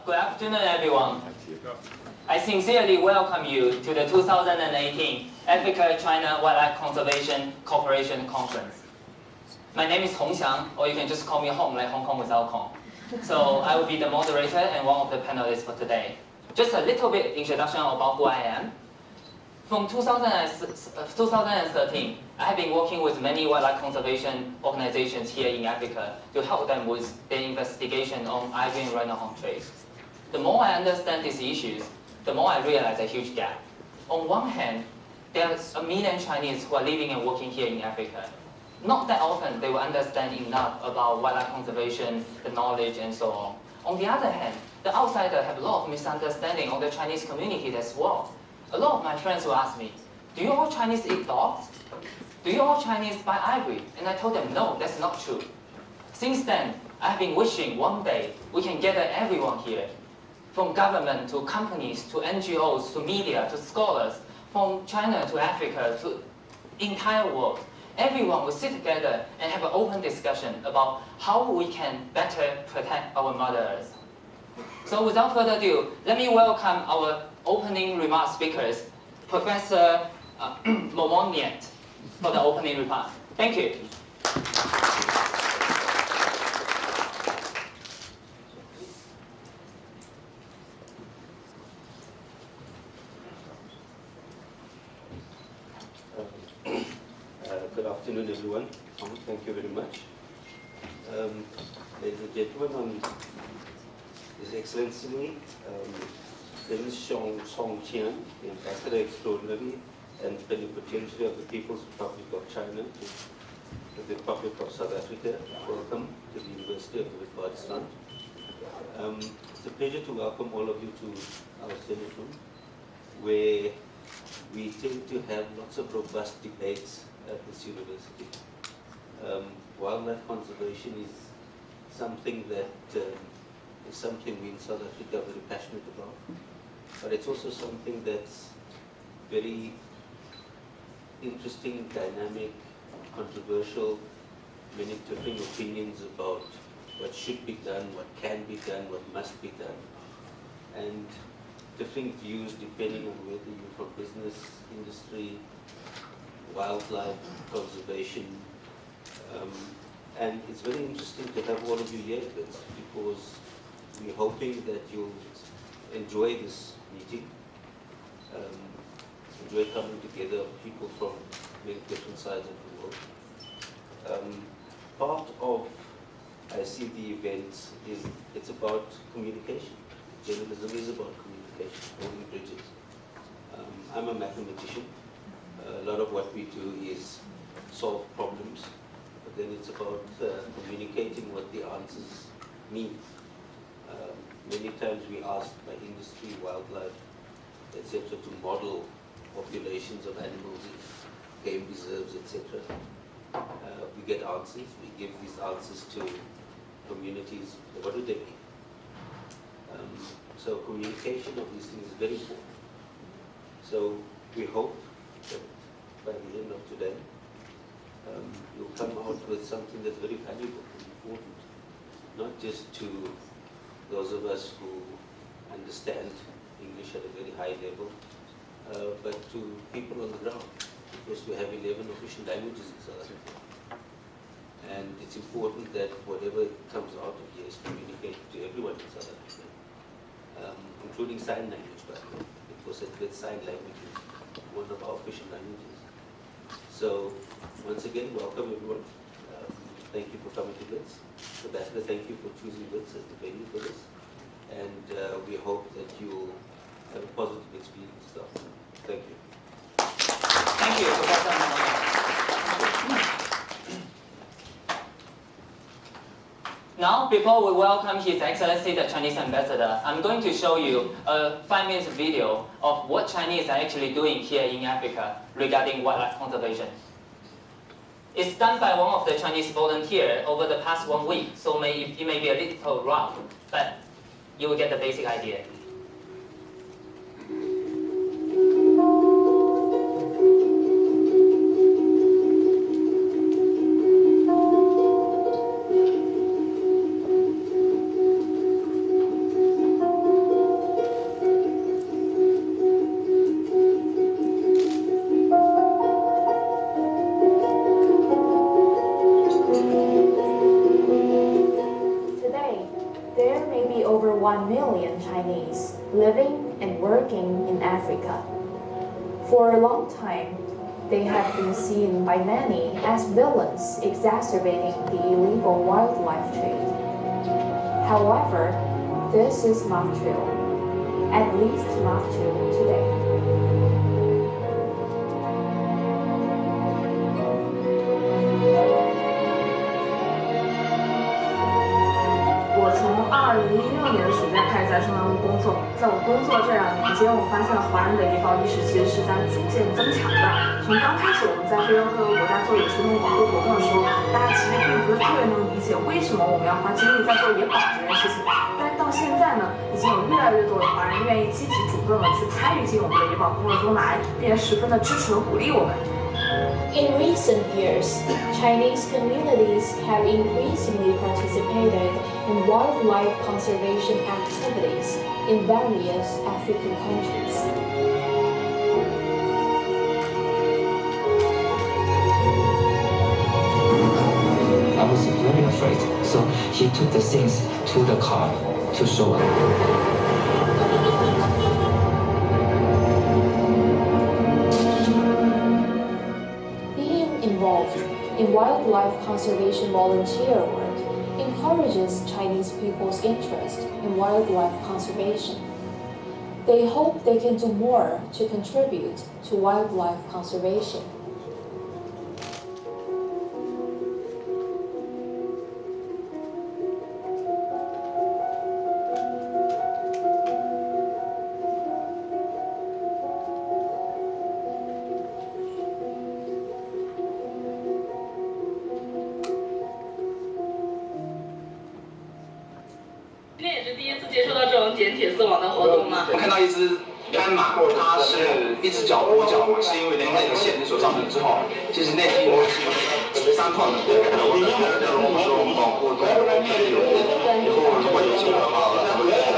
Good afternoon, everyone. I sincerely welcome you to the 2018 Africa-China Wildlife Conservation Cooperation Conference. My name is Hongxiang, or you can just call me Hong, like Hong Kong without Kong. So I will be the moderator and one of the panelists for today. Just a little bit introduction about who I am. From 2013, I have been working with many wildlife conservation organizations here in Africa to help them with their investigation on ivory and rhino horn trade. The more I understand these issues, the more I realize a huge gap. On one hand, there's 1 million Chinese who are living and working here in Africa. Not that often they will understand enough about wildlife conservation, the knowledge, and so on. On the other hand, the outsiders have a lot of misunderstanding on the Chinese community as well. A lot of my friends will ask me, do you all Chinese eat dogs? Do you all Chinese buy ivory? And I told them, no, that's not true. Since then, I've been wishing one day we can gather everyone here, from government to companies to NGOs to media to scholars, from China to Africa to entire world. Everyone will sit together and have an open discussion about how we can better protect our Mother Earth. So without further ado, let me welcome our opening remark speakers, Professor Momoniet, for the opening remark. Thank you. Good afternoon, everyone. Thank you very much. Ladies and gentlemen, on His Excellency, Lin Songtian, the Ambassador Extraordinary and Plenipotentiary of the People's Republic of China to the Republic of South Africa, welcome to the University of Universtiy. It's a pleasure to welcome all of you to our Senate room, where we tend to have lots of robust debates at this university. Wildlife conservation is something that is something we in South Africa are very passionate about, but it's also something that's very interesting, dynamic, controversial, many different opinions about what should be done, what can be done, what must be done, and different views depending on whether you're from business, industry, wildlife, conservation, and it's very interesting to have all of you here because we're hoping that you'll enjoy this meeting, enjoy coming together of people from many different sides of the world. Part of, I see the events, is it's about communication. Journalism is about communication, building bridges. I'm a mathematician. A lot of what we do is solve problems, but then it's about communicating what the answers mean. Many times we asked by industry, wildlife, etc., to model populations of animals in game reserves, etc. We get answers, we give these answers to communities. What do they mean? So communication of these things is very important. So we hope that by the end of today, you'll come out with something that's very valuable and important, not just to those of us who understand English at a very high level, but to people on the ground, because we have 11 official languages in South Africa. And it's important that whatever comes out of here is communicated to everyone in South Africa, including sign language, by the way, because sign language is one of our official languages. So, once again, welcome everyone. Thank you for coming to Wits. Ambassador, thank you for choosing Wits as the venue for this. And we hope that you'll have a positive experience. So, thank you. Thank you, Professor Momoniet. Now, before we welcome His Excellency the Chinese Ambassador, I'm going to show you a 5-minute video of what Chinese are actually doing here in Africa regarding wildlife conservation. It's done by one of the Chinese volunteers over the past 1 week, so it may be a little rough, but you will get the basic idea. There may be over 1 million Chinese living and working in Africa. For a long time, they have been seen by many as villains exacerbating the illegal wildlife trade. However, this is not true, at least not true today. 我从2016年的暑假开始在中央部工作，在我工作这2年间，我发现华人的野保意识其实是在逐渐增强的。从刚开始我们在非洲各个国家做野生动物保护活动的时候，大家其实并不是特别能理解为什么我们要花精力在做野保这件事情。但是到现在呢，已经有越来越多的华人愿意积极主动的去参与进我们的野保工作中来，并且十分的支持和鼓励我们。 In recent years, Chinese communities have increasingly participated in wildlife conservation activities in various African countries. I was very afraid, so he took the things to the car to show up. Involved in wildlife conservation volunteer work encourages Chinese people's interest in wildlife conservation. They hope they can do more to contribute to wildlife conservation.捡铁丝网的活动吗？我看到一只斑马，它是一只脚跛脚嘛，是因为那个线所造成之后，其实内肌膜是伤痛的。我们说保护动物以后如果有机会的话，咱们知道。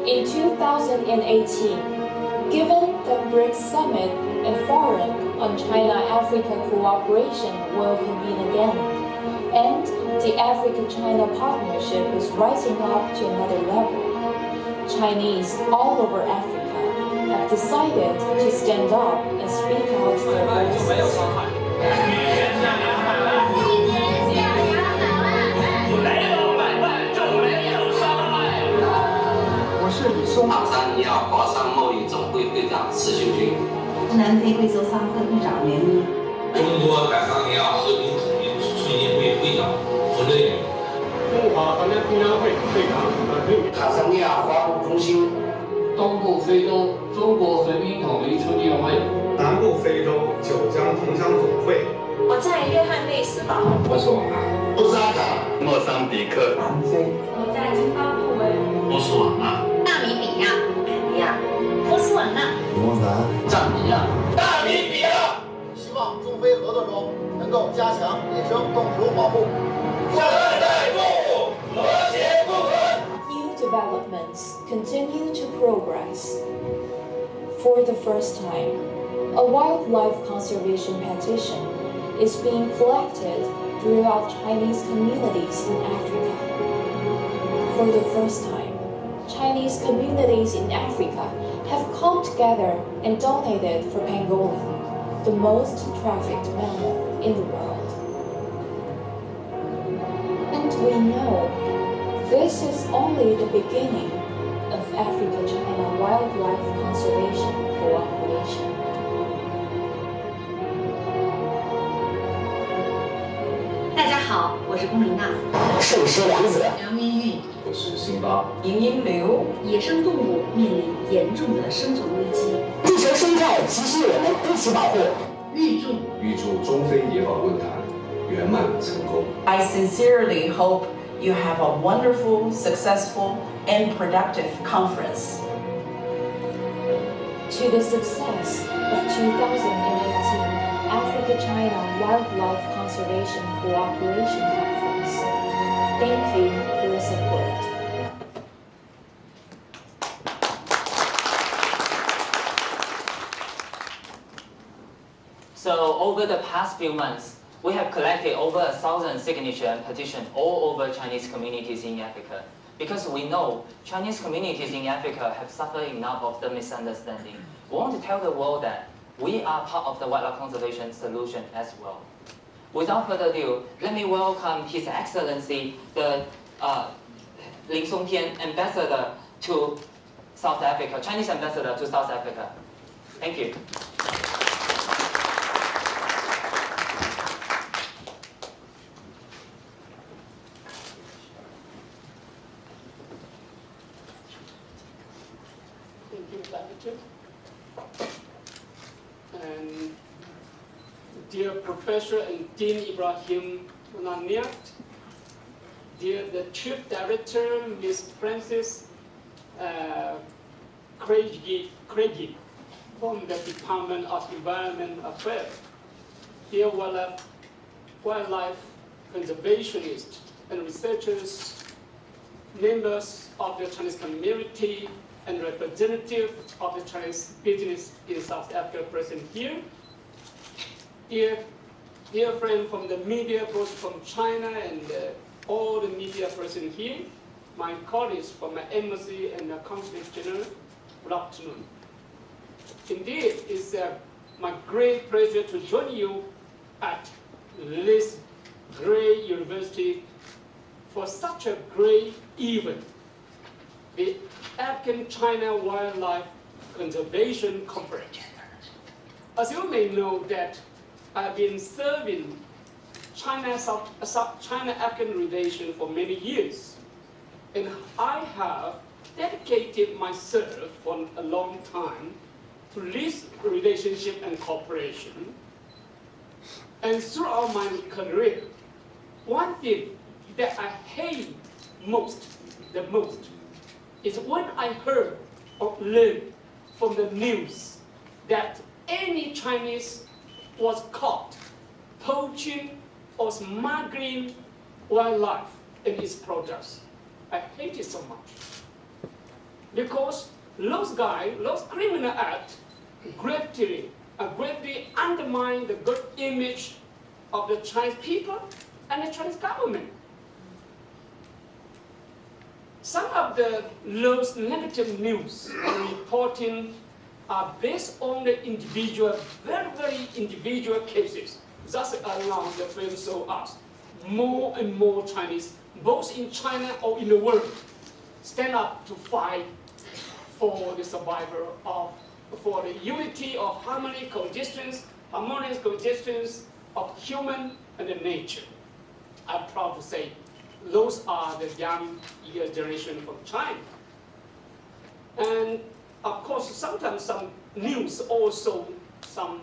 In 2018, given the BRICS Summit and Forum on China-Africa cooperation will convene again, and the Africa-China partnership is rising up to another level. Chinese all over Africa have decided to stand up and speak out their voices. 我是李松。塔桑尼亚华商贸易总会会长施秀军。南非贵州商会会长连一。中国坦桑尼亚和平统一促进会会长冯振宇。中华航天平安会会长塔桑尼亚华务中心。东部非洲中国和平统一促进会。南部非洲九江同乡总会。我在约翰内斯堡。波斯瓦纳。布萨卡。莫桑比克。南非。我在津巴布韦。波斯瓦纳。纳米比亚。肯尼亚。波斯瓦纳。莫南。赞比亚。纳米比亚。希望中非合作中能够加强野生动植物保护，善待动物，和谐共存。New developments continue to progress. For the first time, a wildlife conservation petition is being collected throughout Chinese communities in Africa. For the first time, Chinese communities in Africa have come together and donated for pangolin, the most trafficked mammal in the world. And we know this is only the beginning of Africa-China wildlife conservation cooperation. 大家好，我是龚琳娜。圣师良子。梁明玉。我是辛巴。莹莹刘。野生动物面临严重的生存危机。地球生态急需我们一起保护。预祝中非野保论坛圆满成功。I sincerely hope you have a wonderful, successful, and productive conference. To the success of 2018 Africa-China Wildlife Conservation Cooperation Conference. Thank you for your support. So over the past few months, we have collected over 1,000 signatures and petitions all over Chinese communities in Africa. Because we know Chinese communities in Africa have suffered enough of the misunderstanding. We want to tell the world that we are part of the wildlife conservation solution as well. Without further ado, let me welcome His Excellency, the Lin Songtian Ambassador to South Africa, Chinese Ambassador to South Africa. Thank you. Thank you, Director. And dear Professor and Dean Ibrahim Naniat, dear the Chief Director, Ms. Frances Craigie from the Department of Environment Affairs, dear wildlife conservationists and researchers, members of the Chinese community, and representatives of the Chinese business in South Africa present here. Dear friends from the media, both from China and all the media present here, my colleagues from the embassy and the consulate general, good afternoon. Indeed, it's my great pleasure to join you at this great university for such a great event, the African-China Wildlife Conservation Conference. As you may know that I've been serving China-African relations for many years, and I have dedicated myself for a long time to this relationship and cooperation. And throughout my career, one thing that I hate the most, is when I heard or learned from the news that any Chinese was caught poaching or smuggling wildlife and its products. I hate it so much. Because those criminal acts greatly undermine the good image of the Chinese people and the Chinese government. Some of those negative news reporting are based on the individual, very individual cases. Thus allow the film show us more and more Chinese, both in China or in the world, stand up to fight for the survival for the unity of harmonious coexistence of human and the nature. I'm proud to say those are the young generation from China. And of course, sometimes some news also, some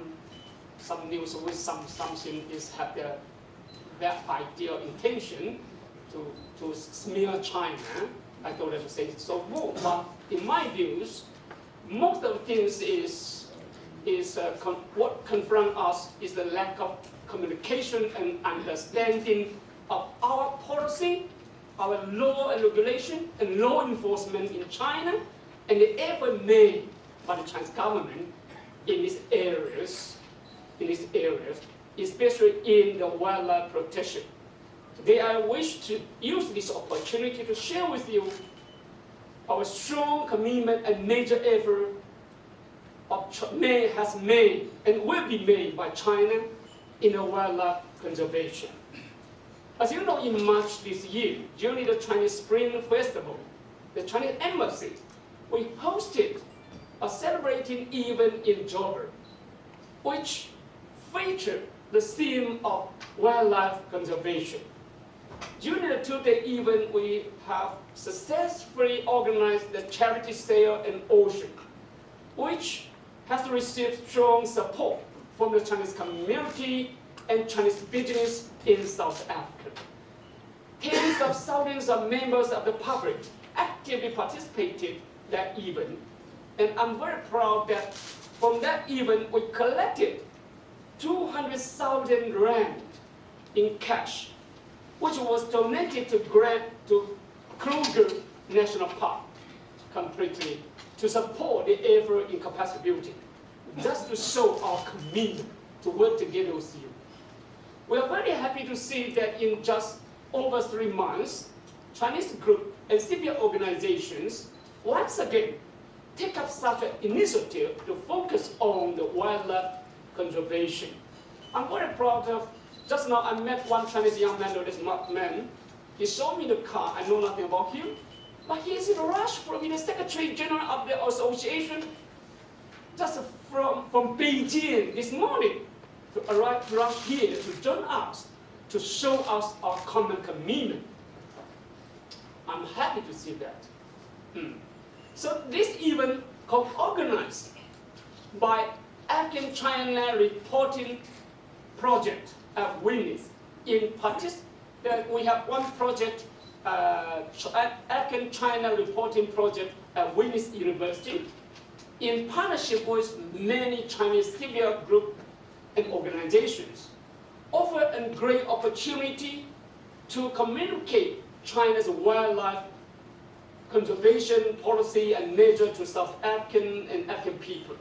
news with something is have the bad idea, intention to smear China. I don't have to say it so more, but in my views, most of the things what confront us is the lack of communication and understanding of our policy, our law and regulation, and law enforcement in China, and the effort made by the Chinese government in these areas, especially in the wildlife protection. Today I wish to use this opportunity to share with you our strong commitment and major effort has made and will be made by China in the wildlife conservation. As you know, in March this year, during the Chinese Spring Festival, the Chinese Embassy, we hosted a celebrating event in Joburg, which featured the theme of wildlife conservation. During the two-day event, we have successfully organized the charity sale and auction, which has received strong support from the Chinese community and Chinese business in South Africa. Tens of thousands of members of the public actively participated in that event, and I'm very proud that from that event we collected 200,000 rand in cash, which was donated to Kruger National Park completely to support the effort in capacity building, just to show our commitment to work together with you. We are very happy to see that in just over 3 months, Chinese group and civil organizations once again take up such an initiative to focus on the wildlife conservation. I'm very proud of, just now I met one Chinese young man, this man. He showed me the car, I know nothing about him, but he is in a rush from the Secretary General of the Association, just from Beijing this morning, to rush here to join us, to show us our common commitment. I'm happy to see that. So this event co-organized by African China Reporting Project at WINIS. We have one project, African China Reporting Project at Wits University, in partnership with many Chinese civil groups and organizations, offer a great opportunity to communicate China's wildlife conservation policy and measure to South African and African people.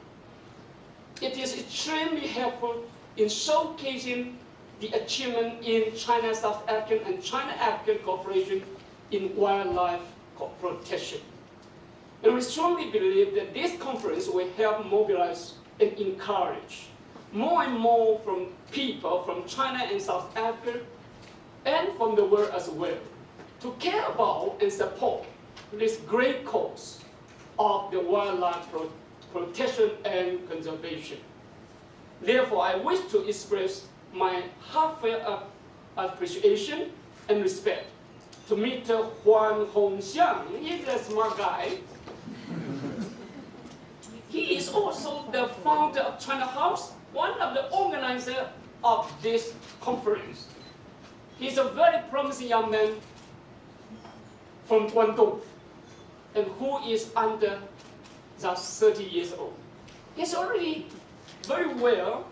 It is extremely helpful in showcasing the achievement in China-South African and China-African cooperation in wildlife protection. And we strongly believe that this conference will help mobilize and encourage more and more from people from China and South Africa and from the world as well to care about and support this great cause of the wildlife protection and conservation. Therefore, I wish to express my heartfelt appreciation and respect to Mr. Huang Hongxiang. He's a smart guy. He is also the founder of China House, one of the organizers of this conference. He's a very promising young man from Guangdong, and who is under just 30 years old. He's already very well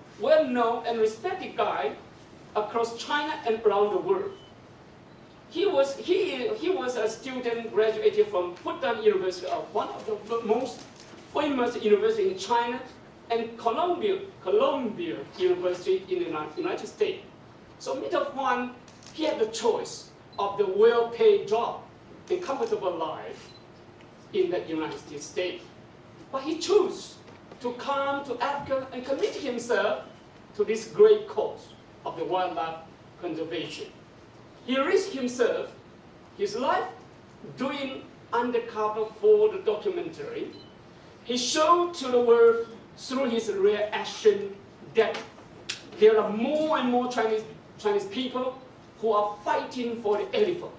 known and respected guy across China and around the world. He was a student graduated from Fudan University, one of the most famous university in China, and Columbia University in the United States. So Mr. Huang, he had the choice of the well-paid job and comfortable life in the United States. But he chose to come to Africa and commit himself to this great cause of the wildlife conservation. He risked himself, his life, doing undercover for the documentary. He showed to the world through his real action that there are more and more Chinese people who are fighting for the elephant.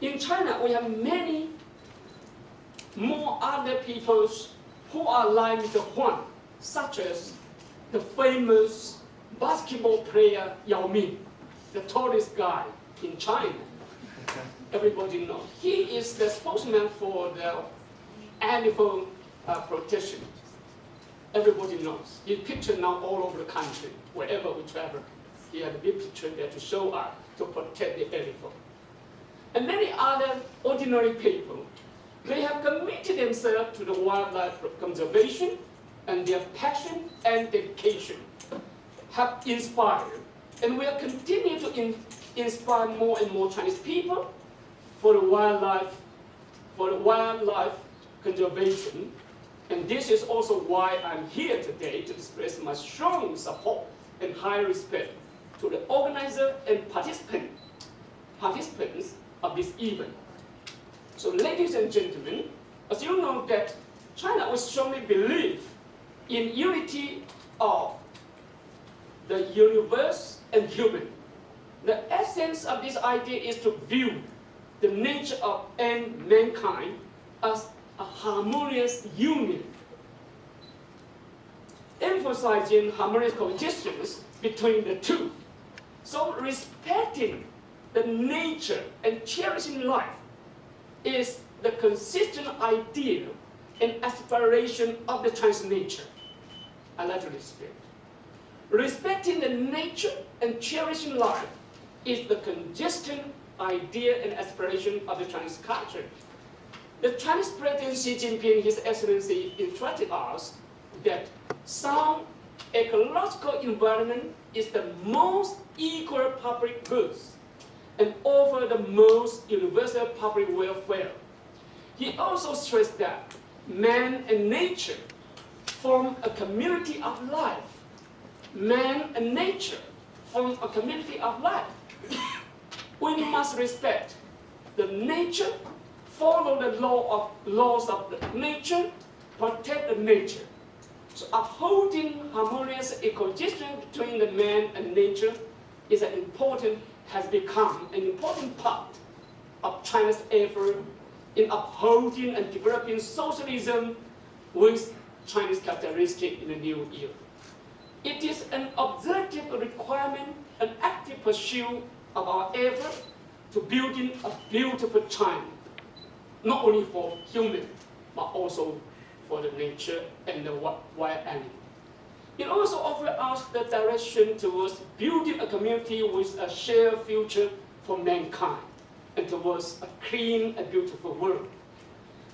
In China, we have many more other peoples who are like Mr. Huang, such as the famous basketball player Yao Ming, the tallest guy in China. Everybody knows. He is the spokesman for the elephant protection. Everybody knows. He's pictured now all over the country, wherever we travel. He had a big picture there to show us to protect the elephant. And many other ordinary people, they have committed themselves to the wildlife conservation, and their passion and dedication have inspired, and will continue to inspire more and more Chinese people for the wildlife conservation. And this is also why I'm here today to express my strong support and high respect to the organizer and participants of this event. So ladies and gentlemen, as you know that China will strongly believe in unity of the universe and human. The essence of this idea is to view the nature of and mankind as a harmonious union, emphasizing harmonious coexistence between the two. So respecting the nature and cherishing life is the consistent idea and aspiration of the Chinese nature. I like to respect. Respecting the nature and cherishing life is the consistent idea and aspiration of the Chinese culture. The Chinese President Xi Jinping, His Excellency, instructed us that sound ecological environment is the most equal public goods and offer the most universal public welfare. He also stressed that man and nature form a community of life. Man and nature form a community of life. We must respect the nature, follow the laws of the nature, protect the nature. So upholding harmonious ecosystem between the man and nature has become an important part of China's effort in upholding and developing socialism with Chinese characteristics in the new era. It is an objective requirement, an active pursuit of our effort to building a beautiful China, not only for humans, but also for the nature and the wild animal. It also offers us the direction towards building a community with a shared future for mankind and towards a clean and beautiful world.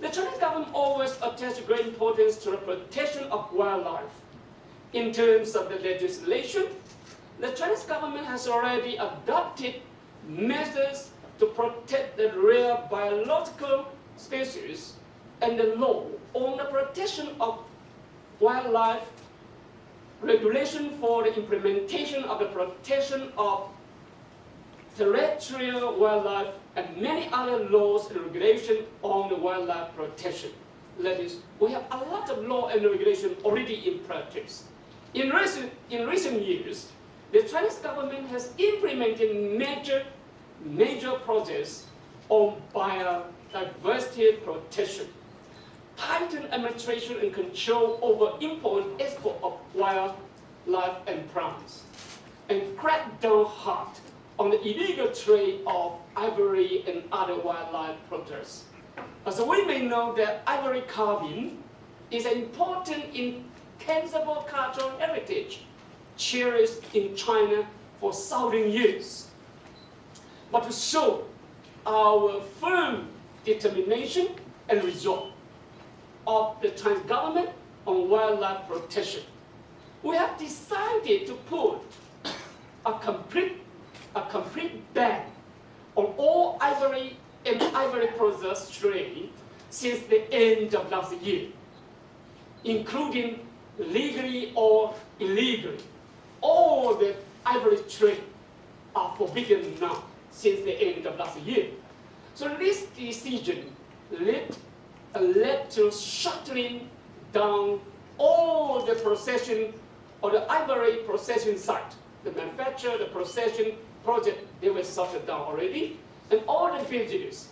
The Chinese government always attaches great importance to the protection of wildlife. In terms of the legislation, the Chinese government has already adopted measures to protect the rare biological species and the law on the protection of wildlife, regulation for the implementation of the protection of terrestrial wildlife, and many other laws and regulations on the wildlife protection. That is, we have a lot of law and regulation already in practice. In recent years, the Chinese government has implemented major projects on biodiversity protection, tightened administration and control over import and export of wildlife and plants, and cracked down hard on the illegal trade of ivory and other wildlife products. As we may know that ivory carving is an important intangible cultural heritage cherished in China for thousands of years. But to show our firm determination and resolve of the Chinese government on wildlife protection, we have decided to put a complete ban on all ivory and ivory products trade since the end of last year, including legally or illegally. All the ivory trade are forbidden now since the end of last year. So this decision led to shutting down all the processing or the ivory processing site. The manufacture, the processing project, they were shut down already. And all the businesses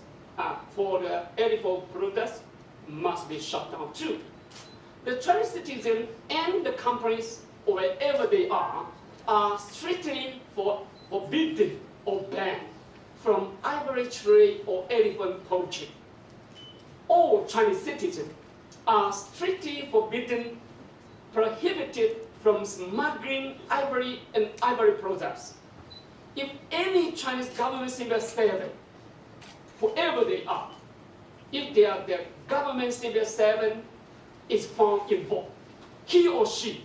for the edible products must be shut down too. The Chinese citizens and the companies, wherever they are strictly forbidden or banned from ivory trade or elephant poaching. All Chinese citizens are strictly prohibited from smuggling ivory and ivory products. If any Chinese government civil servant, whoever they are, if they are the government civil servant is found involved, he or she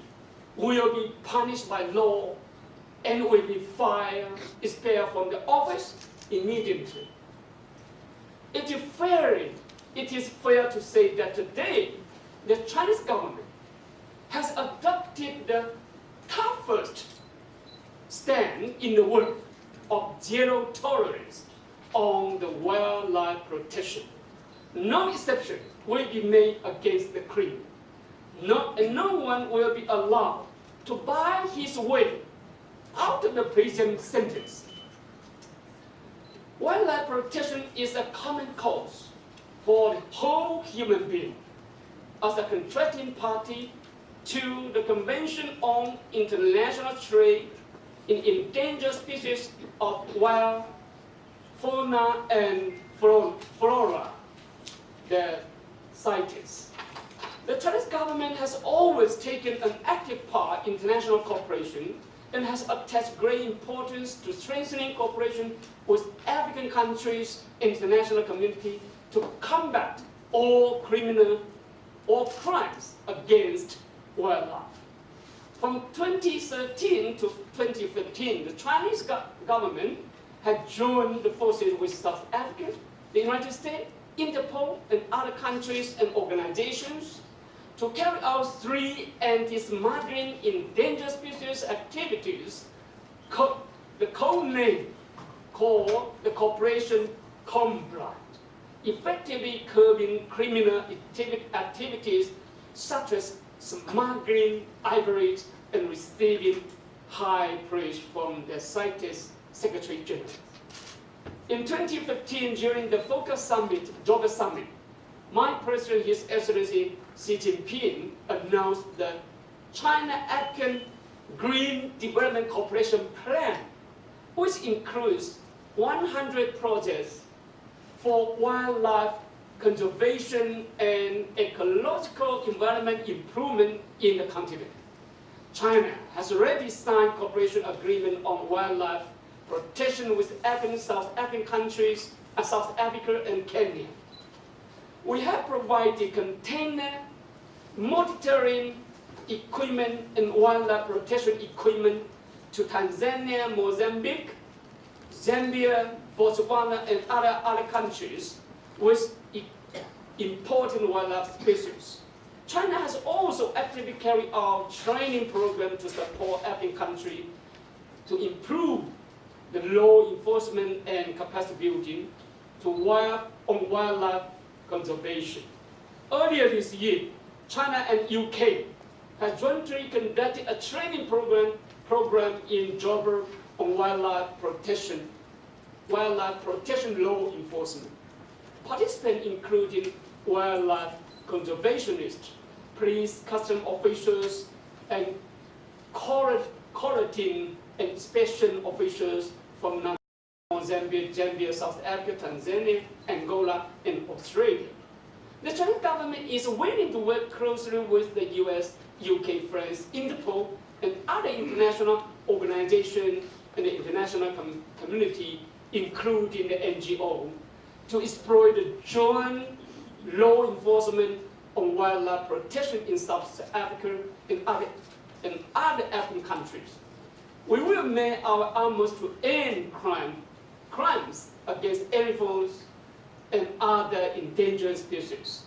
will be punished by law and will be fired, expelled from the office immediately. It is fair to say that today the Chinese government has adopted the toughest stand in the world of zero tolerance on the wildlife protection. No exception will be made against the criminal. No one will be allowed to buy his way out of the prison sentence. Wildlife protection is a common cause for the whole human being. As a contracting party to the Convention on International Trade in Endangered Species of Wild Fauna and Flora, the CITES. The Chinese government has always taken an active part in international cooperation and has attached great importance to strengthening cooperation with African countries and international community to combat all crimes against wildlife. From 2013 to 2015, the Chinese government had joined the forces with South Africa, the United States, Interpol, and other countries and organizations to carry out 3 anti-smuggling endangered species activities, the code name called the Cooperation Combat, effectively curbing criminal activities such as smuggling ivory and receiving high praise from the CITES Secretary General. In 2015, during the Focus Summit, Dover Summit, my President, His Excellency Xi Jinping, announced the China-African Green Development Cooperation Plan, which includes 100 projects for wildlife conservation and ecological environment improvement in the continent. China has already signed cooperation agreement on wildlife protection with South African countries, South Africa and Kenya. We have provided container, monitoring equipment and wildlife protection equipment to Tanzania, Mozambique, Zambia, Botswana, and other countries with important wildlife species. China has also actively carried out training programs to support African countries to improve the law enforcement and capacity building on wildlife conservation. Earlier this year, China and UK have jointly conducted a training program in Dover on wildlife protection law enforcement. Participants including wildlife conservationists, police, custom officials, and quarantine and inspection officials from Zambia, South Africa, Tanzania, Angola, and Australia. The Chinese government is willing to work closely with the US, UK, France, Interpol, and other international organizations and the international community, including the NGO, to exploit the joint law enforcement on wildlife protection in South Africa and other African countries. We will make our utmost to end crimes against elephants and other endangered species.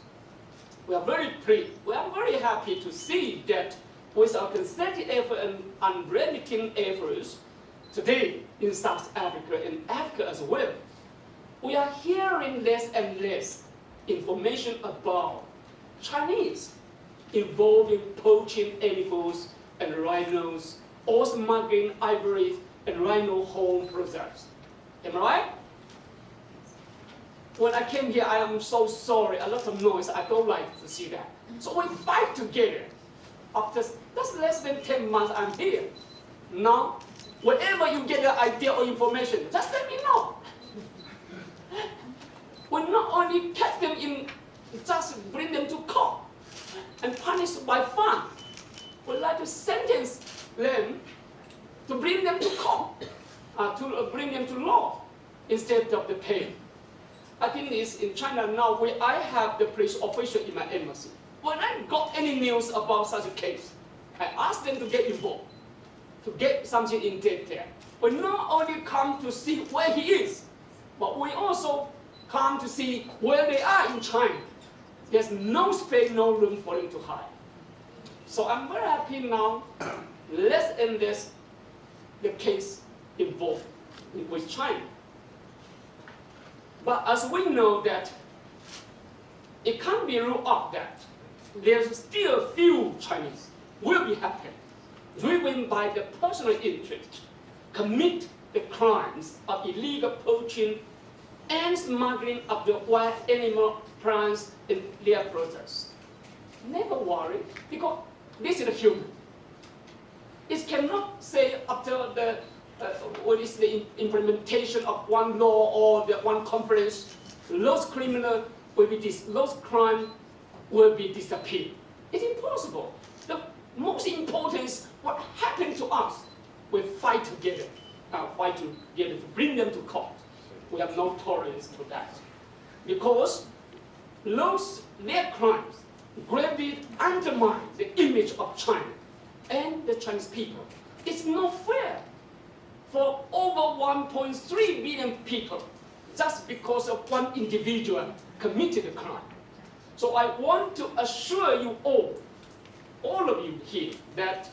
We are very happy to see that with our concerted effort and unremitting efforts today in South Africa and Africa as well, we are hearing less and less information about Chinese involved in poaching elephants and rhinos, or smuggling ivory and rhino horn products. Am I right? When I came here, I am so sorry, a lot of noise, I don't like to see that. So we fight together. After just less than 10 months I'm here. Now, whenever you get an idea or information, just let me know. We not only catch them in, just bring them to court and punish by fine. We like to sentence them to bring them to court, to bring them to law instead of the pain. I think it's in China now where I have the police official in my embassy. When I got any news about such a case, I ask them to get involved, to get something in detail. We not only come to see where he is, but we also come to see where they are in China. There's no space, no room for them to hide. So I'm very happy now, less and less the case involved with China. But as we know that it can't be ruled out that there's still a few Chinese will be happy, driven by the personal interest, commit the crimes of illegal poaching and smuggling of the wild animal, plants, and their products. Never worry, because this is a human. It cannot say after the what is the implementation of one law or the one conference, those criminals will be those crimes will be disappeared. It's impossible. The most important is what happened to us. We fight together, to bring them to court. We have no tolerance to that, because their crimes gravely undermine the image of China and the Chinese people. It's not fair for over 1.3 billion people just because of one individual committed a crime. So I want to assure you all of you here, that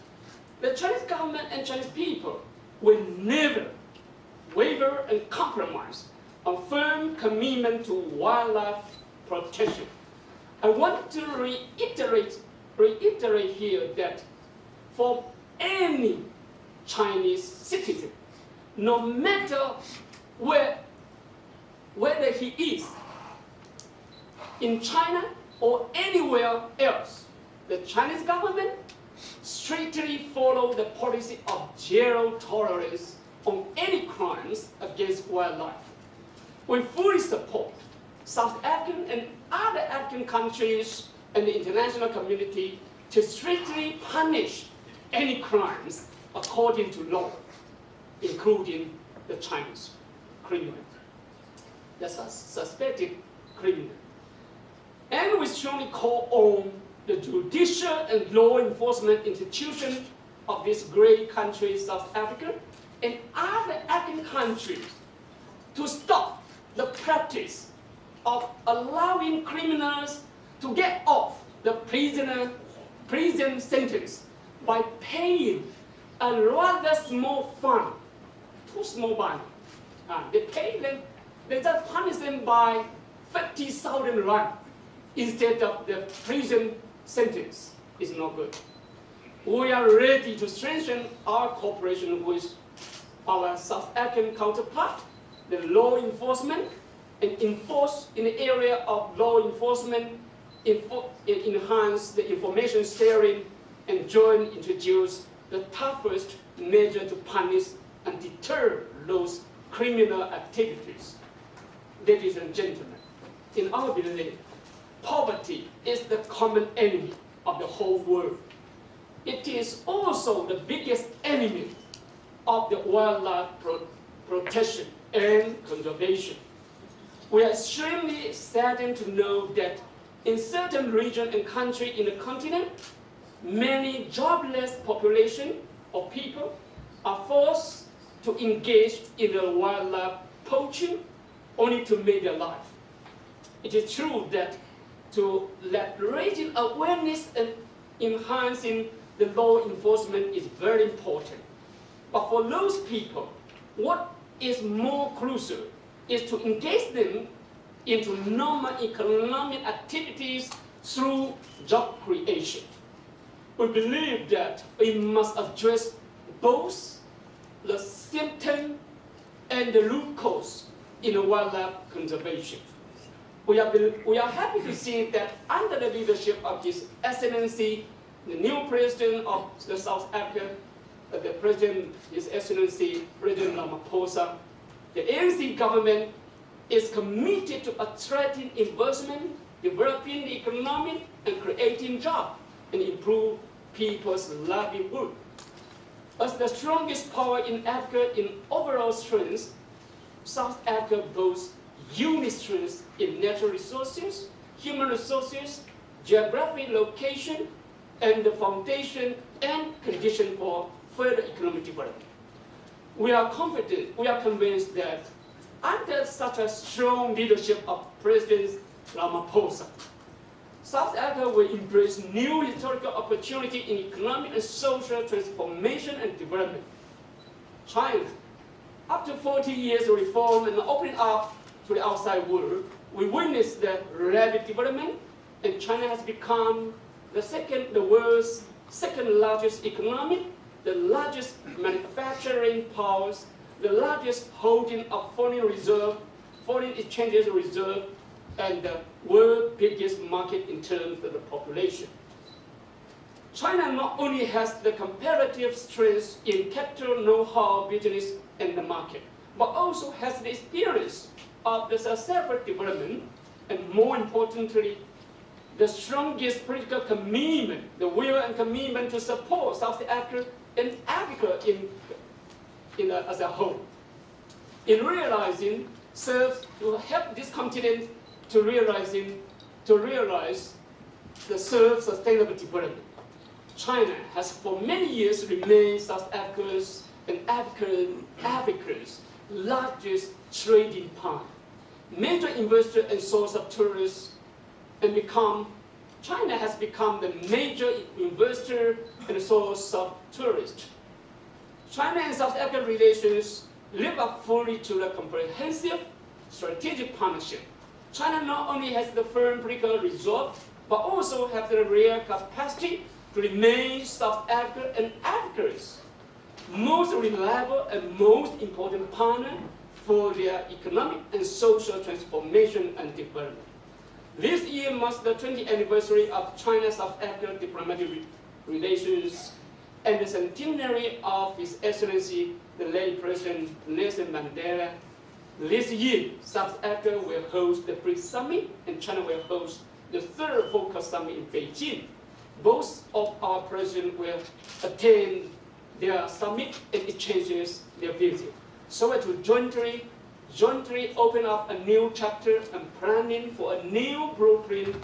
the Chinese government and Chinese people will never waver and compromise on firm commitment to wildlife protection. I want to reiterate here that for any Chinese citizen, no matter whether he is in China or anywhere else, the Chinese government strictly follow the policy of zero tolerance on any crimes against wildlife. We fully support South African and other African countries and the international community to strictly punish any crimes according to law, including the Chinese criminal, the suspected criminal. And we strongly call on the judicial and law enforcement institutions of this great country, South Africa, and other African countries to stop the practice of allowing criminals to get off the prison sentence by paying a rather small fine, too small fine. They pay them, they just punish them by 50,000 rand instead of the prison sentence. Is not good. We are ready to strengthen our cooperation with our South African counterpart, the law enforcement, and enforce in the area of law enforcement, enhance the information sharing, and join introduce the toughest measure to punish and deter those criminal activities. Ladies and gentlemen, in our belief, poverty is the common enemy of the whole world. It is also the biggest enemy of the wildlife protection and conservation. We are extremely saddened to know that in certain regions and countries in the continent, many jobless population of people are forced to engage in the wildlife poaching only to make their life. It is true that to raising awareness and enhancing the law enforcement is very important. But for those people, what is more crucial is to engage them into normal economic activities through job creation. We believe that we must address both the symptom and the root cause in wildlife conservation. We are happy to see that under the leadership of His Excellency, the new President of the South Africa, the President, His Excellency, President Ramaphosa, the ANC government is committed to attracting investment, developing the economy, and creating jobs, and improve people's livelihood. As the strongest power in Africa in overall strength, South Africa boasts unique strengths in natural resources, human resources, geographic location, and the foundation and condition for further economic development. We are confident, we are convinced that under such a strong leadership of President Ramaphosa, South Africa will embrace new historical opportunity in economic and social transformation and development. China, after 40 years of reform and opening up to the outside world, we witnessed the rapid development, and China has become the world's second largest economy, the largest manufacturing powers, the largest holding of foreign exchanges reserve, and the world's biggest market in terms of the population. China not only has the comparative strength in capital, know-how, business, and the market, but also has the experience of the successful development, and more importantly, the strongest political commitment, the will and commitment to support South Africa and Africa as a whole. In realizing, serves to help this continent to realize the self-sustainable development. China has for many years remained South Africa's and Africa's largest trading partner, major investor and source of tourists, and China has become the major investor and source of tourists. China and South African relations live up fully to the comprehensive strategic partnership. China not only has the firm political resolve, but also has the rare capacity to remain South Africa and Africa's most reliable and most important partner for their economic and social transformation and development. This year marks the 20th anniversary of China-South Africa diplomatic relations and the centenary of His Excellency, the late President Nelson Mandela. This year, South Africa will host the BRICS Summit, and China will host the third Focus Summit in Beijing. Both of our presidents will attend their summit and exchanges their views, so as to jointly open up a new chapter and planning for a new blueprint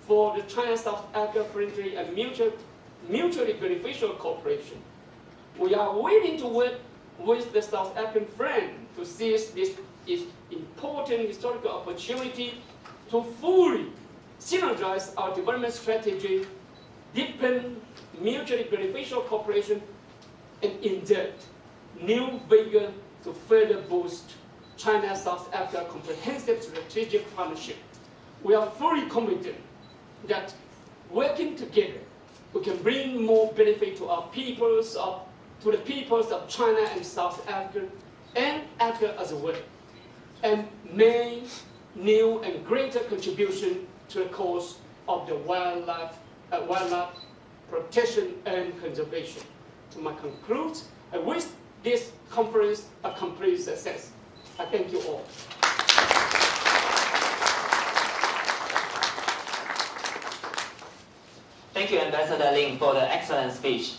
for the China-South Africa friendly and mutually beneficial cooperation. We are willing to work with the South African friend to seize this important historical opportunity to fully synergize our development strategy, deepen mutually beneficial cooperation, and inject new vigor to further boost China-South Africa comprehensive strategic partnership. We are fully confident that working together, we can bring more benefit to our peoples, to the peoples of China and South Africa, and Africa as well, and make new and greater contribution to the cause of the wildlife protection and conservation. To conclude, I wish this conference a complete success. I thank you all. Thank you, Ambassador Lin, for the excellent speech.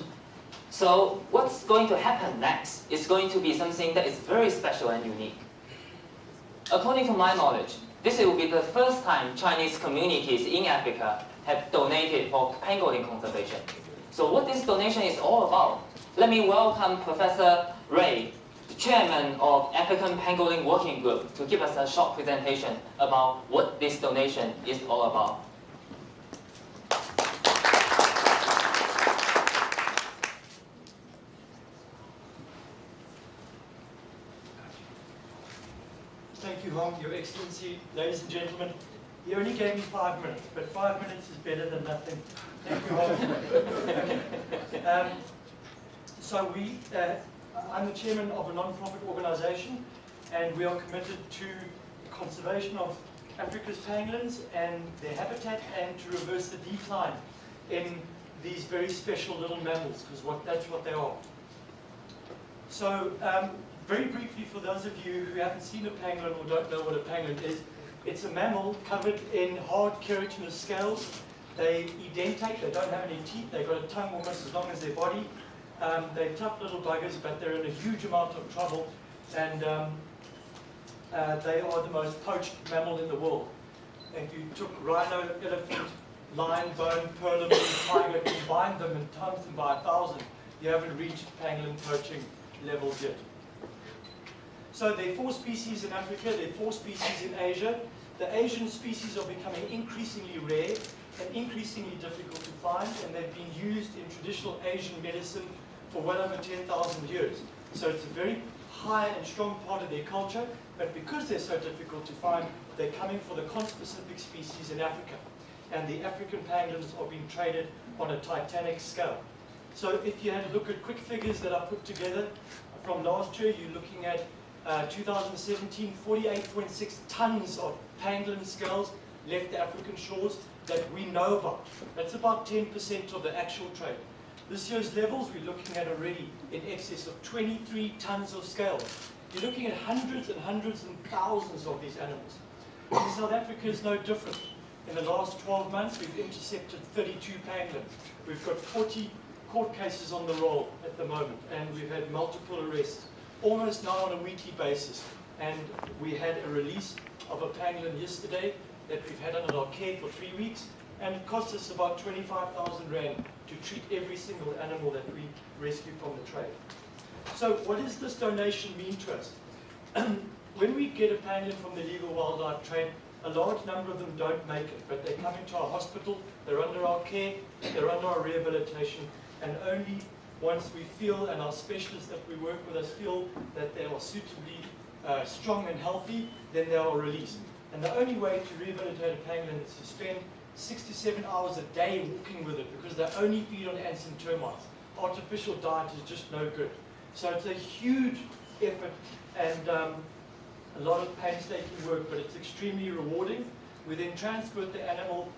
So what's going to happen next is going to be something that is very special and unique. According to my knowledge, this will be the first time Chinese communities in Africa have donated for pangolin conservation. So what this donation is all about, let me welcome Professor Ray, the chairman of African Pangolin Working Group, to give us a short presentation about what this donation is all about. Thank you, Hong, Your Excellency, ladies and gentlemen. You only gave me 5 minutes, but 5 minutes is better than nothing. Thank you, Hong. I'm the chairman of a non-profit organization, and we are committed to the conservation of Africa's pangolins and their habitat, and to reverse the decline in these very special little mammals, because that's what they are. So, very briefly, for those of you who haven't seen a pangolin or don't know what a pangolin is, it's a mammal covered in hard keratinous scales. They edentate, they don't have any teeth, they've got a tongue almost as long as their body. They're tough little buggers, but they're in a huge amount of trouble, and they are the most poached mammal in the world. If you took rhino, elephant, lion, bone, purliman, tiger, combine them and times them by 1,000, you haven't reached pangolin poaching levels yet. So there are 4 species in Africa, there are 4 species in Asia. The Asian species are becoming increasingly rare and increasingly difficult to find, and they've been used in traditional Asian medicine for well over 10,000 years. So it's a very high and strong part of their culture, but because they're so difficult to find, they're coming for the conspecific species in Africa. And the African pangolins are being traded on a titanic scale. So if you had a look at quick figures that I put together from last year, you're looking at 2017, 48.6 tons of pangolin scales left the African shores that we know about. That's about 10% of the actual trade. This year's levels, we're looking at already in excess of 23 tons of scales. You're looking at hundreds and hundreds and thousands of these animals. And South Africa is no different. In the last 12 months, we've intercepted 32 pangolins. We've got 40 court cases on the roll at the moment, and we've had multiple arrests, almost now on a weekly basis. And we had a release of a pangolin yesterday that we've had under our care for 3 weeks, and it costs us about 25,000 Rand to treat every single animal that we rescue from the trade. So what does this donation mean to us? When we get a pangolin from the legal wildlife trade, a large number of them don't make it, but they come into our hospital, they're under our care, they're under our rehabilitation, and only once we feel, and our specialists that we work with us feel that they are suitably strong and healthy, then they are released. And the only way to rehabilitate a pangolin is to spend 6 to 7 hours a day walking with it, because they only feed on ants and termites. Artificial diet is just no good. So it's a huge effort and a lot of painstaking work, but it's extremely rewarding. We then transport the animal,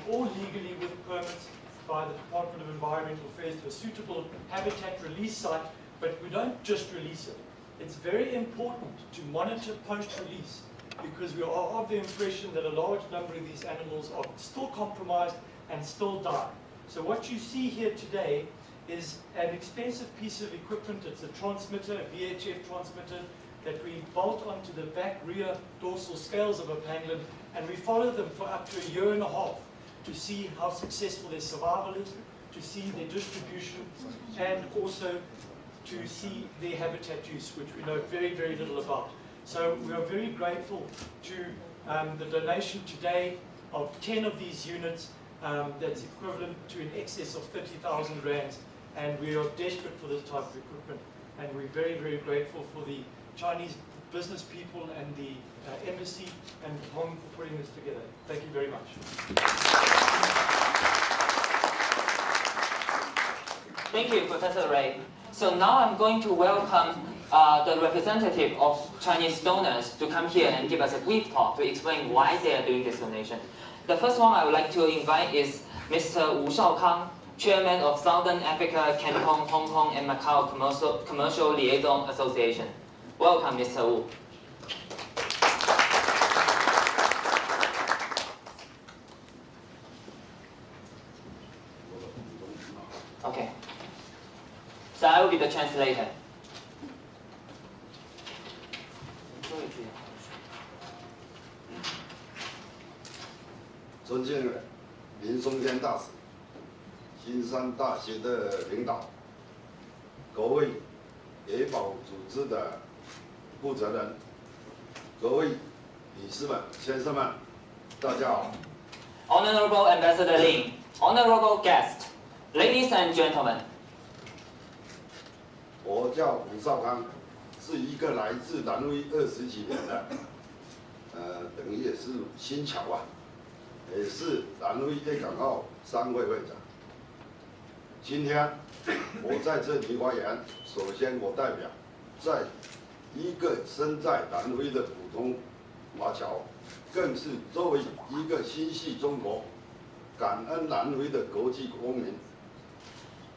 all legally with permits by the Department of Environmental Affairs, to a suitable habitat release site, but we don't just release it. It's very important to monitor post-release, because we are of the impression that a large number of these animals are still compromised and still die. So what you see here today is an expensive piece of equipment. It's a transmitter, a VHF transmitter, that we bolt onto the back rear dorsal scales of a pangolin, and we follow them for up to 1.5 years to see how successful their survival is, to see their distribution, and also to see their habitat use, which we know very, very little about. So we are very grateful to the donation today of 10 of these units. That's equivalent to in excess of 30,000 rands, and we are desperate for this type of equipment, and we're very, very grateful for the Chinese business people and the embassy and Hong for putting this together. Thank you very much. Thank you, Professor Ray. So now I'm going to welcome the representative of Chinese donors to come here and give us a brief talk to explain why they are doing this donation. The first one I would like to invite is Mr. Wu Shaokang, Chairman of Southern Africa, Canton, Hong Kong, and Macau Commercial Liaison Association. Welcome, Mr. Wu. Okay. So I will be the translator.尊敬的林松天大使、新山大学的领导、各位野保组织的负责人、各位女士们、先生们，大家好。Honorable Ambassador Lin, honorable guests, ladies and gentlemen. 我叫吴少康，是一个来自南威20几年的，等于也是新侨啊，也是南威粤港澳商会会长。今天我在这里发言，首先我代表在一个身在南威的普通华侨，更是作为一个心系中国、感恩南威的国际公民。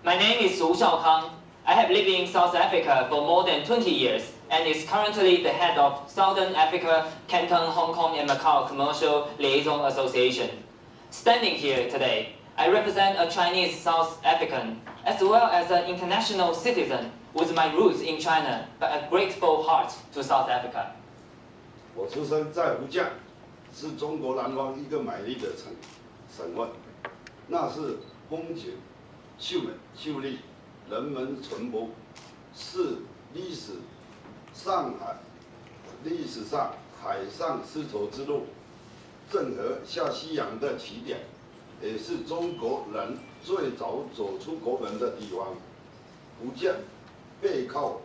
My name is Wu Shaokang. I have lived in South Africa for more than 20 years and is currently the head of Southern Africa, Canton, Hong Kong, and Macau Commercial Liaison Association. Standing here today, I represent a Chinese South African, as well as an international citizen with my roots in China, but a grateful heart to South Africa. 我出生在福建，是中国南方一个美丽的省份，那是风景秀美秀丽，人文淳朴，是历史上海上丝绸之路郑和下西洋的起点，也是中国人最早走出国门的地方。福建背靠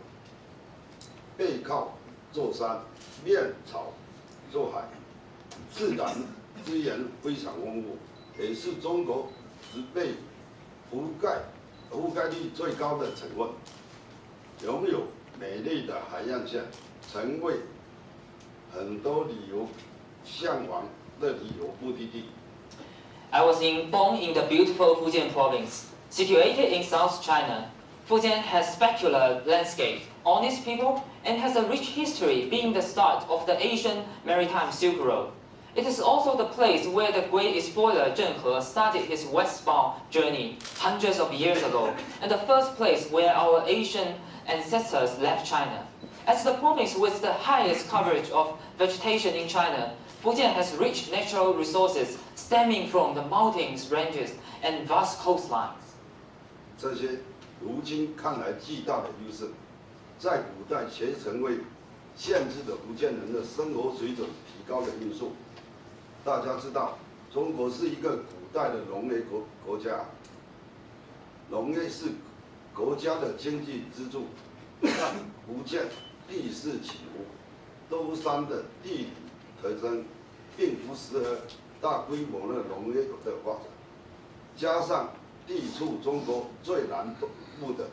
座山，面朝坐海，自然资源非常丰富，也是中国植被覆盖率最高的省份，拥有美丽的海岸线，成为很多旅游向往的旅游目的地。I was born in the beautiful Fujian province, situated in South China. Fujian has spectacular landscape, honest people, and has a rich history, being the start of the Asian maritime Silk Road. It is also the place where the great explorer Zheng He started his westbound journey hundreds of years ago, and the first place where our Asian ancestors left China. As the province with the highest coverage of vegetation in China, Fujian has rich natural resources stemming from the mountains, ranges, and vast coastlines. 这些如今看来巨大的优势，在古代却成为限制了福建人的生活水准提高的因素。大家知道，中国是一个古代的农业国家，农业是国家的经济支柱。但福建地势起伏，舟山的地理特征并不适合大规模的农业的发展，加上地处中国最南部的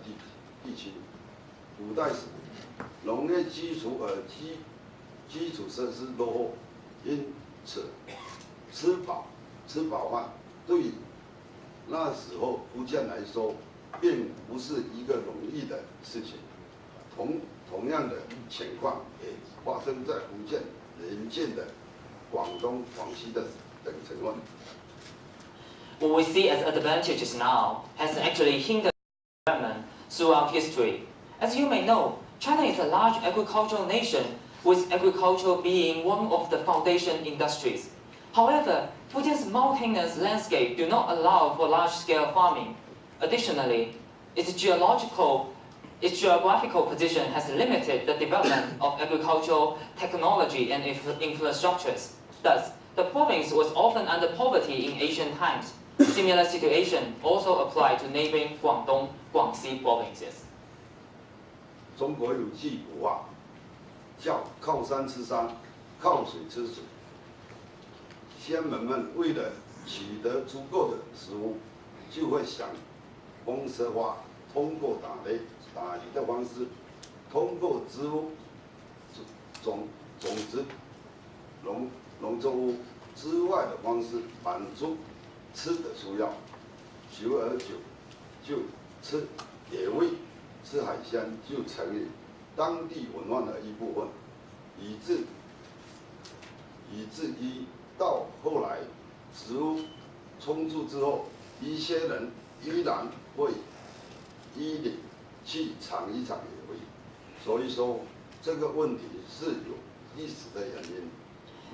地区，古代时农业基础基础设施落后，因此吃饱饭对那时候福建来说，并不是一个容易的事情。同样的情况也发生在福建邻近的广东、广西等省份。What we see as advantages now has actually hindered development throughout history. As you may know, China is a large agricultural nation, with agriculture being one of the foundation industries. However, Fujian's mountainous landscape do not allow for large-scale farming. Additionally, its geographical position has limited the development of agricultural technology and infrastructures. Thus, the province was often under poverty in ancient times. Similar situation also applied to neighboring Guangdong, Guangxi provinces. 中国有句古话，叫“靠山吃山，靠水吃水”。先人们为了取得足够的食物，就会想方设法，通过打鱼的方式，通过植物种植农作物之外的方式满足吃的需要，久而久就吃野味、吃海鲜就成为当地文化的一部分，以至于到后来食物充足之后，一些人依然会依领去尝一尝野味。所以说，这个问题是有历史的原因。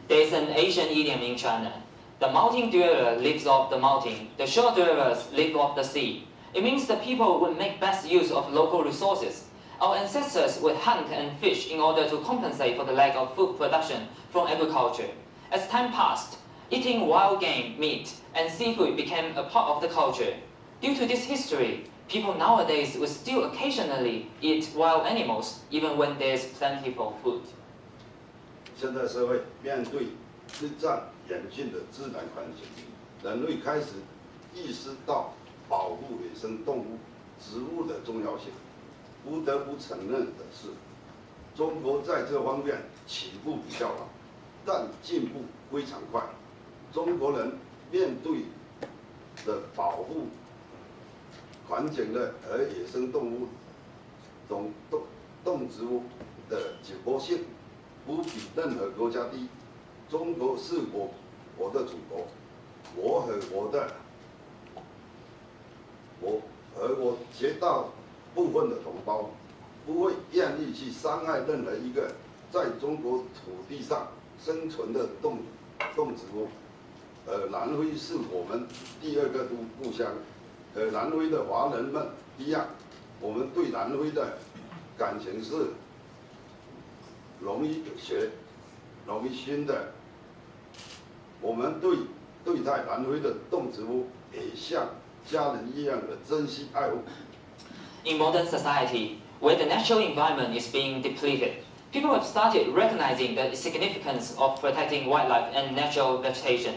There is an ancient idiom in China. The mountain dweller lives off the mountain. The shore dwellers live off the sea. It means the people would make best use of local resources. Our ancestors would hunt and fish in order to compensate for the lack of food production from agriculture. As time passed, eating wild game, meat, and seafood became a part of the culture. Due to this history, people nowadays will still occasionally eat wild animals, even when there's plentiful food. 现代社会面对日渐演进的自然环境，人类开始意识到保护野生动物、植物的重要性。不得不承认的是，中国在这方面起步比较晚，但进步非常快。中国人面对的保护环境的和野生动物、动植物的紧迫性，不比任何国家低。中国是我的祖国，我和我绝大部分的同胞不会愿意去伤害任何一个在中国土地上生存的动植物。南非是我们第二个故乡，和南非的华人们一样，我们对南非的感情是容易学、容易熏的。我们对待南非的动植物也像家人一样的珍惜爱护。In modern society, where the natural environment is being depleted, people have started recognizing the significance of protecting wildlife and natural vegetation.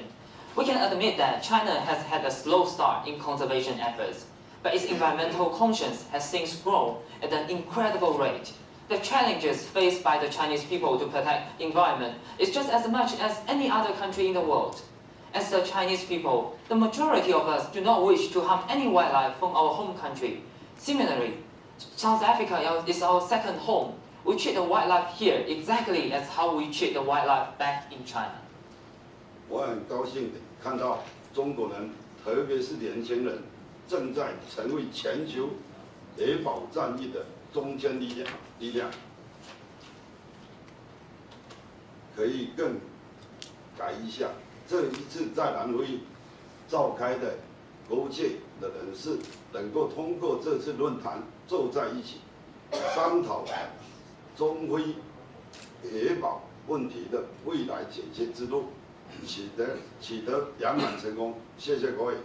We can admit that China has had a slow start in conservation efforts, but its environmental conscience has since grown at an incredible rate. The challenges faced by the Chinese people to protect the environment is just as much as any other country in the world. As the Chinese people, the majority of us do not wish to harm any wildlife from our home country. Similarly, South Africa is our second home. We treat the wildlife here exactly as how we treat the wildlife back in China. 我很高兴看到中国人，特别是年轻人，正在成为全球野保战役的中坚力量。可以更改一下。这一次在南非召开的国务界的人士能够通过这次论坛坐在一起，商讨中非野保问题的未来解决之路，取得圆满成功。谢谢各位。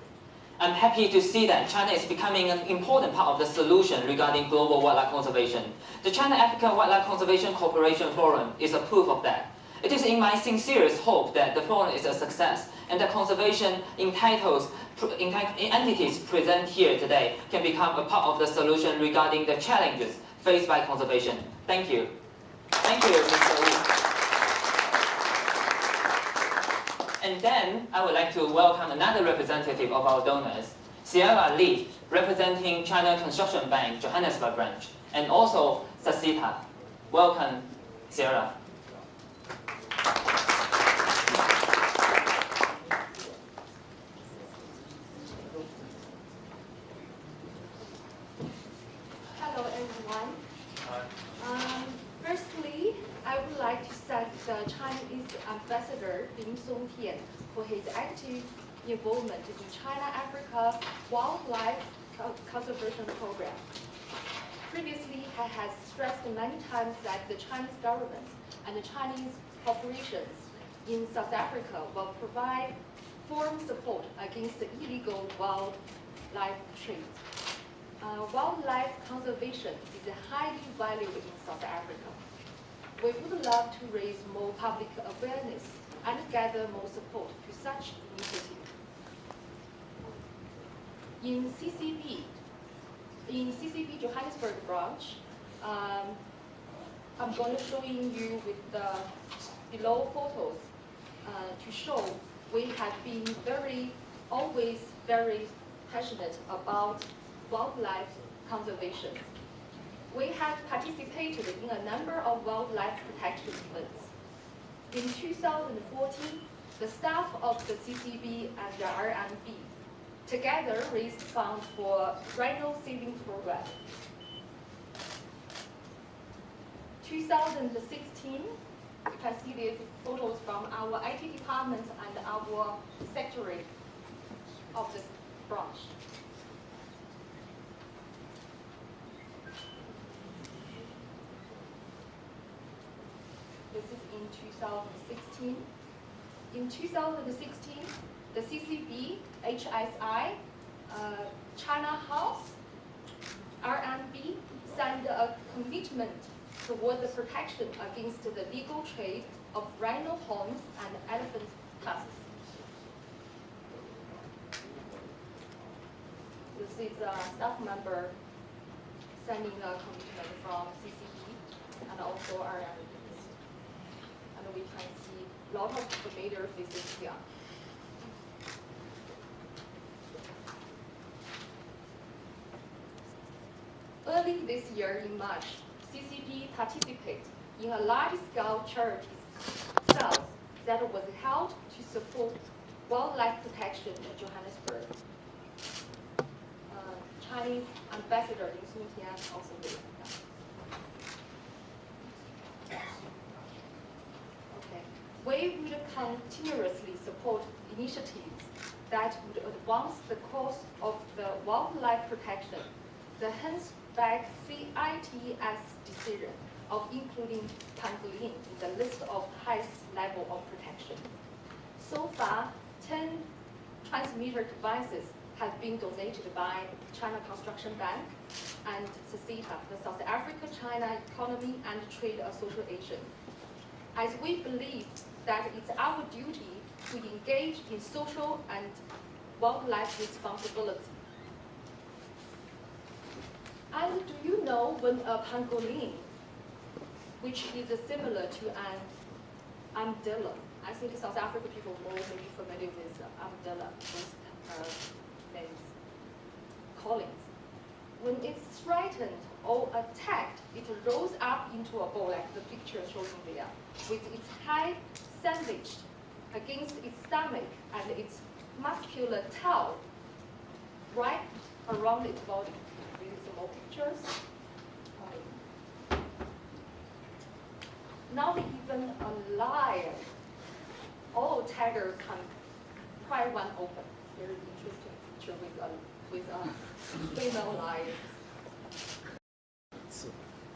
I'm happy to see that China is becoming an important part of the solution regarding global wildlife conservation. The China-African Wildlife Conservation Cooperation Forum is a proof of that. It is in my sincerest hope that the forum is a success and that conservation entities present here today can become a part of the solution regarding the challenges faced by conservation. Thank you. Thank you, Mr. Wu. And then I would like to welcome another representative of our donors, Sierra Lee, representing China Construction Bank, Johannesburg branch, and also Sasita. Welcome, Sierra. Hello, everyone. Firstly, I would like to thank the Chinese ambassador Lin Songtian for his active involvement in China-Africa Wildlife Conservation Program. Previously, he has stressed many times that the Chinese government and the Chinese corporations in South Africa will provide firm support against the illegal wildlife trade. Wildlife conservation is highly valued in South Africa. We would love to raise more public awareness and gather more support to such initiatives. In CCB Johannesburg branch, I'm going to show you with the below photos to show we have been always very passionate about wildlife conservation. We have participated in a number of wildlife protection events. In 2014, the staff of the CCB and the RMB together raised funds for rhino saving program. 2016, you can see these photos from our IT department and our secretary of this branch. This is in 2016. In 2016, the CCB, HSI, China House, RMB signed a commitment toward the protection against the legal trade of rhino horns and elephant tusks. This is a staff member signing a commitment from CCB and also RMB. And we can see a lot of familiar faces here. Early this year in March, CCB participated in a large-scale charity sale that was held to support wildlife protection in Johannesburg. Chinese ambassador Lin Songtian also there. Okay. We would continuously support initiatives that would advance the cause of the wildlife protection. The Hunchback CITES decision of including pangolin in the list of highest level of protection. So far, 10 transmitter devices have been donated by China Construction Bank and SACITA, the South Africa-China Economy and Trade Association, as we believe that it's our duty to engage in social and wildlife responsibility. And do you know when a pangolin, which is similar to an armadillo, I think South African people more may be familiar with armadillo, names, callings. When it's threatened or attacked, it rolls up into a ball like the picture showing there, with its head sandwiched against its stomach and its muscular tail right around its body. These are more pictures. not even a lion. All tigers can pry one open. Very interesting picture with a female lion.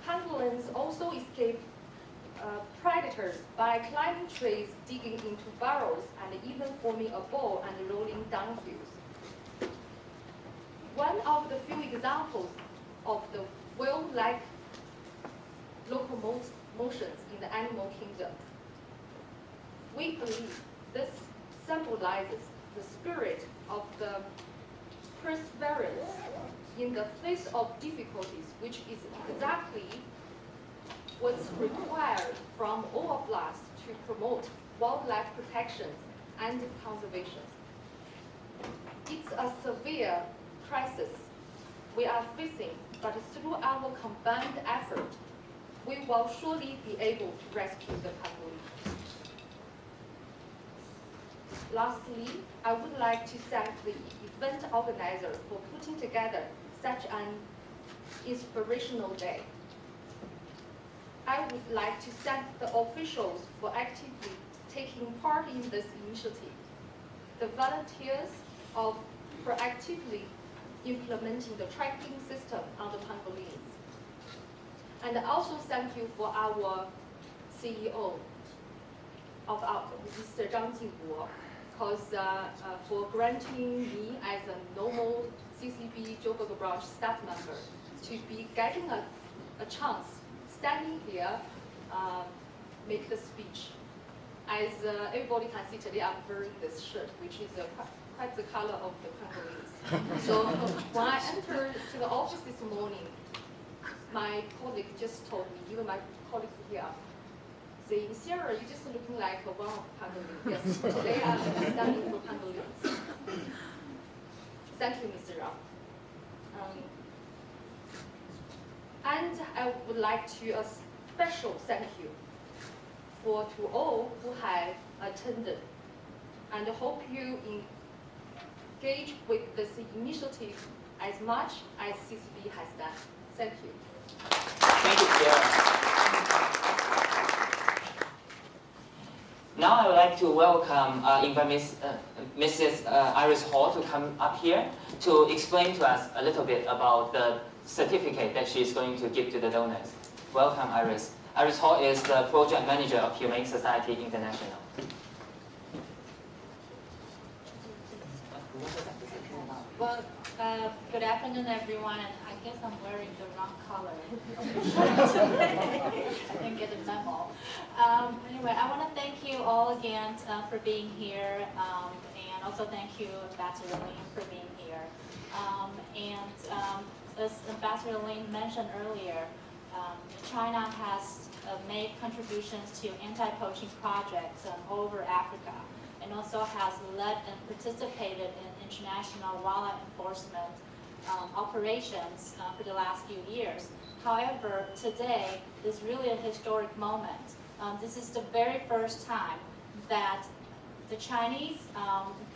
Pangolins also escape predators by climbing trees, digging into burrows, and even forming a ball and rolling down hills. One of the few examples of the whale-like locomotions in the animal kingdom. We believe this symbolizes the spirit of the perseverance in the face of difficulties, which is exactly what's required from all of us to promote wildlife protection and conservation. It's a severe crisis we are facing, but through our combined effort, we will surely be able to rescue the pangolin. Lastly, I would like to thank the event organizer for putting together such an inspirational day. I would like to thank the officials for actively taking part in this initiative, the volunteers of proactively implementing the tracking system on the pangolins. And also thank you for our CEO, Mr. Zhang Jingbo, for granting me as a normal CCB Joburg branch staff member to be getting a chance standing here, make the speech. As everybody can see today, I'm wearing this shirt, which is quite the color of the pangolins. So when I entered to the office this morning, my colleague just told me, even my colleagues here, saying, Sarah, you're just looking like one of the pangolins. Yes, today I'm standing for pangolins. Thank you, Mr. Rao. And I would like to a special thank you to all who have attended, and hope you engage with this initiative as much as CCB has done. Thank you. Thank you, Sarah. Now I would like to welcome, invite Mrs. Iris Hall to come up here to explain to us a little bit about the certificate that she is going to give to the donors. Welcome, Iris. Iris Hall is the project manager of Humane Society International. Well, good afternoon, everyone. And I guess I'm wearing the wrong color. I didn't get the memo. Anyway, I want to thank you all again for being here, and also thank you, Ambassador Lin, for being here. As Ambassador Lin mentioned earlier, China has made contributions to anti-poaching projects all over Africa, and also has led and participated in international wildlife enforcement operations for the last few years. However, today is really a historic moment. This is the very first time that the Chinese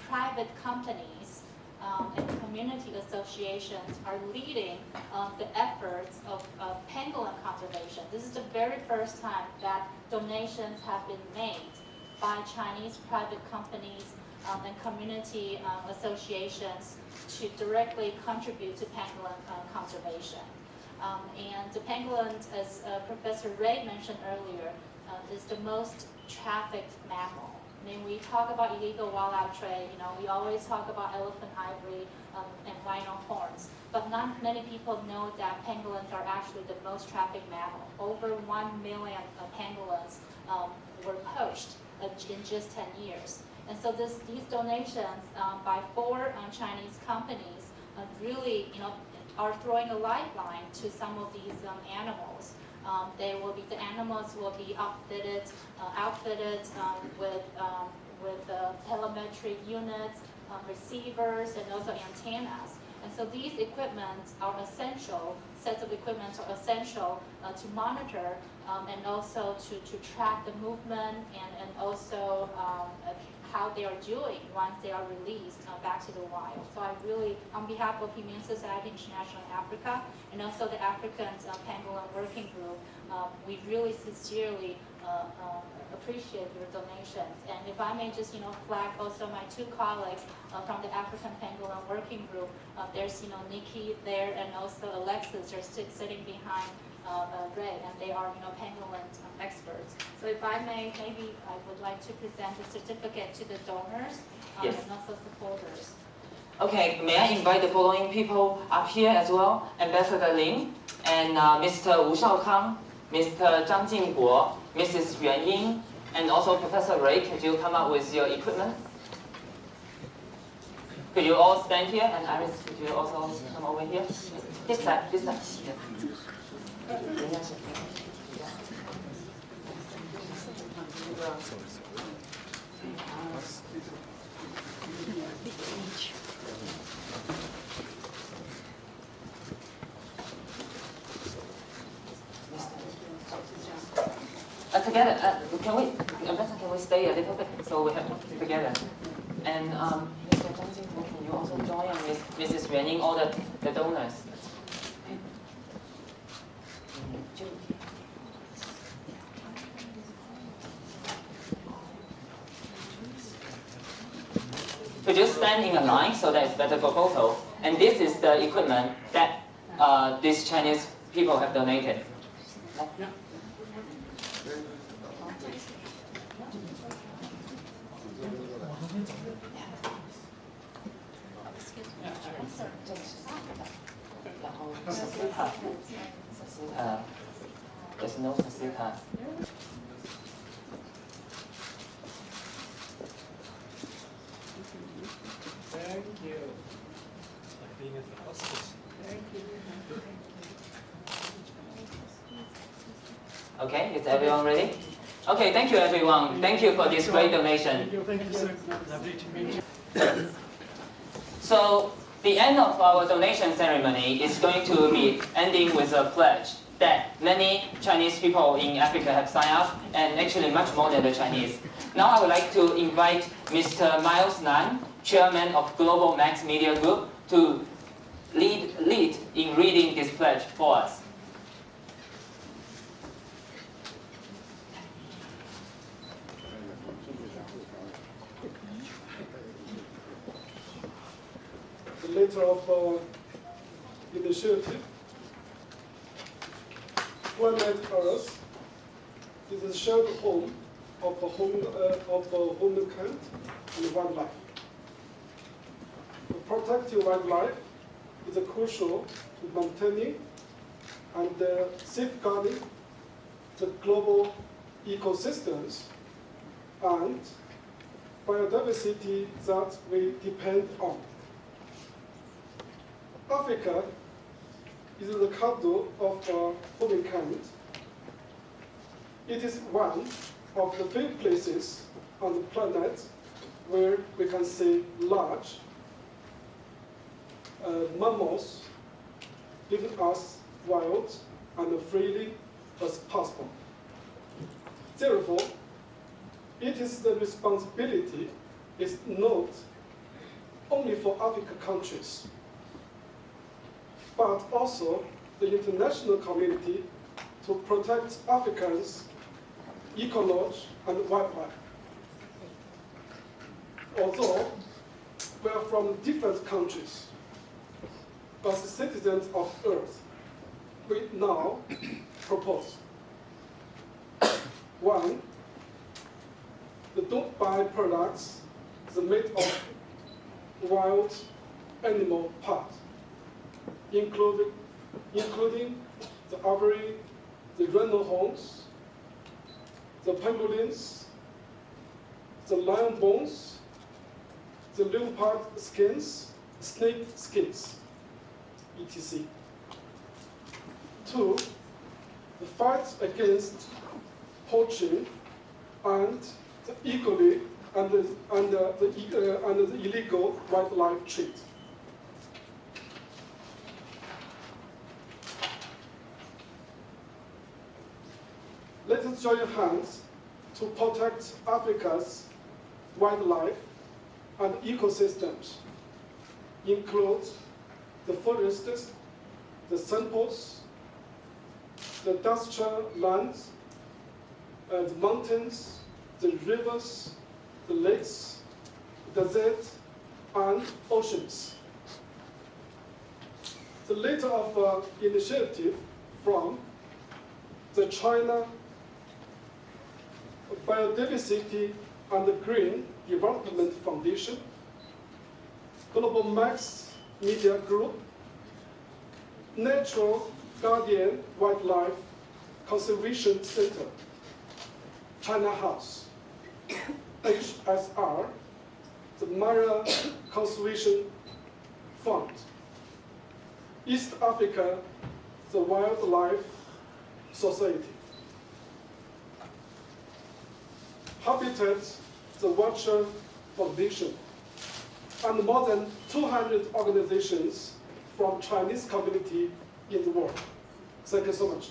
private companies and community associations are leading the efforts of pangolin conservation. This is the very first time that donations have been made by Chinese private companies and community associations to directly contribute to pangolin conservation. And the pangolin, as Professor Ray mentioned earlier, is the most trafficked mammal. I mean, we talk about illegal wildlife trade, we always talk about elephant ivory and rhino horns, but not many people know that pangolins are actually the most trafficked mammal. Over 1 million pangolins were poached in just 10 years. And so these donations by 4 Chinese companies really, are throwing a lifeline to some of these animals. The animals will be outfitted with telemetry units, receivers, and also antennas. And so these equipments are essential. Sets of equipment are essential to monitor and also to track the movement and also how they are doing once they are released back to the wild. So I really, on behalf of Humane Society International Africa and also the African Pangolin Working Group, we really sincerely appreciate your donations. And if I may just, flag also my two colleagues from the African Pangolin Working Group. There's, Nikki there, and also Alexis are sitting behind Ray, and they are, pangolin experts. So if I may, maybe I would like to present a certificate to the donors Yes. and also supporters. Okay, may I invite the following people up here as well? Ambassador Lin, and Mr. Wu Shaokang, Mr. Zhang Jingguo, Mrs. Yuan Ying, and also Professor Ray. Could you come up with your equipment? Could you all stand here? And Iris, could you also come over here? This side, this side. Together, can we stay a little bit so we have together? And Mr. Zhang Jingguo, can you also join Mrs. Yuan Ying, all the donors? Could you stand in a line so that it's better for photo? And this is the equipment that these Chinese people have donated. There's no facility. Thank you. Like being at the hospice. Thank you. Okay, is everyone ready? Okay, thank you everyone. Thank you for this great donation. Thank you, sir. Lovely to meet you. So, the end of our donation ceremony is going to be ending with a pledge that many Chinese people in Africa have signed up, and actually much more than the Chinese. Now I would like to invite Mr. Miles Nan, Chairman of Global Max Media Group, to lead in reading this pledge for us. The letter of initiative. Planet Earth is a shared home of humankind and wildlife. Protecting wildlife is crucial to maintaining and safeguarding the global ecosystems and biodiversity that we depend on. Africa is the capital of humankind. It is one of the few places on the planet where we can see large mammals living as wild and freely as possible. Therefore, it is the responsibility is not only for African countries, but also the international community to protect Africans' ecology and wildlife. Although we are from different countries, as citizens of Earth, we now propose: 1, the don't buy products that are made of wild animal parts, including the ivory, the rhino horns, the pangolins, the lion bones, the leopard skins, snake skins, etc. 2, the fight against poaching and the illegal wildlife trade. Let us join hands to protect Africa's wildlife and ecosystems, include the forests, the samples, the industrial lands, the mountains, the rivers, the lakes, desert, and oceans. The letter of initiative from the China Biodiversity and Green Development Foundation, Global Max Media Group, Natural Guardian Wildlife Conservation Center, China House, HSR, the Mara Conservation Fund, East Africa, the Wildlife Society, Habitat, the Watcher Foundation, and more than 200 organizations from Chinese community in the world. Thank you so much.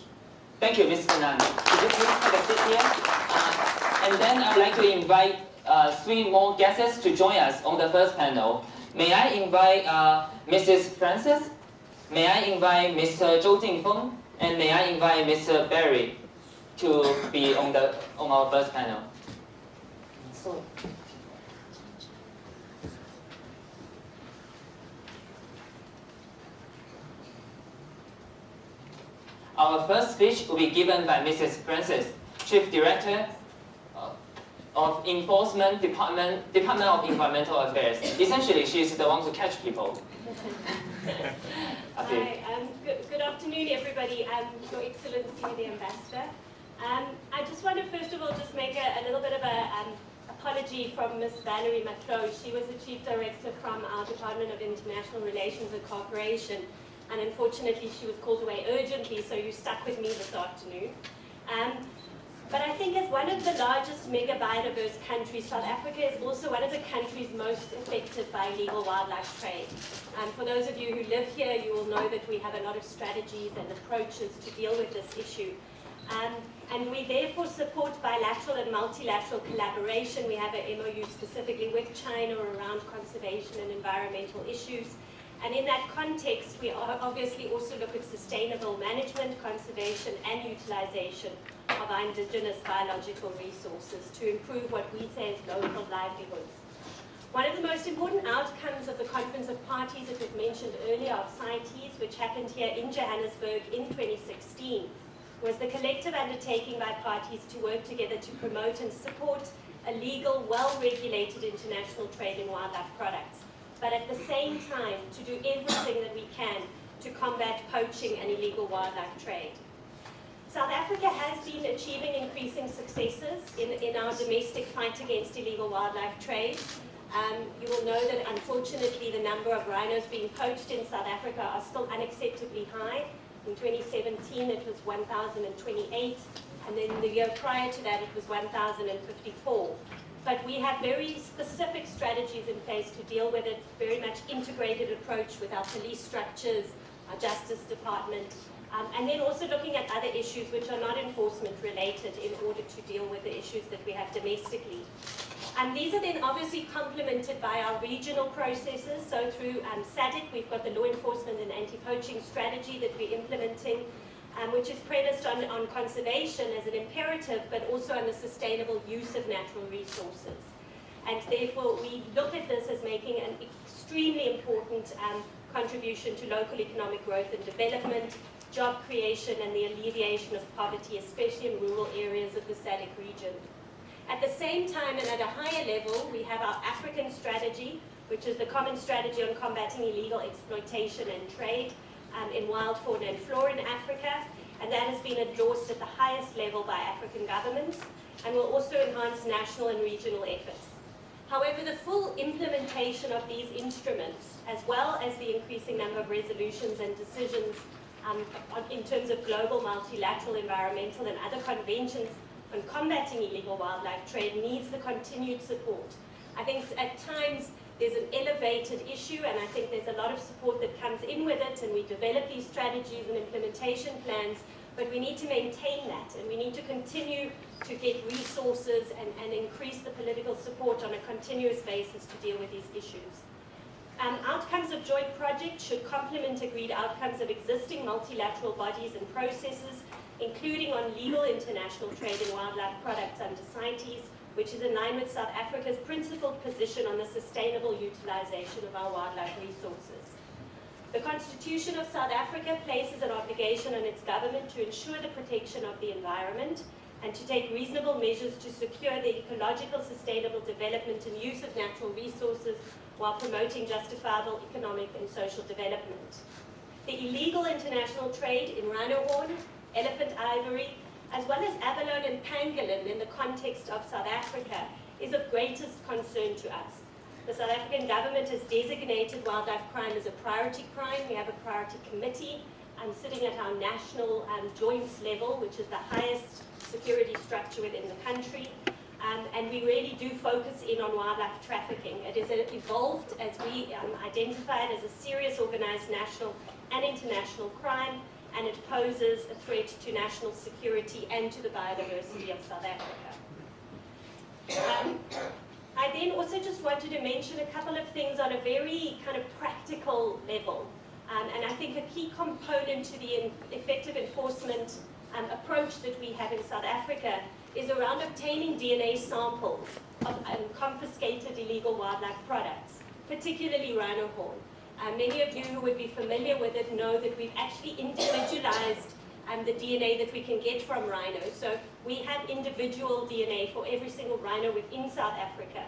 Thank you, Mr. Nan. Could you please have a seat here? And then I would like to invite 3 more guests to join us on the first panel. May I invite Mrs. Francis? May I invite Mr. Zhou Jingfeng? And may I invite Mr. Barry to be on our first panel? Our first speech will be given by Mrs. Francis, Chief Director of Enforcement Department of Environmental Affairs. Essentially, she's the one to catch people. Hi, good afternoon, everybody. Your Excellency, the Ambassador. I just want to first of all just make a little bit of an apology from Ms. Valerie Maclot. She was the Chief Director from our Department of International Relations and Cooperation. And unfortunately, she was called away urgently, so you're stuck with me this afternoon. But I think as one of the largest mega biodiverse countries, South Africa is also one of the countries most affected by illegal wildlife trade. For those of you who live here, you will know that we have a lot of strategies and approaches to deal with this issue. And we therefore support bilateral and multilateral collaboration. We have an MOU specifically with China around conservation and environmental issues. And in that context, we obviously also look at sustainable management, conservation, and utilization of our indigenous biological resources to improve what we say is local livelihoods. One of the most important outcomes of the Conference of Parties that was mentioned earlier of CITES, which happened here in Johannesburg in 2016, was the collective undertaking by parties to work together to promote and support a legal, well-regulated international trade in wildlife products, but at the same time to do everything that we can to combat poaching and illegal wildlife trade. South Africa has been achieving increasing successes in our domestic fight against illegal wildlife trade. You will know that unfortunately the number of rhinos being poached in South Africa are still unacceptably high. In 2017 it was 1,028, and then the year prior to that it was 1,054. But we have very specific strategies in place to deal with it, very much integrated approach with our police structures, our Justice Department, and then also looking at other issues which are not enforcement related in order to deal with the issues that we have domestically. These are then obviously complemented by our regional processes. So through SADC, we've got the law enforcement and anti-poaching strategy that we're implementing, which is premised on conservation as an imperative, but also on the sustainable use of natural resources. And therefore, we look at this as making an extremely important contribution to local economic growth and development, job creation, and the alleviation of poverty, especially in rural areas of the SADC region. At the same time, and at a higher level, we have our African strategy, which is the common strategy on combating illegal exploitation and trade in wild fauna and flora in Africa, and that has been endorsed at the highest level by African governments, and will also enhance national and regional efforts. However, the full implementation of these instruments, as well as the increasing number of resolutions and decisions in terms of global, multilateral, environmental, and other conventions on combating illegal wildlife trade, needs the continued support. I think at times there's an elevated issue, and I think there's a lot of support that comes in with it, and we develop these strategies and implementation plans, but we need to maintain that, and we need to continue to get resources and increase the political support on a continuous basis to deal with these issues. Outcomes of joint projects should complement agreed outcomes of existing multilateral bodies and processes, including on legal international trade in wildlife products under CITES, which is in line with South Africa's principled position on the sustainable utilization of our wildlife resources. The Constitution of South Africa places an obligation on its government to ensure the protection of the environment and to take reasonable measures to secure the ecological sustainable development and use of natural resources while promoting justifiable economic and social development. The illegal international trade in rhino horn, elephant ivory, as well as abalone and pangolin in the context of South Africa is of greatest concern to us. The South African government has designated wildlife crime as a priority crime. We have a priority committee sitting at our national joints level, which is the highest security structure within the country. And we really do focus in on wildlife trafficking. It is evolved as we identify it as a serious organized national and international crime, and it poses a threat to national security and to the biodiversity of South Africa. I then also just wanted to mention a couple of things on a very kind of practical level. And I think a key component to the effective enforcement approach that we have in South Africa is around obtaining DNA samples of confiscated illegal wildlife products, particularly rhino horn. Many of you who would be familiar with it know that we've actually individualized the DNA that we can get from rhinos. So we have individual DNA for every single rhino within South Africa.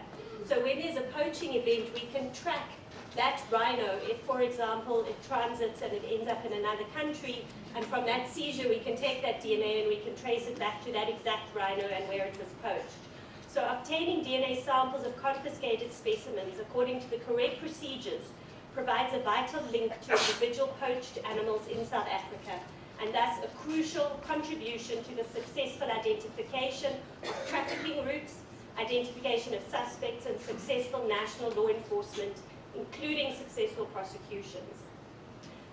So when there's a poaching event, we can track that rhino if, for example, it transits and it ends up in another country, and from that seizure we can take that DNA and we can trace it back to that exact rhino and where it was poached. So obtaining DNA samples of confiscated specimens according to the correct procedures provides a vital link to individual poached animals in South Africa, and thus a crucial contribution to the successful identification of trafficking routes, identification of suspects, and successful national law enforcement, including successful prosecutions.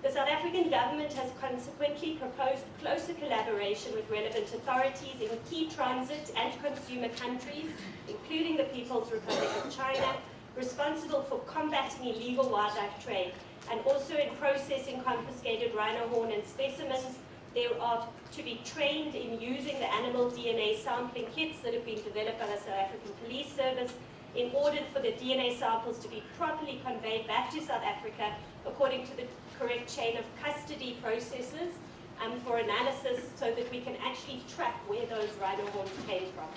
The South African government has consequently proposed closer collaboration with relevant authorities in key transit and consumer countries, including the People's Republic of China, responsible for combating illegal wildlife trade, and also in processing confiscated rhino horn and specimens thereof to be trained in using the animal DNA sampling kits that have been developed by the South African Police Service in order for the DNA samples to be properly conveyed back to South Africa according to the correct chain of custody processes for analysis so that we can actually track where those rhino horns came from.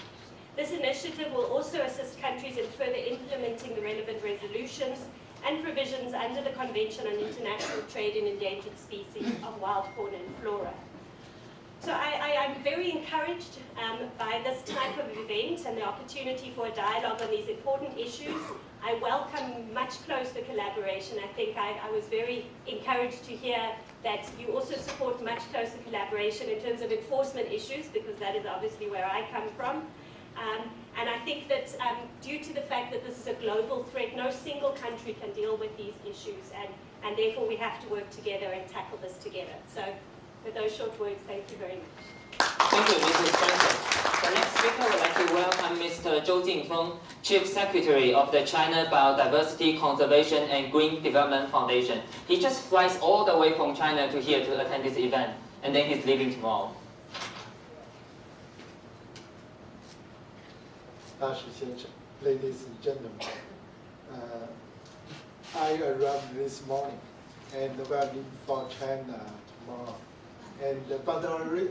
This initiative will also assist countries in further implementing the relevant resolutions and provisions under the Convention on International Trade in Endangered Species of Wild Fauna and Flora. So I'm very encouraged by this type of event and the opportunity for a dialogue on these important issues. I welcome much closer collaboration. I think I was very encouraged to hear that you also support much closer collaboration in terms of enforcement issues, because that is obviously where I come from. And I think that due to the fact that this is a global threat, no single country can deal with these issues, and therefore we have to work together and tackle this together. So with those short words, thank you very much. Thank you, Mrs. Franklin. The next speaker would like to welcome Mr. Zhou Jingfeng, Chief Secretary of the China Biodiversity, Conservation and Green Development Foundation. He just flies all the way from China to here to attend this event, and then he's leaving tomorrow. 大使先生, ladies and gentlemen, I arrived this morning and we are leaving for China tomorrow. But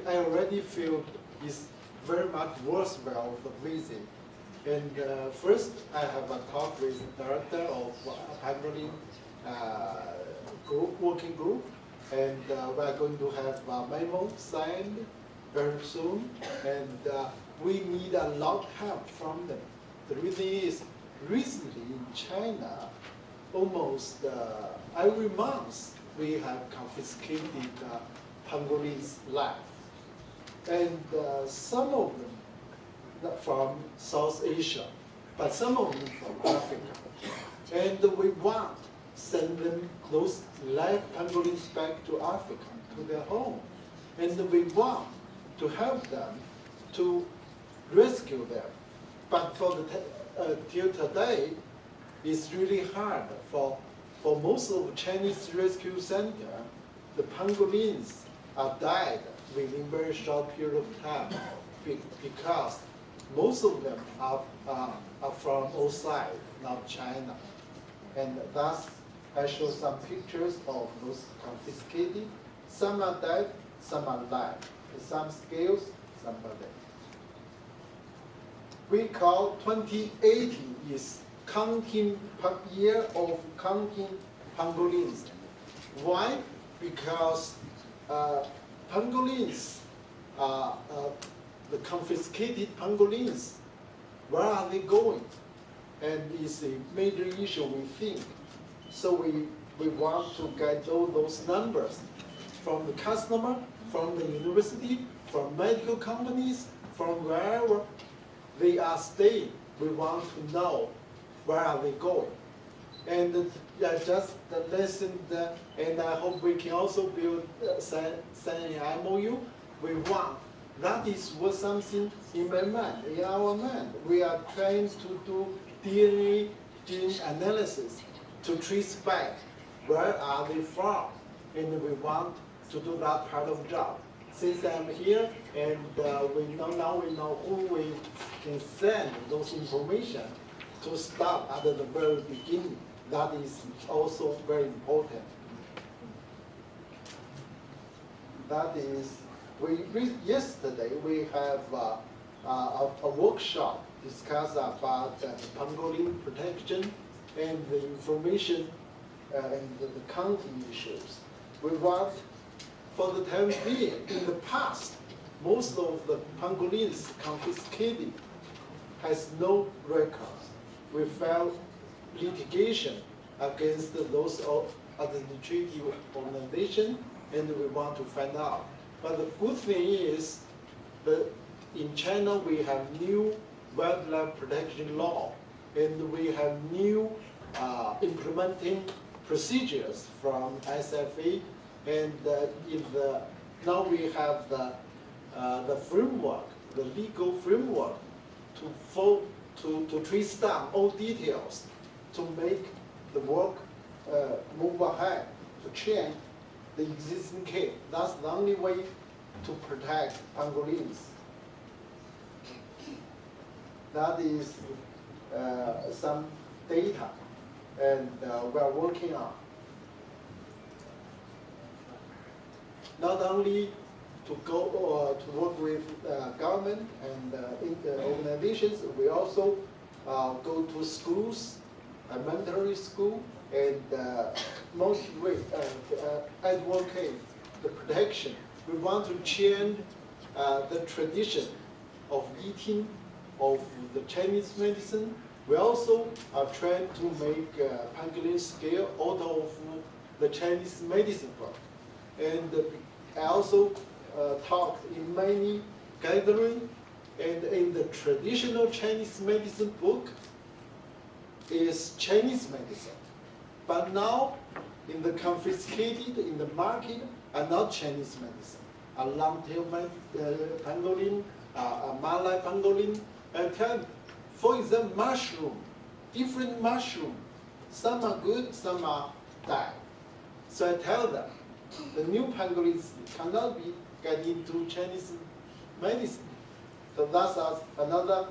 I already feel it's very much worthwhile of the visit. And first, I have a talk with the director of pangolin working group, and we are going to have a memo signed very soon. And we need a lot of help from them. The reason is, recently in China, almost every month we have confiscated pangolins' life. And some of them from South Asia, but some of them from Africa. And we want to send them those live pangolins back to Africa, to their home. And we want to help them to rescue them. But for till today, it's really hard for most of the Chinese rescue center. The pangolins are died within very short period of time because most of them are from outside, not China. And thus, I show some pictures of those confiscated. Some are dead, some are alive. Some scales, some are dead. We call 2080 is year of counting pangolins. Why? Because pangolins, the confiscated pangolins, where are they going? And it's a major issue, we think. So we want to get all those numbers from the customer, from the university, from medical companies, from wherever they are staying. We want to know where are they going. And just the lesson, and I hope we can also build sign an MOU. We want, that is what something in my mind, in our mind. We are trying to do DNA gene analysis to trace back where are they from, and we want to do that part of the job. Since I'm here, and we know who we can send those information to start at the very beginning. That is also very important. That is, yesterday we have a workshop discuss about pangolin protection and the information and the counting issues. We want, for the time being, in the past, most of the pangolins confiscated has no records. We filed litigation against those administrative organizations, and we want to find out. But the good thing is that in China we have new wildlife protection law, and we have new implementing procedures from SFA, and now we have the framework, the legal framework to trace down all details to make the work move ahead, to change the existing case. That's the only way to protect pangolins. That is some data, and we are working on. Not only to go to work with government and organizations, we also go to schools, elementary school, and motivate, advocate the protection. We want to change the tradition of eating of the Chinese medicine. We also are trying to make pangolin scale out of the Chinese medicine book. And I also talked in many gatherings, and in the traditional Chinese medicine book is Chinese medicine. But now, in the confiscated, in the market, are not Chinese medicine. A long-tail pangolin, a Malay pangolin, for example, mushroom, different mushroom. Some are good, some are bad. So I tell them, the new pangolins cannot be get into Chinese medicine. So that's another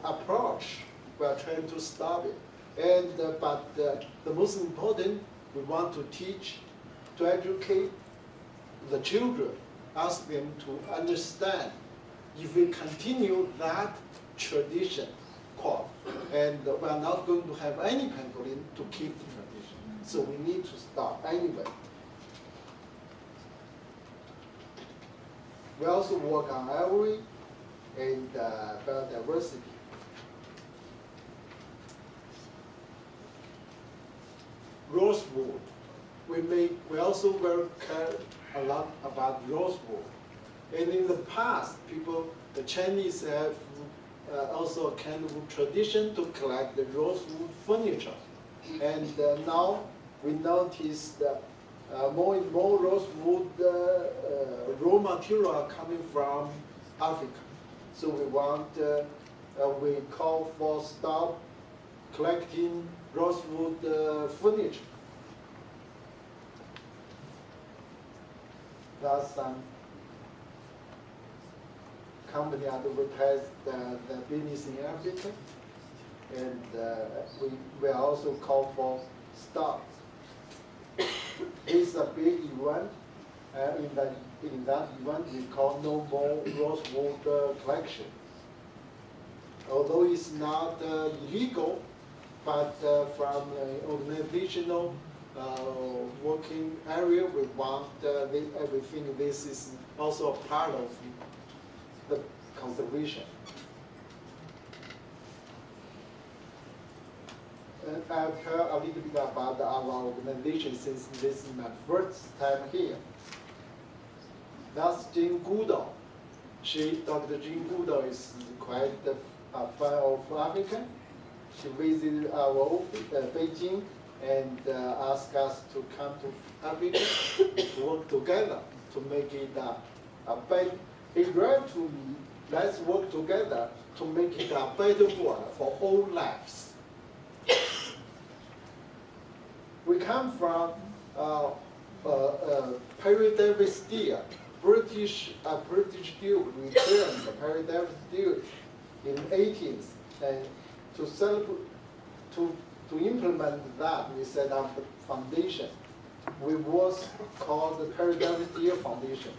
approach. We are trying to stop it. And but the most important, we want to teach, to educate the children, ask them to understand. If we continue that tradition, and we are not going to have any pangolin to keep the tradition. So we need to stop anyway. We also work on ivory and biodiversity. Rosewood. We also care a lot about rosewood. And in the past, the Chinese have also a kind of tradition to collect the rosewood furniture. And now we notice that more and more rosewood raw material are coming from Africa. So we call for stop collecting rosewood furniture. That's some company advertise the business in Africa, and we also call for start. It's a big event. In that event, we call no more rosewater collection. Although it's not illegal, but from an organizational working area, we want everything. This is also a part of the conservation. And I'll tell a little bit about our organization since this is my first time here. That's Jane Goodall. Dr. Jane Goodall is quite a fan of Africa. She visited our office, Beijing, and asked us to come to Africa to work together to make it a better. He wrote to me, let's work together to make it a better world for all lives. We come from Biodiversity. British Duke returned the Biodiversity in 18th, and to celebrate, to implement that, we set up the foundation. We was called the Biodiversity Foundation.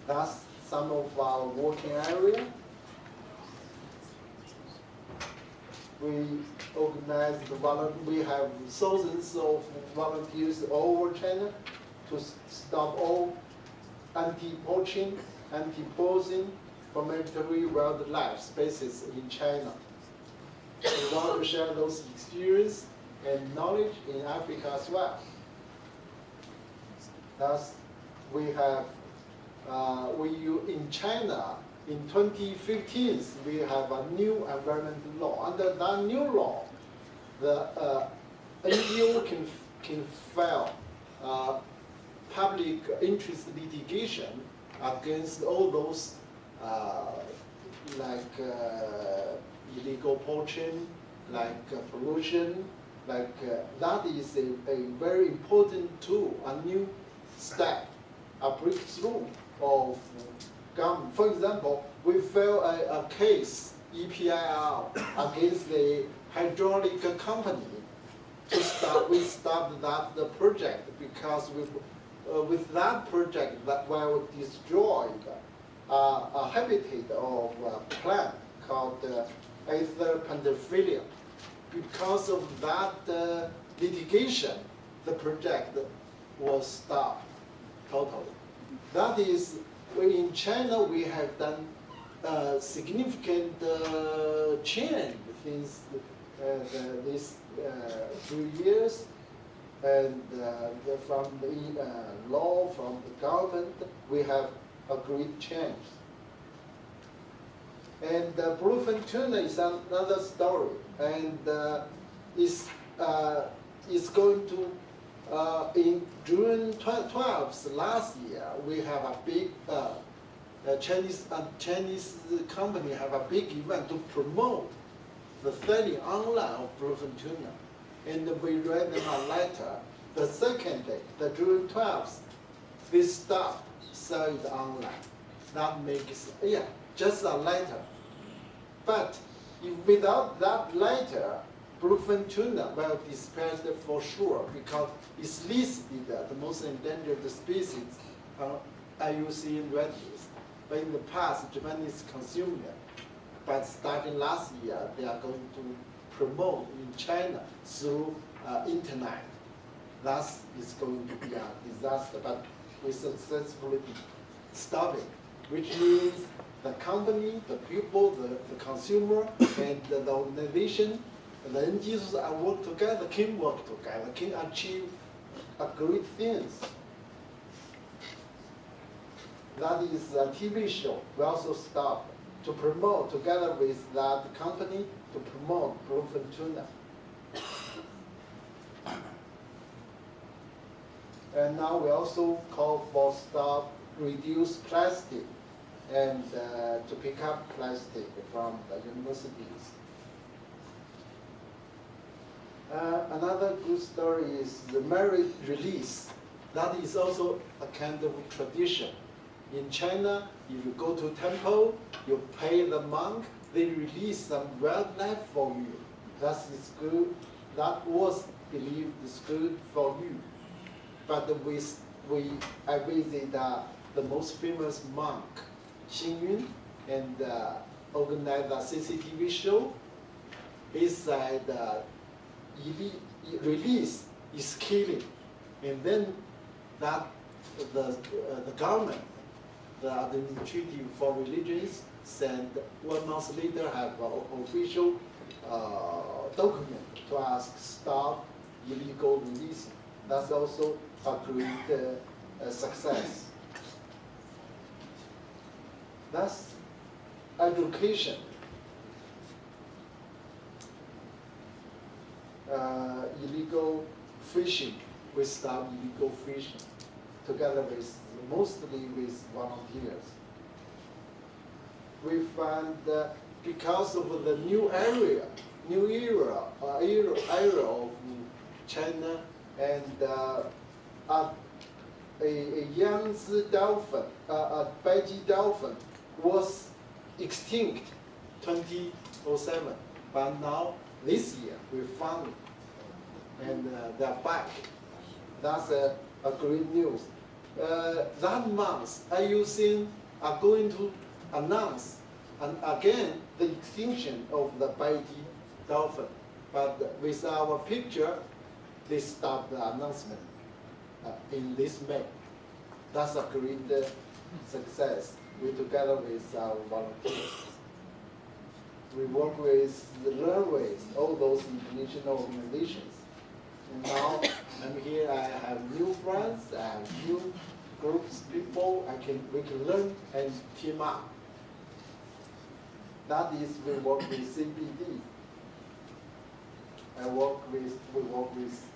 That's some of our working area. We organize we have thousands of volunteers all over China to stop all anti-poaching, anti-posing for military wildlife species in China. We want to share those experience and knowledge in Africa as well. Thus, we have, in China, in 2015, we have a new environmental law. Under that new law, the NGO can file public interest litigation against all those illegal poaching, pollution, that is a very important tool, a new step, a breakthrough of government. For example, we filed a case, EPIR, against the hydraulic company to stop. We stopped the project because with that project that will destroy a habitat of a plant called Aether pendophylla. Because of that litigation, the project was stopped totally. That is, in China we have done significant change since these 3 years, and from the law, from the government, we have a great change. And bluefin tuna is another story, and it's going to, in June 12th last year, we have a big Chinese company have a big event to promote the selling online of bluefin tuna. And we read them a letter. The second day, the June 12th, they stopped selling online. That makes, just a letter. But if without that letter, bluefin tuna will disappear for sure because it's listed the most endangered species on IUCN red list. But in the past, Japanese consumed it. But starting last year, they are going to promote in China through internet. That is going to be a disaster, but we successfully stopped it, which means the company, the people, the consumer, and the organization, the NGOs are work together, can work together, can achieve a great things. That is a TV show. We also stopped to promote together with that company to promote bluefin tuna. And now we also call for stop, reduce plastic, and to pick up plastic from the universities. Another good story is the marriage release. That is also a kind of tradition. In China, if you go to temple, you pay the monk, they release some wildlife for you. That is good. That was believed is good for you. But I visit the most famous monk, Xingyun, and organized a CCTV show. He said release is killing, and then that the government, the administrative for religions, sent 1 month later have an official document to ask stop illegal releasing. That's also a great success. That's education. Illegal fishing, we stop illegal fishing together with, mostly with volunteers. We find that because of the new era of China, and a young dolphin, a Beiji dolphin, was extinct 2007, but now this year we found it, and they're back. That's a great news. That month, IUCN are going to announce again the extinction of the Beiji dolphin, but with our picture, they stopped the announcement in this May. That's a great success. We together with our volunteers. We work with the railways, all those international organizations. And now I'm here, I have new friends, I have new groups, people, we can learn and team up. That is, we work with CBD. We work with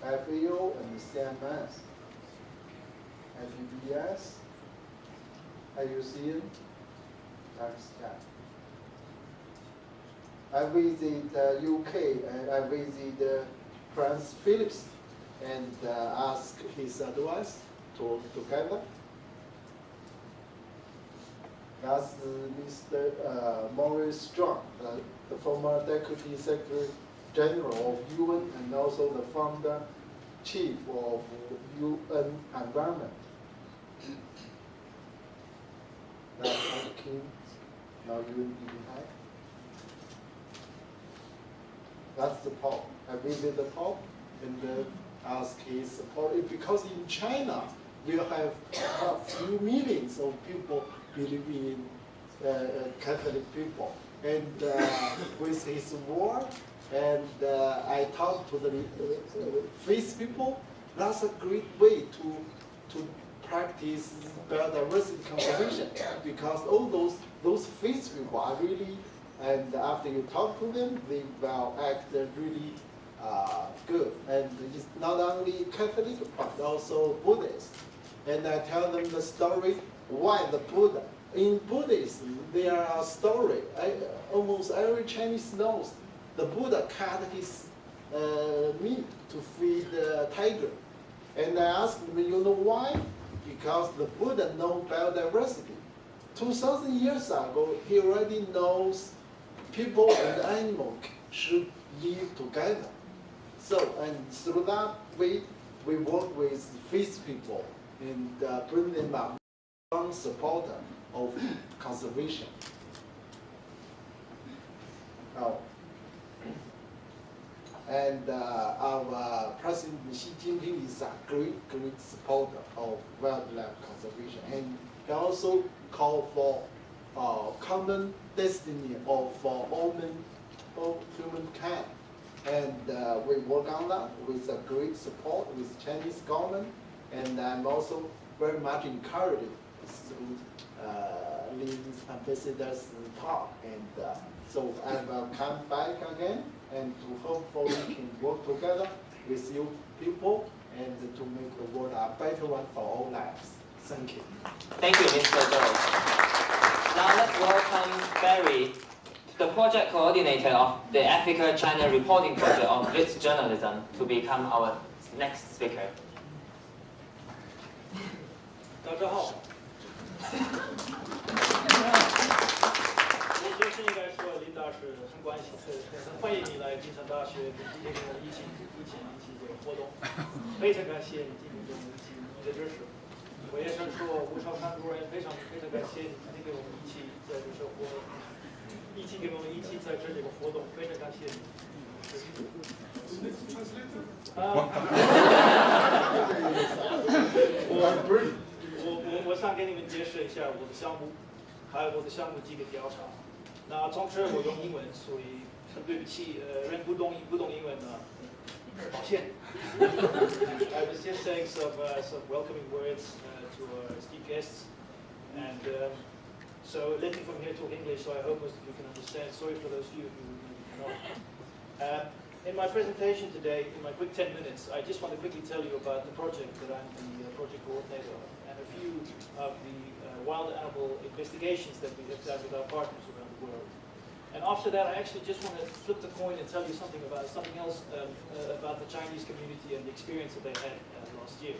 FAO and CMS, FBS, IUCN, TAXCAT. I visit UK, and I visit Prince Phillips, and ask his advice together. That's Mr. Maurice Strong, the former Deputy Secretary General of UN, and also the founder chief of UN Environment. That's King, now UN High. That's the Pope. I visit the Pope and ask his support, because in China we have a few millions of people believe in Catholic people, and with his work, and I talk to the faith people. That's a great way to practice biodiversity conservation, because all those faith people are really, and after you talk to them, they will act really good. And it's not only Catholic, but also Buddhist. And I tell them the story why the Buddha. In Buddhism, there are a story. Almost every Chinese knows the Buddha cut his meat to feed the tiger. And I asked them, you know why? Because the Buddha knows biodiversity. 2,000 years ago, he already knows people and animals should live together. So, and through that way, we work with faith people and bring them up, strong supporter of conservation. And our President Xi Jinping is a great supporter of wildlife conservation, and he also called for common destiny of all humankind. And we work on that with a great support with Chinese government, and I'm also very much encouraged through Lin's ambassador's talk. And so I will come back again, and to hopefully we can work together with you people, and to make the world a better one for all lives. Thank you. Thank you, Mr. Zhou. Now let's welcome Barry, the project coordinator of the Africa-China reporting project on Wits journalism, to become our next speaker. 大家好，我就是应该说，林大师很欢迎你来金城大学今天跟我们一起这个活动，非常感谢你今天跟我们一起你的支持。我也想说，吴少康主任非常感谢你今天跟我们一起在这个活动，跟我们一起在这个活动，非常感谢你。我想给你们解释一下我的项目，还有我的项目几个调查。那同时我用英文，所以很对不起，人不懂英文呢，抱歉。I was just saying some welcoming words to our esteemed guests, and so let me from here talk English, so I hope most of you can understand. Sorry for those of you who cannot. In my presentation today, in my quick 10 minutes, I just want to quickly tell you about the project that I'm the project coordinator of, and a few of the wild animal investigations that we have done with our partners around the world. And after that, I actually just want to flip the coin and tell you something else about the Chinese community and the experience that they had last year.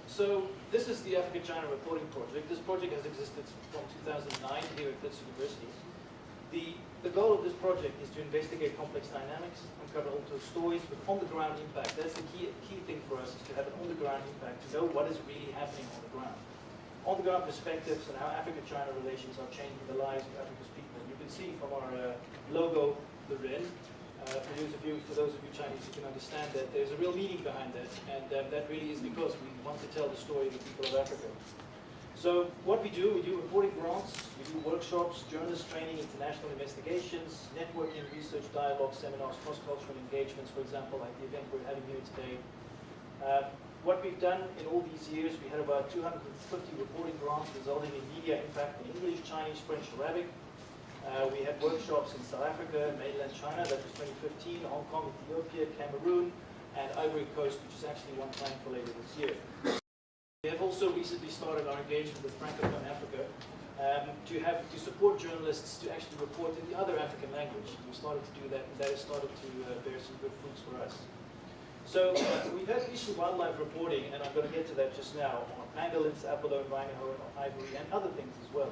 So this is the Africa-China Reporting Project. This project has existed from 2009 here at Wits University. The goal of this project is to investigate complex dynamics, uncover altered stories with on-the-ground impact. That's the key thing for us, is to have an on-the-ground impact, to know what is really happening on the ground. On-the-ground perspectives and how Africa-China relations are changing the lives of Africa's people. You can see from our logo, the Rin. For those of you Chinese, you can understand that there's a real meaning behind that, and that really is because we want to tell the story of the people of Africa. So what we do reporting grants, we do workshops, journalist training, international investigations, networking, research, dialogue, seminars, cross-cultural engagements, for example, like the event we're having here today. What we've done in all these years, we had about 250 reporting grants resulting in media impact in English, Chinese, French, Arabic. We had workshops in South Africa, mainland China, that was 2015, Hong Kong, Ethiopia, Cameroon, and Ivory Coast, which is actually one planned for later this year. We have also recently started our engagement with Francophone Africa to support journalists to actually report in the other African language. We started to do that, and that has started to bear some good fruits for us. So we've had recent wildlife reporting, and I'm going to get to that just now, on pangolins, abalone, rhino, ivory, and other things as well.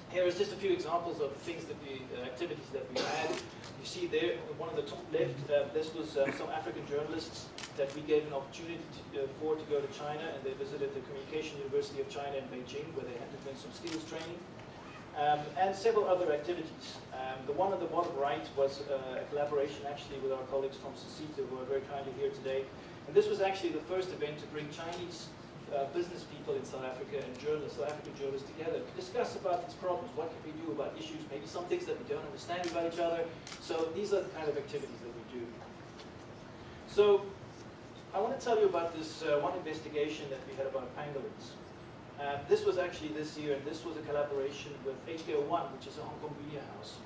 Here is just a few examples of the things that activities that we had. You see there, one on the top left, this was some African journalists that we gave an opportunity to go to China, and they visited the University of China in Beijing, where they had to do some skills training, and several other activities. The one on the bottom right was a collaboration actually with our colleagues from CICITA, who are very kindly here today. And this was actually the first event to bring Chinese business people in South Africa and South African journalists together to discuss about these problems. What can we do about issues? Maybe some things that we don't understand about each other. So these are the kind of activities that we do. So I want to tell you about this one investigation that we had about pangolins. This was actually this year, and this was a collaboration with HKO1, which is a Hong Kong media house.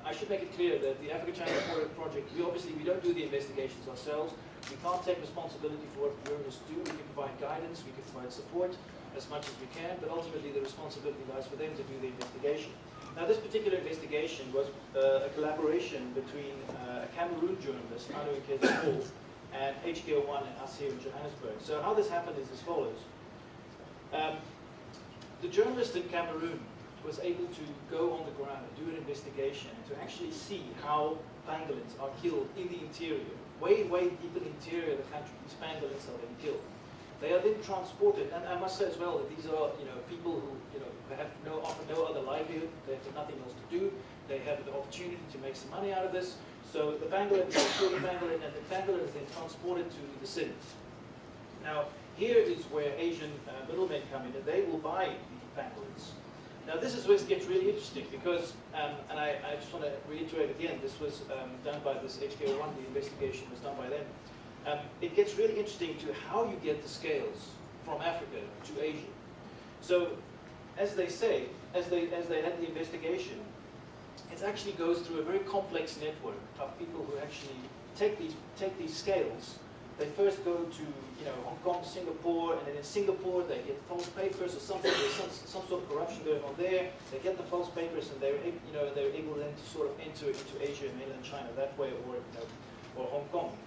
I should make it clear that the Africa-China Reporting Project, we don't do the investigations ourselves. We can't take responsibility for what journalists do. We can provide guidance, we can provide support as much as we can, but ultimately the responsibility lies for them to do the investigation. Now this particular investigation was a collaboration between a Cameroon journalist, Anu Nkezi, and HKO1 and us here in Johannesburg. So how this happened is as follows. The journalist in Cameroon was able to go on the ground and do an investigation to actually see how pangolins are killed in the interior. Way deep in the interior of the country, these pangolins are then killed. They are then transported, and I must say as well that these are people who have often no other livelihood. They have nothing else to do. They have the opportunity to make some money out of this. So the pangolin is killed, and the pangolin is then transported to the cities. Now here is where Asian middlemen come in, and they will buy the pangolins. Now this is where it gets really interesting because, and I just want to reiterate again, this was done by this HKO1, the investigation was done by them. It gets really interesting to how you get the scales from Africa to Asia. So as they say, as they had the investigation, it actually goes through a very complex network of people who actually take these scales. They first go to Hong Kong, Singapore, and then in Singapore they get false papers or something. There's some sort of corruption going on there. They get the false papers, and they're able then to sort of enter into Asia and mainland China that way, or Hong Kong.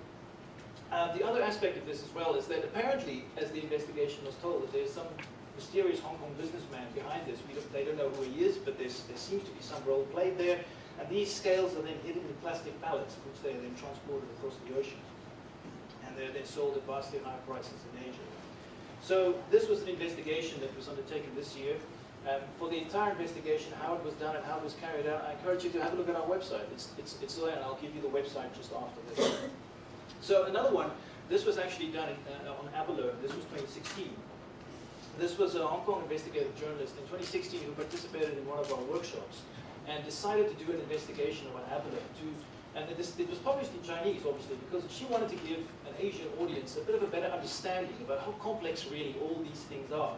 The other aspect of this as well is that apparently, as the investigation was told, that there's some mysterious Hong Kong businessman behind this. They don't know who he is, but there seems to be some role played there. And these scales are then hidden in plastic pallets, which they are then transported across the ocean. And they're then sold at vastly higher prices in Asia. So this was an investigation that was undertaken this year. For the entire investigation, how it was done and how it was carried out, I encourage you to have a look at our website. It's there, and I'll give you the website just after this. So another one, this was actually done on abalone. This was 2016. This was a Hong Kong investigative journalist in 2016 who participated in one of our workshops and decided to do an investigation about abalone. And it was published in Chinese, obviously, because she wanted to give an Asian audience a bit of a better understanding about how complex really all these things are.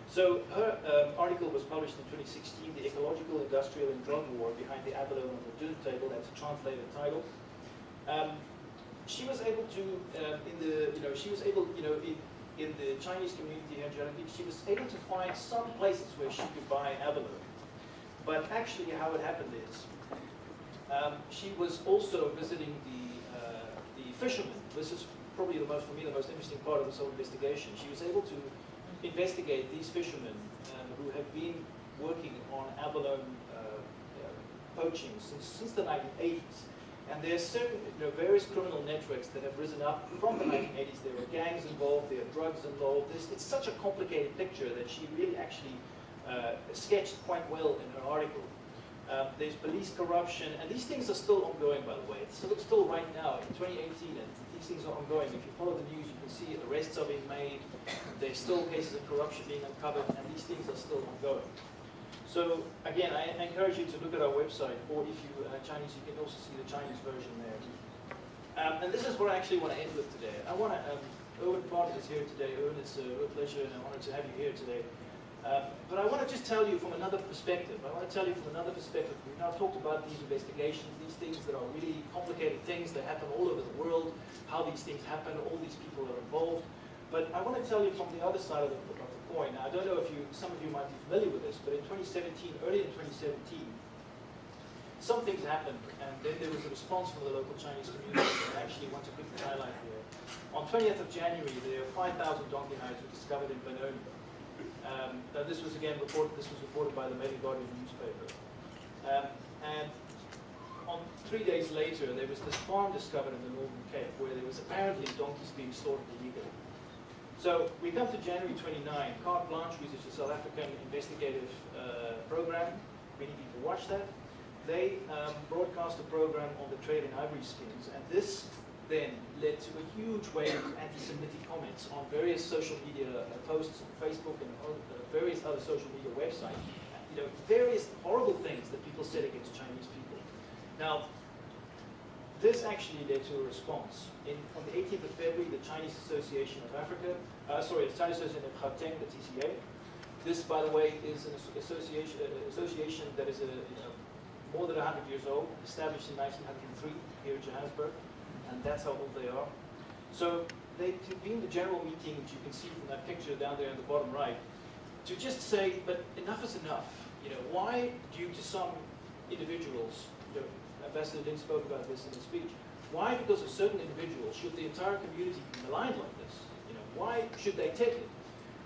So her article was published in 2016, The Ecological, Industrial and Drug War Behind the Abalone on the Dinner Table. That's a translated title. She was able to, in the Chinese community here in Germany, she was able to find some places where she could buy abalone. But actually how it happened is, she was also visiting the fishermen. This is probably for me, the most interesting part of this whole investigation. She was able to investigate these fishermen who have been working on abalone poaching since the 1980s. And there are certain, various criminal networks that have risen up from the 1980s. There are gangs involved, there are drugs involved. It's such a complicated picture that she really actually sketched quite well in her article. There's police corruption, and these things are still ongoing, by the way. It's still right now, in 2018, and these things are ongoing. If you follow the news, you can see arrests are being made. There's still cases of corruption being uncovered, and these things are still ongoing. So again, I encourage you to look at our website, or if you are Chinese, you can also see the Chinese version there. And this is what I actually want to end with today. I want to, Owen Bartlett is here today. Owen, it's a real pleasure, and I wanted to have you here today. But I want to just tell you from another perspective. We've now talked about these investigations, these things that are really complicated things that happen all over the world, how these things happen, all these people are involved. But I want to tell you from the other side of the coin. Now, I don't know if some of you might be familiar with this, but in 2017, early in 2017, some things happened, and then there was a response from the local Chinese community. I actually want to quickly highlight here. On 20th of January, there were 5,000 donkey hides were discovered in Benoni. Now this was reported by the Mail Guardian newspaper. And on 3 days later, there was this farm discovered in the Northern Cape where there was apparently donkeys being slaughtered illegally. So we come to January 29. Carte Blanche, which is a South African investigative program. Many people watch that. They broadcast a program on the trade in ivory skins, and this then led to a huge wave of anti-Semitic comments on various social media posts on Facebook and various other social media websites. Various horrible things that people said against Chinese people. Now, this actually led to a response. On the 18th of February, the Chinese Association of Africa, the Chinese Association of Gauteng, the TCA. This, by the way, is an association that is more than 100 years old, established in 1903 here in Johannesburg, and that's how old they are. So they convened the general meeting, which you can see from that picture down there in the bottom right, to just say, but enough is enough. Why, due to some individuals, Ambassador Lin spoke about this in his speech, why, because of certain individuals, should the entire community be maligned like this? Why should they take it?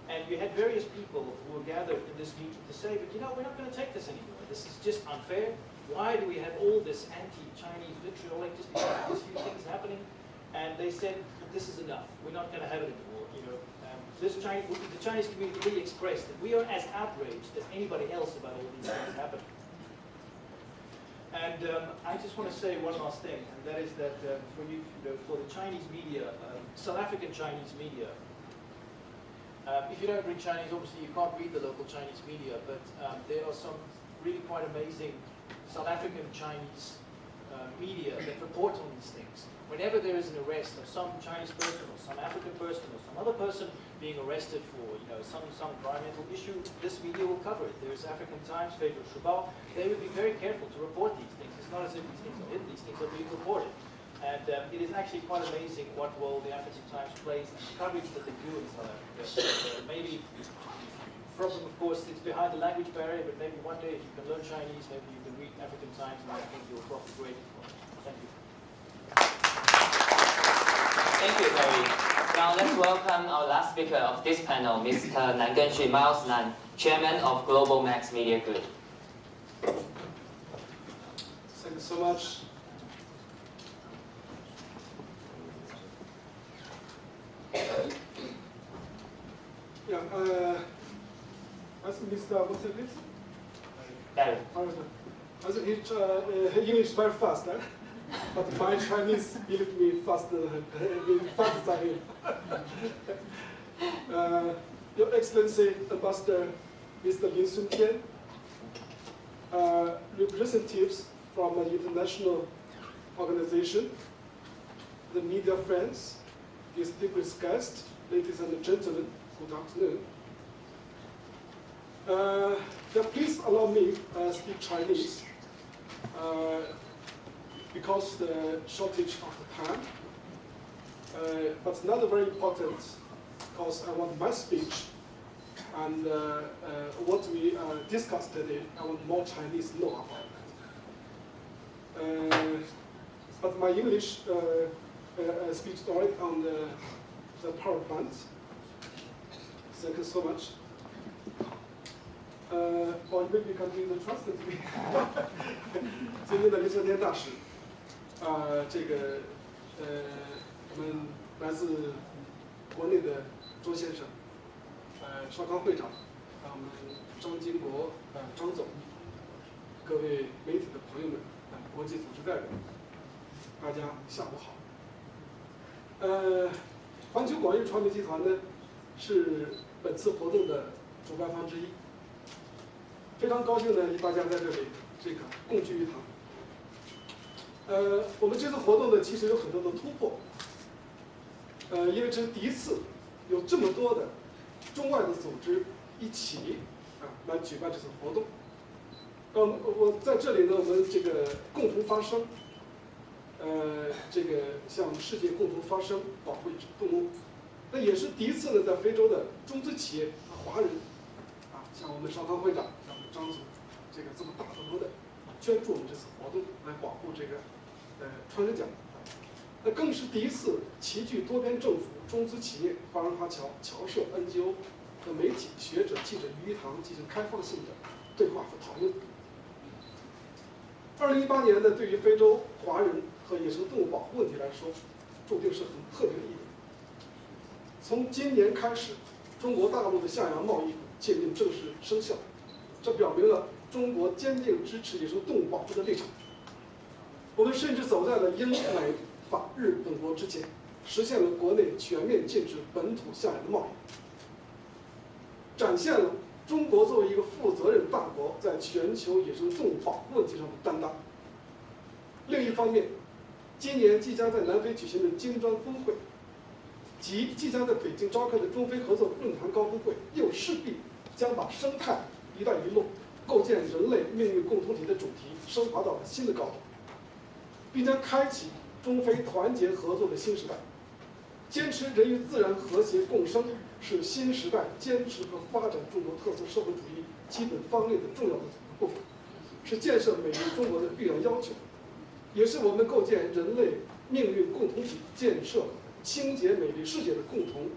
And you had various people who were gathered in this meeting to say, but we're not going to take this anymore. This is just unfair. Why do we have all this anti-Chinese vitriolic, just because of these few things happening? And they said, this is enough. We're not going to have it anymore. The Chinese community really expressed that we are as outraged as anybody else about all these things happening. And I just want to say one last thing, and that is that for the Chinese media, South African Chinese media, if you don't read Chinese, obviously you can't read the local Chinese media, but there are some really quite amazing South African Chinese media that report on these things. Whenever there is an arrest of some Chinese person or some African person or some other person being arrested for some environmental issue, this media will cover it. There's African Times, Fedor Shabal. They would be very careful to report these things. It's not as if these things are hidden, these things are being reported. And it is actually quite amazing what role the African Times plays and the coverage that they do in South Africa. Maybe the problem, of course, it's behind the language barrier, but maybe one day if you can learn Chinese, maybe you can read African Times, and I think you'll profit greatly from it. Thank you. Thank you, Perry. Now let's welcome our last speaker of this panel, Mr. Nangenshi Miles Nan, Chairman of Global Max Media Group. Thank you so much. Yeah, I think Mr. What's it? Barry. I think English is very fast, but my Chinese, believe me, faster than him. Your Excellency, Ambassador Mr. Lin Songtian, representatives from an international organization, the media friends, distinguished guests, ladies and gentlemen, good afternoon. Please allow me to speak Chinese because the shortage of the time. But not very important because I want my speech and what we discussed today, I want more Chinese know about that. But my English speech started on the PowerPoint. Thank you so much. Or maybe you can do the translate me. 尊敬的林承天大使，我们来自国内的周先生，少康会长，我们张金国张总，各位媒体的朋友们，国际组织代表，大家下午好。环球广域传媒集团呢是本次活动的主办方之一，非常高兴呢与大家在这里共聚一堂。我们这次活动呢其实有很多的突破，因为这是第一次有这么多的中外的组织一起来举办这次活动。我在这里呢，我们共同发声，向世界共同发声，保护野生动物。那也是第一次呢，在非洲的中资企业和华人，像我们少康会长，像我们张总，这么大规模的捐助我们这次活动，来保护川人奖。那更是第一次齐聚多边政府、中资企业、华人华侨、侨社、NGO 和媒体、学者、记者于一堂进行开放性的对话和讨论。2018年呢，对于非洲华人和野生动物保护问题来说，注定是很特别的一年。从今年开始，中国大陆的象牙贸易禁令正式生效，这表明了中国坚定支持野生动物保护的立场。我们甚至走在了英美法日等国之前，实现了国内全面禁止本土象牙的贸易，展现了中国作为一个负责任大国在全球野生动物保护问题上的担当。另一方面，今年即将在南非举行的金砖峰会及即将在北京召开的中非合作论坛高峰会，又势必将把生态“一带一路”构建人类命运共同体的主题升华到了新的高度，并将开启中非团结合作的新时代。坚持人与自然和谐共生是新时代坚持和发展中国特色社会主义基本方略的重要的部分，是建设美丽中国的必然要求，也是我们构建人类命运共同体、建设清洁美丽世界的共同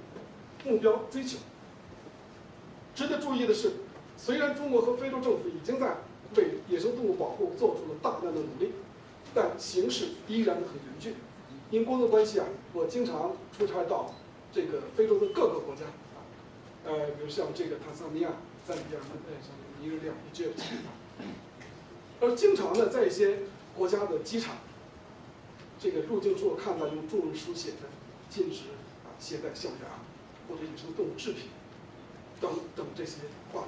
目标追求。值得注意的是，虽然中国和非洲政府已经在为野生动物保护做出了大量的努力，但形势依然很严峻。因工作关系我经常出差到非洲的各个国家，比如像坦桑尼亚、赞比亚、尼日利亚、伊吉尔，而经常呢在一些国家的机场，入境处看到用中文书写的禁止携带象牙或者野生动物制品等这些话。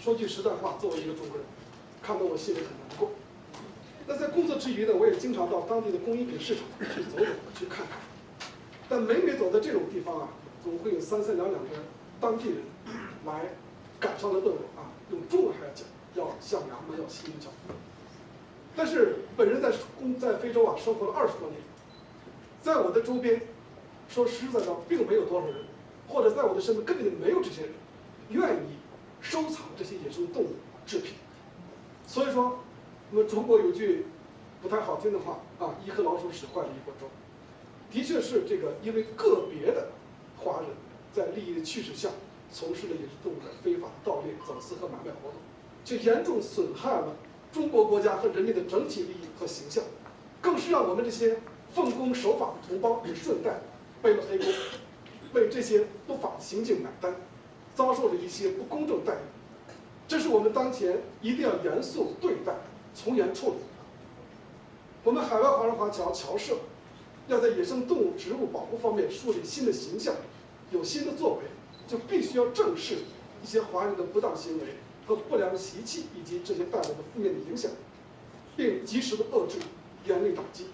说句实在话，作为一个中国人，看到我心里很难过。那在工作之余呢，我也经常到当地的工艺品市场去走走、去看看。但每走到这种地方总会有三两个当地人来赶上来问我用中文还要讲，要象牙吗？要犀牛角。但是本人在非洲生活了20多年，在我的周边，说实在的，并没有多少人，或者在我的身边根本就没有这些人愿意收藏这些野生动物制品。所以说，我们中国有句不太好听的话一颗老鼠屎坏了一锅粥。的确是这个因为个别的华人在利益的驱使下，从事了野生动物的非法盗猎、走私和买卖活动，却严重损害了中国国家和人民的整体利益和形象，更是让我们这些奉公守法的同胞也顺带背了黑锅，为这些不法行径买单，遭受了一些不公正待遇。这是我们当前一定要严肃对待、从严处理的。我们海外华人华侨侨社要在野生动物、植物保护方面树立新的形象，有新的作为，就必须要正视一些华人的不当行为和不良习气以及这些带来的负面的影响，并及时的遏制、严厉打击。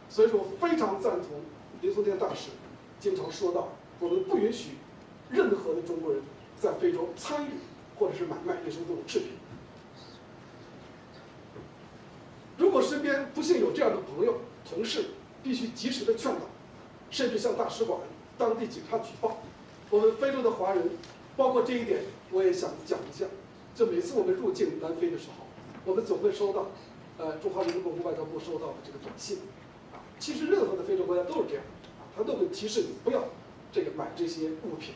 所以说，我非常赞同林松天大使经常说到，我们不允许任何的中国人在非洲参与或者是买卖野生动物制品。如果身边不幸有这样的朋友、同事，必须及时的劝导，甚至向大使馆、当地警察举报。我们非洲的华人，包括这一点，我也想讲一下。就每次我们入境南非的时候，我们总会收到，中华人民共和国外交部收到的这个短信，其实任何的非洲国家都是这样，他都会提示你不要这个买这些物品。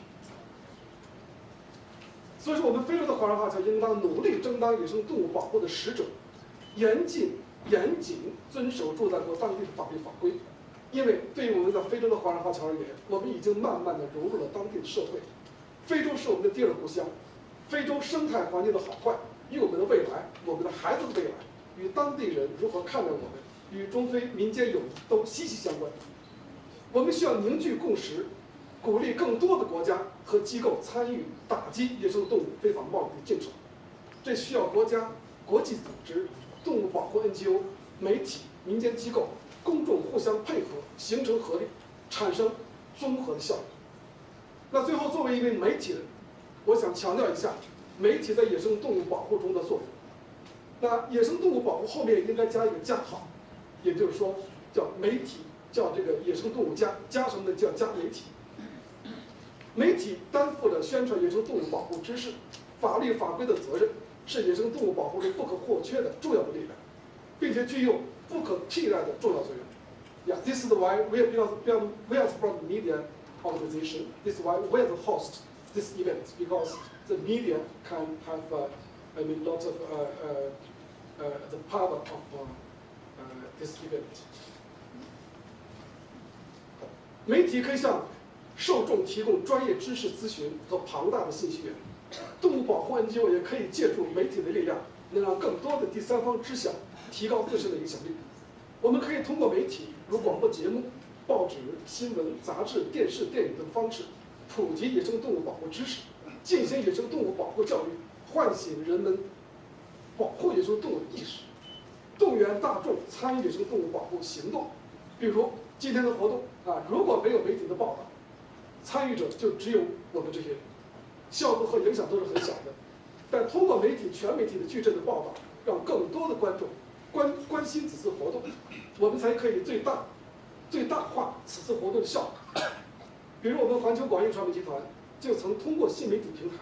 所以说，我们非洲的华人华侨应当努力争当野生动物保护的使者，严谨遵守驻在国当地的法律法规。因为对于我们在非洲的华人华侨而言，我们已经慢慢的融入了当地的社会。非洲是我们的第二故乡，非洲生态环境的好坏，与我们的未来、我们的孩子的未来，与当地人如何看待我们，与中非民间友谊都息息相关。我们需要凝聚共识，鼓励更多的国家和机构参与打击野生动物非法贸易的进程。这需要国家、国际组织、动物保护 NGO、媒体、民间机构、公众互相配合，形成合力，产生综合的效应。那最后，作为一名媒体人，我想强调一下媒体在野生动物保护中的作用。那野生动物保护后面应该加一个加号，也就是说叫媒体，叫这个野生动物加什么呢？叫加媒体。媒体担负着宣传野生动物保护知识、法律法规的责任，是野生动物保护中不可或缺的重要的力量，并且具有不可替代的重要作用。Yeah, this is why we as from the media organization, this is why we are the host this event, because the media can have lots of the power of this event. 媒体可以向受众提供专业知识咨询和庞大的信息源，动物保护 NGO 也可以借助媒体的力量，能让更多的第三方知晓，提高自身的影响力。我们可以通过媒体，如广播节目、报纸、新闻、杂志、电视、电影等方式，普及野生动物保护知识，进行野生动物保护教育，唤醒人们保护野生动物的意识，动员大众参与野生动物保护行动。比如今天的活动如果没有媒体的报道，参与者就只有我们这些人，效果和影响都是很小的。但通过媒体全媒体的矩阵的报道，让更多的观众关心此次活动，我们才可以最大化此次活动的效果。比如我们环球广义传媒集团就曾通过新媒体平台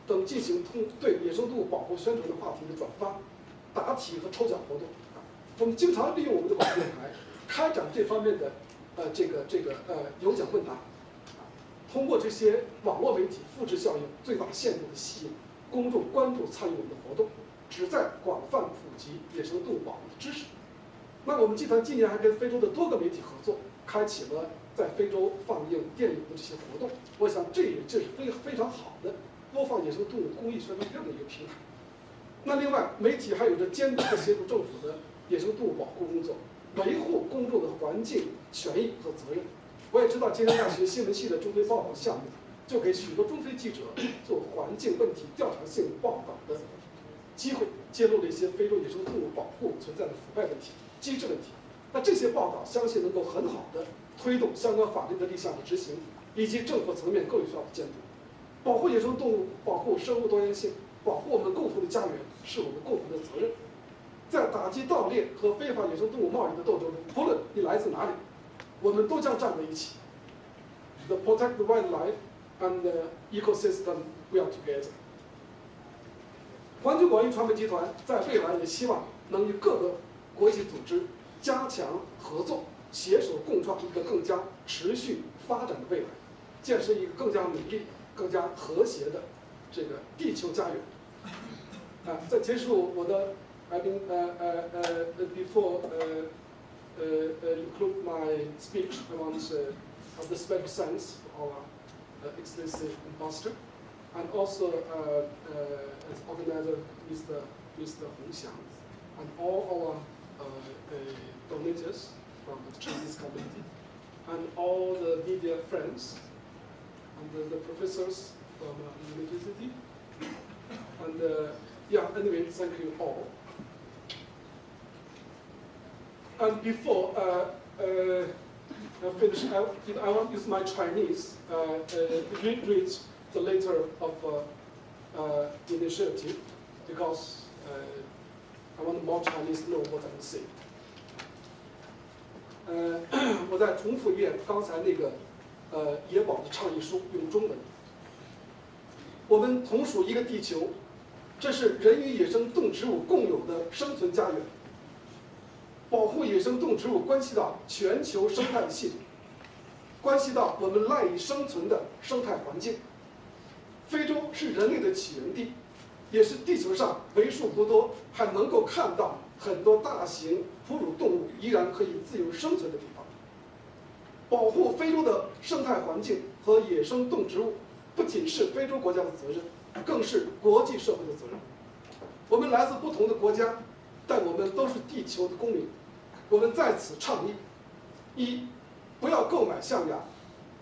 等进行对野生动物保护宣传的话题的转发、答题和抽奖活动。我们经常利用我们的广播电台开展这方面的有奖问答，通过这些网络媒体复制效应，最大限度的吸引公众关注参与我们的活动，旨在广泛普及野生动物保护的知识。那我们集团今年还跟非洲的多个媒体合作，开启了在非洲放映电影的这些活动。我想这是非常好的播放野生动物公益宣传片的一个平台。那另外，媒体还有着监督和协助政府的野生动物保护工作，维护公众的环境权益和责任。我也知道剑桥大学新闻系的中非报道项目，就给许多中非记者做环境问题调查性报道的机会，揭露了一些非洲野生动物保护存在的腐败问题、机制问题。那这些报道相信能够很好的推动相关法律的立项和执行，以及政府层面更有效的监督。保护野生动物、保护生物多样性、保护我们共同的家园，是我们共同的责任。在打击盗猎和非法野生动物贸易的斗争中，不论你来自哪里，我们都将站在一起。The protect the wildlife and the ecosystem, we are together. 环球广义传媒集团在未来也希望能与各个国际组织加强合作，携手共创一个更加持续发展的未来，建设一个更加美丽、更加和谐的这个地球家园。在结束我的 before include my speech, I want of the special thanks for our Excellency Ambassador, and also as organizer Mr. Hong Xiang, and all our donors from the Chinese community, and all the media friends, and the professors from the university, and yeah, anyway, thank you all. And before I finish, I want to use my Chinese read the letter of initiative, because I want more Chinese know what I'm saying. 我再重复一遍刚才那个野保的倡议书，用中文。我们同属一个地球，这是人与野生动植物共有的生存家园。保护野生动植物关系到全球生态系统，关系到我们赖以生存的生态环境。非洲是人类的起源地，也是地球上为数不多还能够看到很多大型哺乳动物依然可以自由生存的地方。保护非洲的生态环境和野生动植物，不仅是非洲国家的责任，更是国际社会的责任。我们来自不同的国家，但我们都是地球的公民。我们在此倡议：一，不要购买象牙、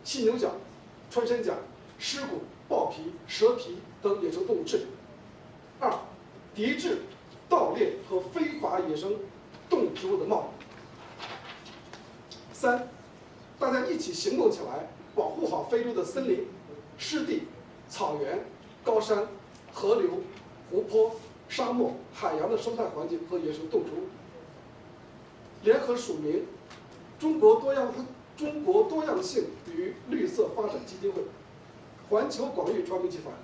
犀牛角、穿山甲、狮骨、豹皮、蛇皮等野生动物制品；二，抵制盗猎和非法野生动植物的贸易；三，大家一起行动起来，保护好非洲的森林、湿地、草原、高山、河流、湖泊、沙漠、海洋的生态环境和野生动植物。联合署名中国多样性与绿色发展基金会、环球广域传媒集团、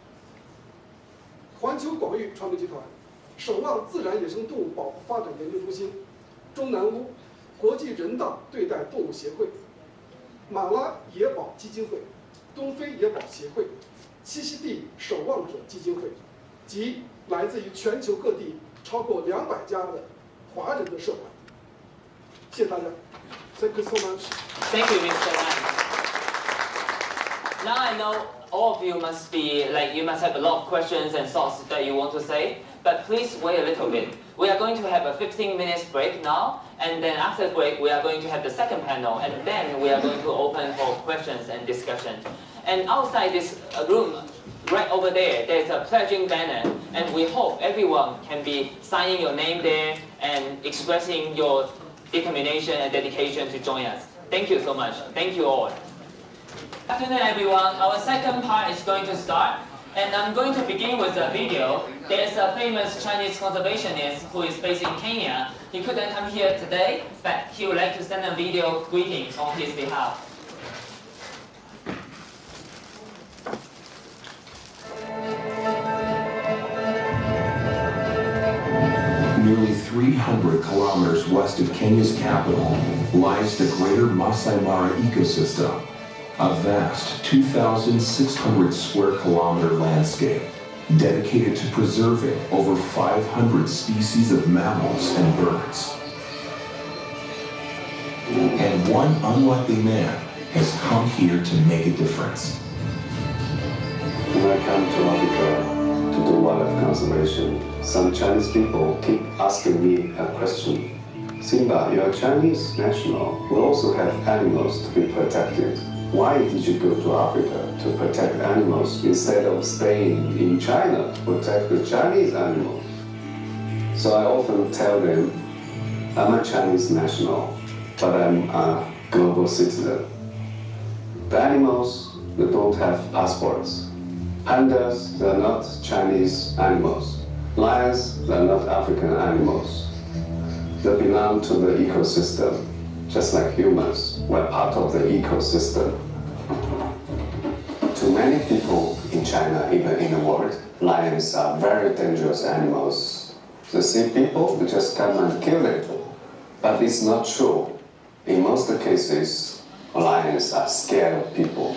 守望自然野生动物保护发展研究中心、中南乌国际人道对待动物协会、马拉野保基金会、东非野保协会、栖息地守望者基金会及来自于全球各地超过200家的华人的社团。谢谢大家。Thank you so much. Thank you, Mr. Lan. Now I know all of you must be you must have a lot of questions and thoughts that you want to say, but please wait a little bit. We are going to have a 15 minutes break now, and then after the break we are going to have the second panel, and then we are going to open for questions and discussion. And outside this room, right over there, there's a pledging banner, and we hope everyone can be signing your name there and expressing your determination and dedication to join us. Thank you so much. Thank you all. Good afternoon, everyone. Our second part is going to start, and I'm going to begin with a video. There's a famous Chinese conservationist who is based in Kenya. He couldn't come here today, but he would like to send a video greeting on his behalf. Nearly 300 kilometers west of Kenya's capital lies the greater Masai Mara ecosystem, a vast 2,600 square kilometer landscape dedicated to preserving over 500 species of mammals and birds. And one unlikely man has come here to make a difference. When I come to Africa to do wildlife conservation, some Chinese people keep asking me a question. Simba, you're a Chinese national. We also have animals to be protected. Why did you go to Africa to protect animals instead of staying in China to protect the Chinese animals? So I often tell them, I'm a Chinese national, but I'm a global citizen. The animals, they don't have passports. Pandas, they're not Chinese animals. Lions, they're not African animals. They belong to the ecosystem, just like humans. We're part of the ecosystem. To many people in China, even in the world, lions are very dangerous animals. They see people, they just come and kill them. But it's not true. In most cases, lions are scared of people.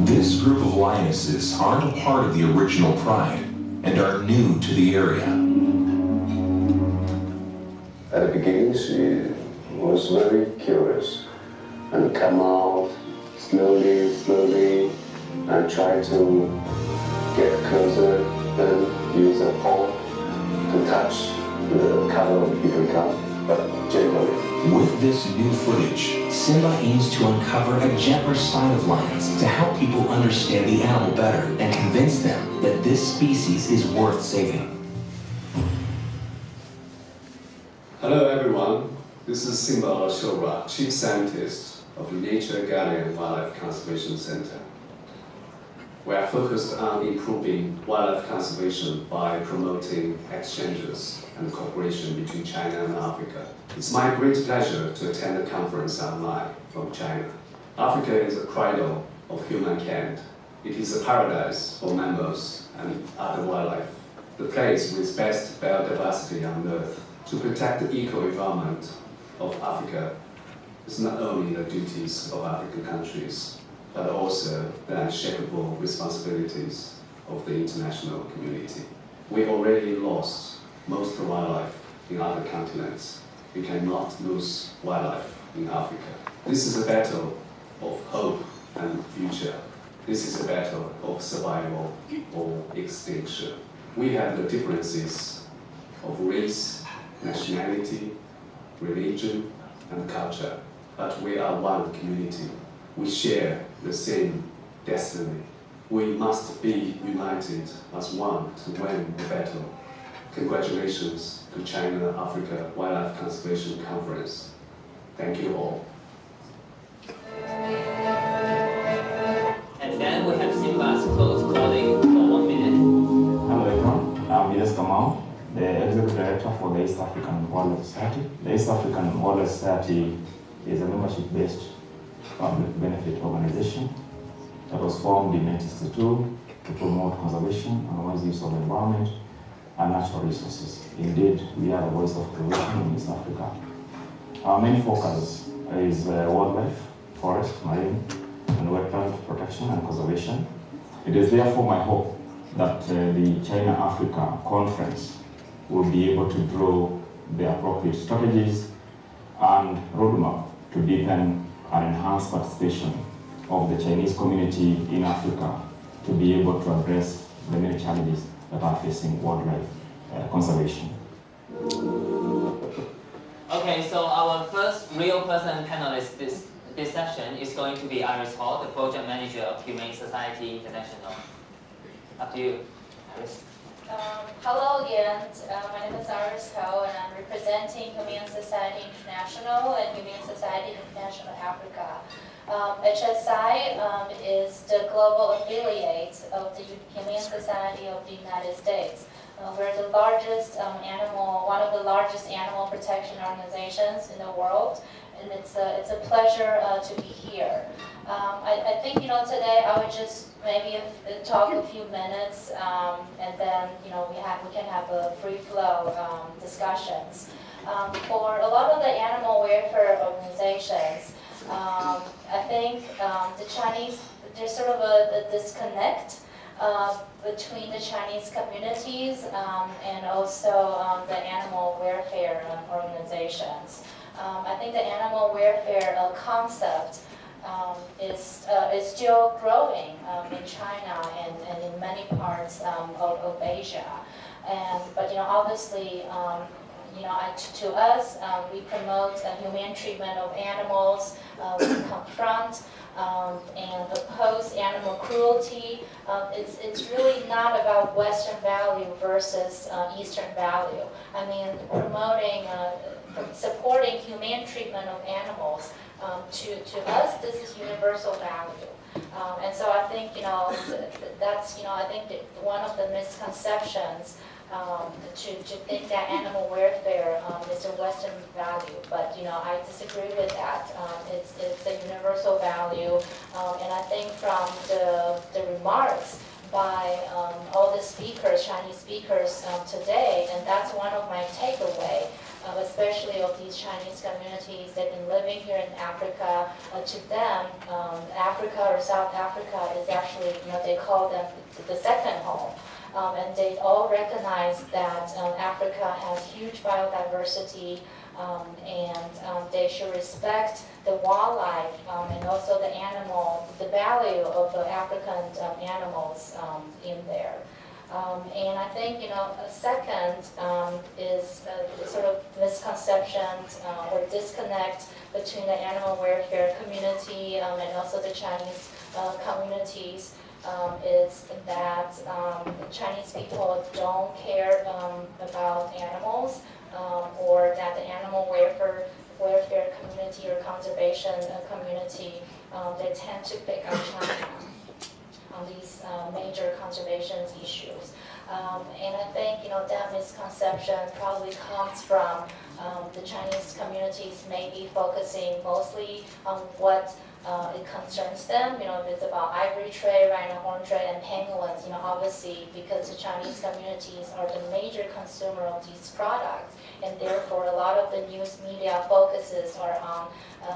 This group of lionesses aren't a part of the original pride and are new to the area. At the beginning, she was very curious and come out slowly, and try to get closer and use a paw to touch the color of the cup, but gently. With this new footage, Simba aims to uncover a gentler side of lions to help people understand the animal better and convince them that this species is worth saving. Hello everyone, this is Simba Shora, Chief Scientist of the Nature Guardian Wildlife Conservation Center. We are focused on improving wildlife conservation by promoting exchanges and cooperation between China and Africa. It's my great pleasure to attend the conference online from China. Africa is a cradle of humankind. It is a paradise for mammals and other wildlife, the place with best biodiversity on Earth. To protect the eco-environment of Africa is not only the duties of African countries, but also the unshakable responsibilities of the international community. We already lost most of wildlife in other continents. We cannot lose wildlife in Africa. This is a battle of hope and future. This is a battle of survival or extinction. We have the differences of race, nationality, religion, and culture, but we are one community. We share the same destiny. We must be united as one to win the battle. Congratulations to China-Africa Wildlife Conservation Conference. Thank you all. And then we have Simba's close colleague for 1 minute. Hello everyone, I'm Yes Kamau, the Executive Director for the East African Wildlife Society. The East African Wildlife Society is a membership-based public benefit organization that was formed in 1962 to promote conservation and wise use of the environment and natural resources. Indeed, we are the voice of conservation in East Africa. Our main focus is wildlife, forest, marine, and wetland protection and conservation. It is therefore my hope that the China-Africa conference will be able to draw the appropriate strategies and roadmap to deepen and enhance participation of the Chinese community in Africa to be able to address the many challenges that are facing wildlife conservation. Okay, so our first real person panelist this session is going to be Iris Hall, the project manager of Humane Society International. Up to you, Iris. Hello again, my name is Iris Ho and I'm representing Humane Society International and Humane Society International Africa. HSI is the global affiliate of the Humane Society of the United States. We're the largest one of the largest animal protection organizations in the world, and it's a pleasure to be here. I think today I would just maybe talk a few minutes, and then we can have a free flow discussions. For a lot of the animal welfare organizations, I think the Chinese, there's sort of a disconnect between the Chinese communities and also the animal welfare organizations. I think the animal welfare concept is still growing in China and in many parts of Asia. But obviously, to us, we promote humane treatment of animals. We confront and oppose animal cruelty. It's really not about Western value versus Eastern value. I mean, supporting humane treatment of animals, to us, this is universal value. And so I think, that's, I think that one of the misconceptions to think that animal welfare is a Western value, but I disagree with that. It's a universal value, and I think from the remarks by all the speakers, Chinese speakers today, and that's one of my takeaway, especially of these Chinese communities that have been living here in Africa. To them, Africa or South Africa is actually, they call them the second home. And they all recognize that Africa has huge biodiversity, and they should respect the wildlife and also the value of the African animals in there. And I think, a second is sort of misconceptions or disconnect between the animal welfare community and also the Chinese communities. Is that Chinese people don't care about animals, or that the animal welfare community or conservation community, they tend to pick on China on these major conservation issues. And I think that misconception probably comes from the Chinese communities maybe focusing mostly on what it concerns them, if it's about ivory trade, rhino horn trade, and penguins, obviously because the Chinese communities are the major consumer of these products, and therefore a lot of the news media focuses are on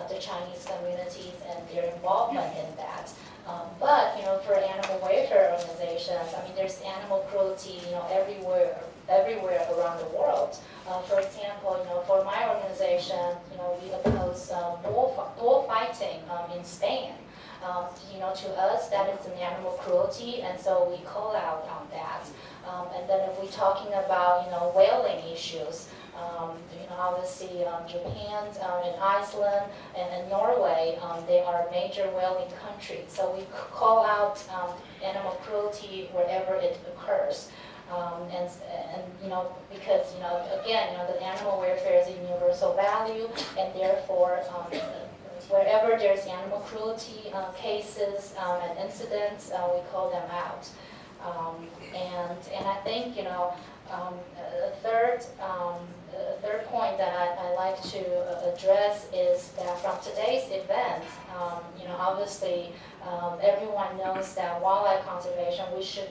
the Chinese communities and their involvement in that. But for animal welfare organizations, there's animal cruelty, everywhere around the world. For example, for my organization, we oppose bullfighting in Spain. To us, that is an animal cruelty, and so we call out on that. And then if we're talking about, whaling issues, obviously Japan and Iceland and Norway, they are major whaling countries. So we call out animal cruelty wherever it occurs. And because, again, the animal welfare is a universal value, and therefore, wherever there's animal cruelty cases and incidents, we call them out. And I think, a third point that I like to address is that from today's event, obviously everyone knows that wildlife conservation, we should,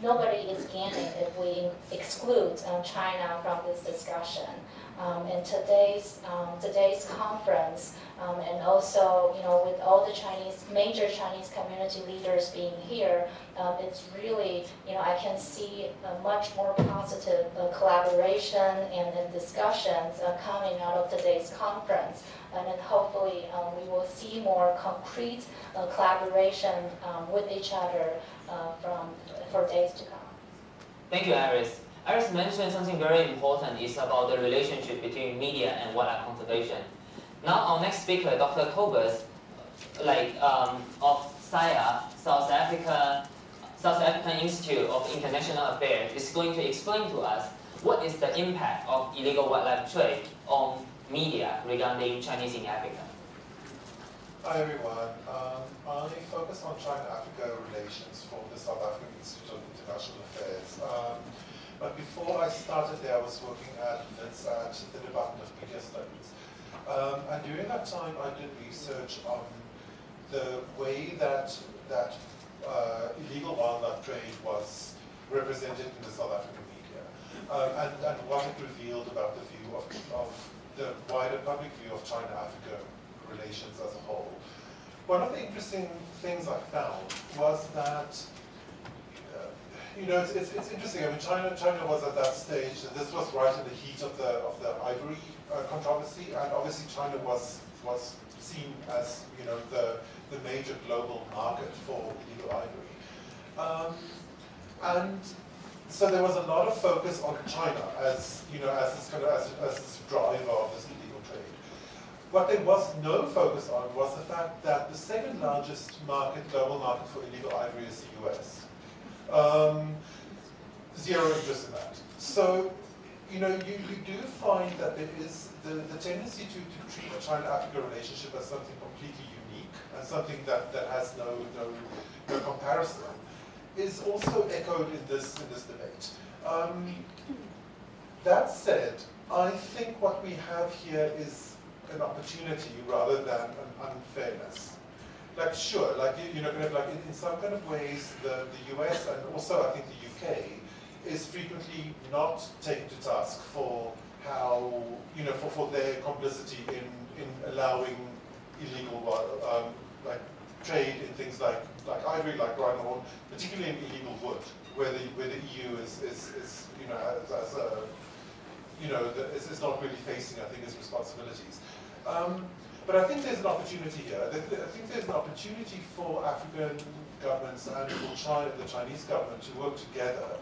nobody is gaining if we exclude China from this discussion. And today's conference, and also with all the major Chinese community leaders being here, it's really I can see a much more positive collaboration and discussions coming out of today's conference, and then hopefully we will see more concrete collaboration with each other for days to come. Thank you, Iris. Iris mentioned something very important, is about the relationship between media and wildlife conservation. Now our next speaker, Dr. Kobus, of SIA, South African Institute of International Affairs, is going to explain to us what is the impact of illegal wildlife trade on media regarding Chinese in Africa. Hi everyone. I focus on China-Africa relations for the South African Institute of International Affairs. But before I started there, I was working at Wits at the Department of Media Studies. And during that time, I did research on the way that illegal wildlife trade was represented in the South African media, and what it revealed about the view of the wider public view of China-Africa relations as a whole. One of the interesting things I found was that it's interesting. China was at that stage. This was right in the heat of the ivory controversy, and obviously China was seen as the major global market for illegal ivory, and so there was a lot of focus on China as this driver of this illegal trade. What there was no focus on was the fact that the second largest global market for illegal ivory is the US. Zero interest in that. So, you do find that there is the tendency to treat the China-Africa relationship as something completely unique, and something that has no comparison, is also echoed in this debate. That said, I think what we have here is an opportunity rather than an unfairness. Like, sure, like, you know, kind of like in some kind of ways, the US and also I think the UK is frequently not taken to task for how, you know, for their complicity in allowing illegal, like, trade in things like ivory, like rhino, particularly in illegal wood, where the EU is you know, as a, you know, is not really facing, I think, its responsibilities. But I think there's an opportunity here. I think there's an opportunity for African governments and for China, the Chinese government, to work together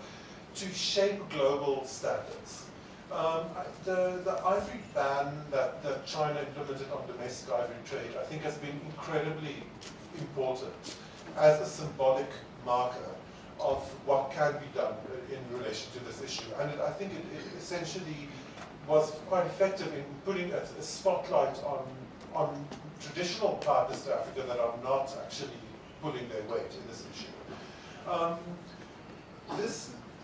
to shape global standards. The ivory ban that China implemented on domestic ivory trade, I think, has been incredibly important as a symbolic marker of what can be done in relation to this issue. And I think it essentially was quite effective in putting a spotlight on traditional partners to Africa that are not actually pulling their weight in this issue.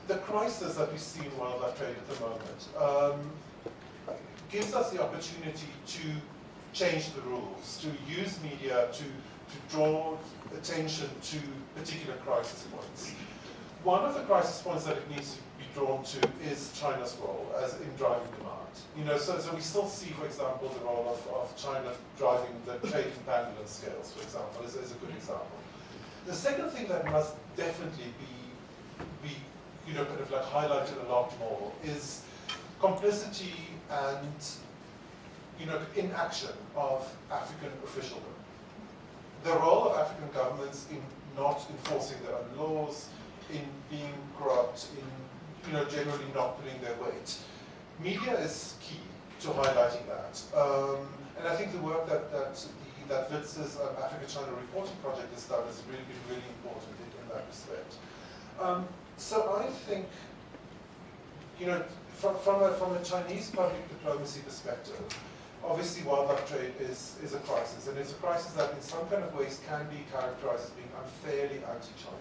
The crisis that we see in wildlife trade at the moment gives us the opportunity to change the rules, to use media to draw attention to particular crisis points. One of the crisis points that it needs to be drawn to is China's role as in driving demand. You know, so we still see, for example, the role of China driving the trade in pangolin scales, for example, is a good example. The second thing that must definitely be you know, kind of like highlighted a lot more is complicity and, you know, inaction of African officialdom. The role of African governments in not enforcing their own laws, in being corrupt, in, you know, generally not putting their weight. Media is key to highlighting that. And I think the work that Wits' Africa-China reporting project has done has really been really important in that respect. So I think, you know, from a Chinese public diplomacy perspective, obviously wildlife trade is a crisis, and it's a crisis that in some kind of ways can be characterized as being unfairly anti-China.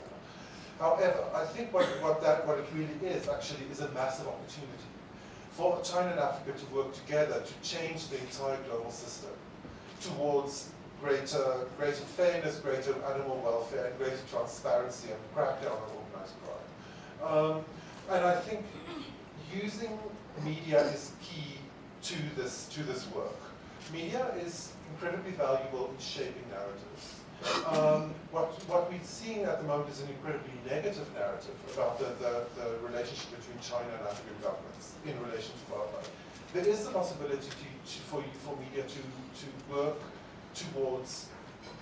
However, I think what it really is actually is a massive opportunity for China and Africa to work together to change the entire global system towards greater fairness, greater animal welfare, and greater transparency and crackdown on organized crime. And I think using media is key to this work. Media is incredibly valuable in shaping narratives. What we're seeing at the moment is an incredibly negative narrative about the relationship between China and African governments in relation to wildlife. There is the possibility for media to work towards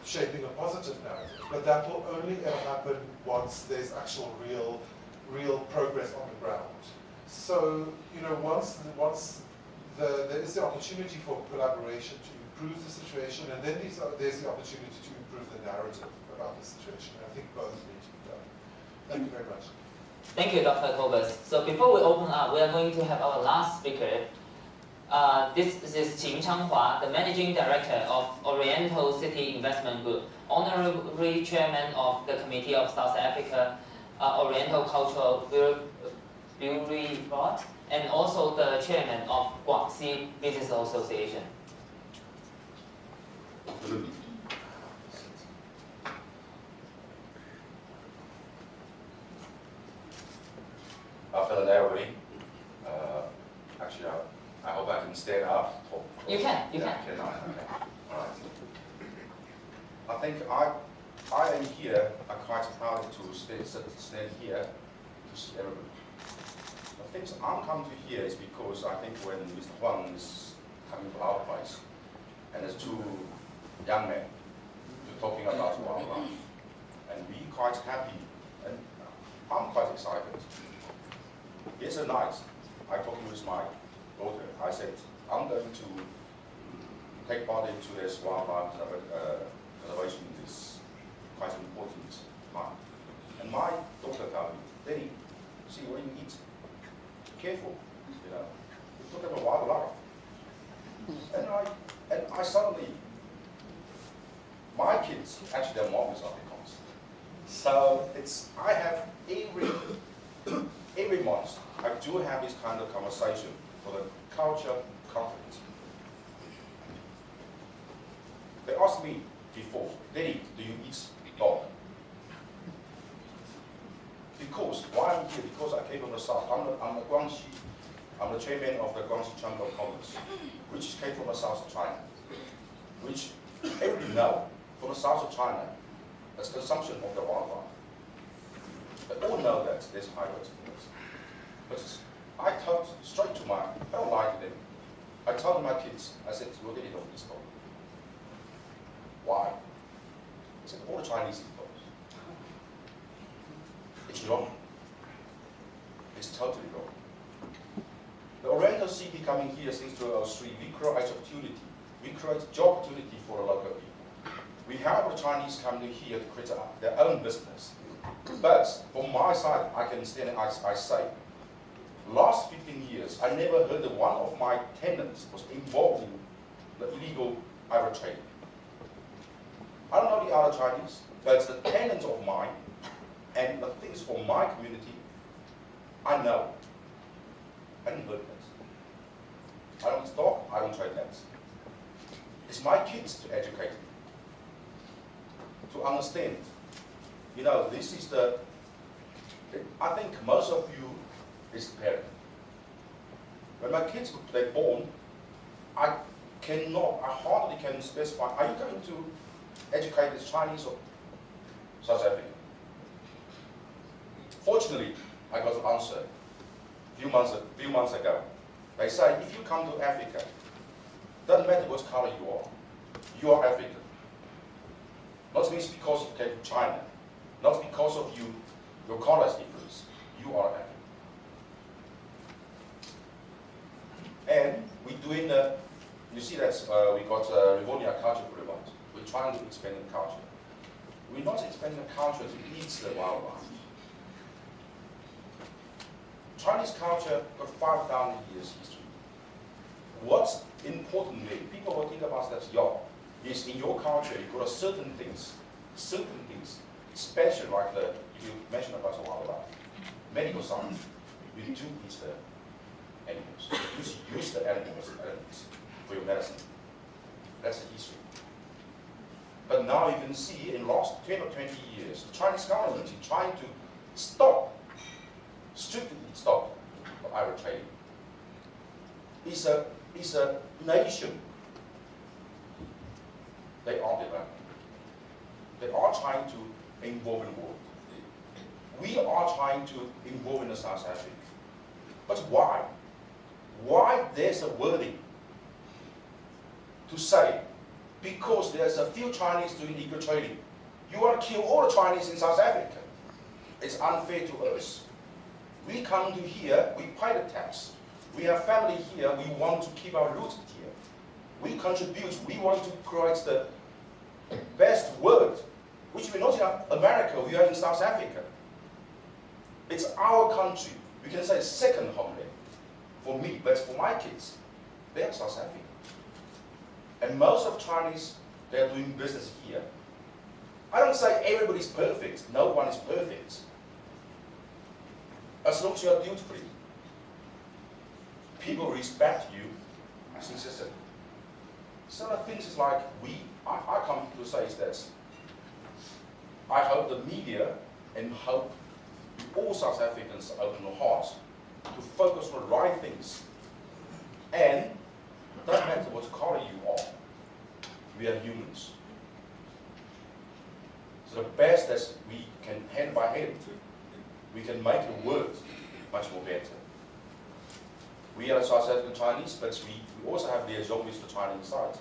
shaping a positive narrative, but that will only ever happen once there's actual real progress on the ground. So, you know, once there is the opportunity for collaboration to improve the situation, and then there's the opportunity to improve the narrative about the situation. I think both need to be done. Thank you very much. Thank you, Dr. Kobus. So before we open up, we are going to have our last speaker. This is Qin Changhua, the Managing Director of Oriental City Investment Group, Honorary Chairman of the Committee of South Africa Oriental Cultural Bureau Board, and also the Chairman of Guangxi Business Association. Afternoon, everybody. Actually, I hope I can stand up. You can. Okay. All right. I think I am here. I'm quite proud to stand here to see everybody. The things I'm coming to here is because I think when Mr. Huang is coming to our place, and there's two young men talking about wildlife, and we quite happy, and I'm quite excited. Yesterday night, I talked with my daughter. I said, I'm going to take part into this wildlife conservation is quite an important part. And my daughter told me, Daddy, see when you eat, careful, you know. You talk about wildlife. And I suddenly, my I have every month, I do have this kind of conversation for the culture conference. They asked me before, Daddy, do you eat dog? Because, why I'm here? Because I came from the south. I'm the Guangxi. I'm the chairman of the Guangxi Chamber of Commerce, which came from the south of China, which everybody know from the south of China, that's consumption of the wildlife. They all know that there's high rates of this. But I talked straight to I don't like them. I told my kids, I said, you really don't eat dog. Why? I said, all the Chinese eat dogs. It's wrong. It's totally wrong. The Oriental City coming here since 2003, we create opportunity. We create job opportunity for the local people. We have the Chinese coming here to create their own business. But from my side, I can stand and I say, last 15 years, I never heard that one of my tenants was involved in the illegal ivory trade. I don't know the other Chinese, but the tenants of mine and the things for my community, I know. I didn't heard that. I don't stop, I don't trade that. It's my kids to educate me, to understand. You know, this is I think most of you is the parent. When my kids they're born, I hardly can specify, are you going to educate as Chinese or South African? Fortunately, I got an answer a few months ago. They say, if you come to Africa, doesn't matter what color you are African. Not means because you came from China, not because of your color is different. You are African. And we're doing you see that we got Rivonia culture program. We're trying to expand the culture. We're not expanding the culture to eat the wildlife. Chinese culture got 5,000 years history. What's important, people will think about that, is in your culture you got certain things, especially like you mentioned about the wildlife. Medical science, you do eat the animals. You use the animals for your medicine. That's the history. But now you can see in the last 10 or 20 years, the Chinese government is trying to strictly stop the ivory trading. It's a nation. They are developing. They are trying to involve in the world. We are trying to involve in the South Africa. But why? Why there's a wording to say, because there's a few Chinese doing illegal trading, you want to kill all the Chinese in South Africa. It's unfair to us. We come to here, we pay the tax. We have family here, we want to keep our roots here. We contribute, we want to create the best world, which we're not in America, we are in South Africa. It's our country. We can say second homeland for me, but for my kids, they're South Africa. And most of Chinese, they're doing business here. I don't say everybody's perfect. No one is perfect. As long as you are duty-free, people respect you. I think that's it. Some of the things is like I come to say is that I hope the media and hope all South Africans open their hearts to focus on the right things. And it doesn't matter what color you are, we are humans. So the best that we can, hand by hand, we can make the world much more better. We are South African Chinese, but we also have liaison with the Chinese side.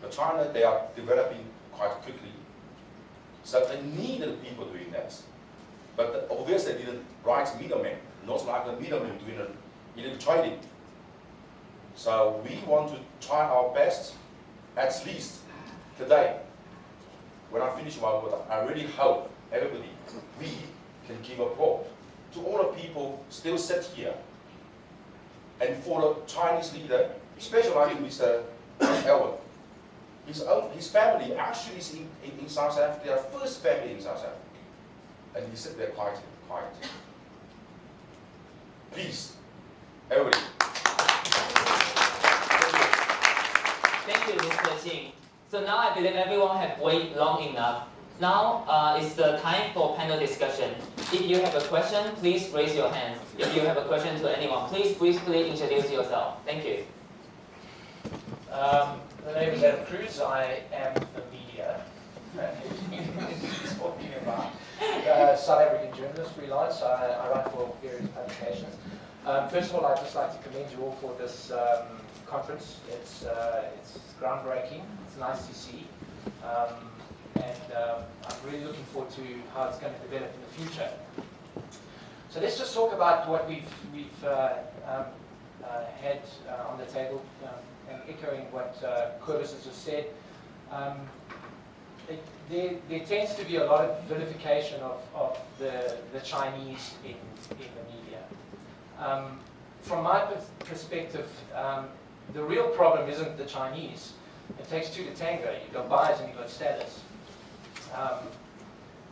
But China, they are developing quite quickly. So they needed people doing that. But obviously they didn't write middlemen, not like the middlemen doing illegal trading. So we want to try our best, at least today. When I finish my work, I really hope everybody, we can give a quote to all the people still sit here. And for the Chinese leader, especially like Mr. Elwood, his family actually is in South Africa, their first family in South Africa. And he sit there quiet. Please, everybody. Thank you, Mr. Jing. So now I believe everyone have waited long enough. Now it's the time for panel discussion. If you have a question, please raise your hand. If you have a question to anyone, please briefly introduce yourself. Thank you. The name is Adam Cruz. I am the media. Talking about South African journalist, freelance. I write for various publications. First of all, I'd just like to commend you all for this conference. It's groundbreaking. It's nice to see. I'm really looking forward to how it's going to develop in the future. So let's just talk about what we've had on the table, and echoing what Curtis has just said. There tends to be a lot of vilification of the Chinese in the media. From my perspective, the real problem isn't the Chinese. It takes two to tango. You've got buyers and you've got sellers.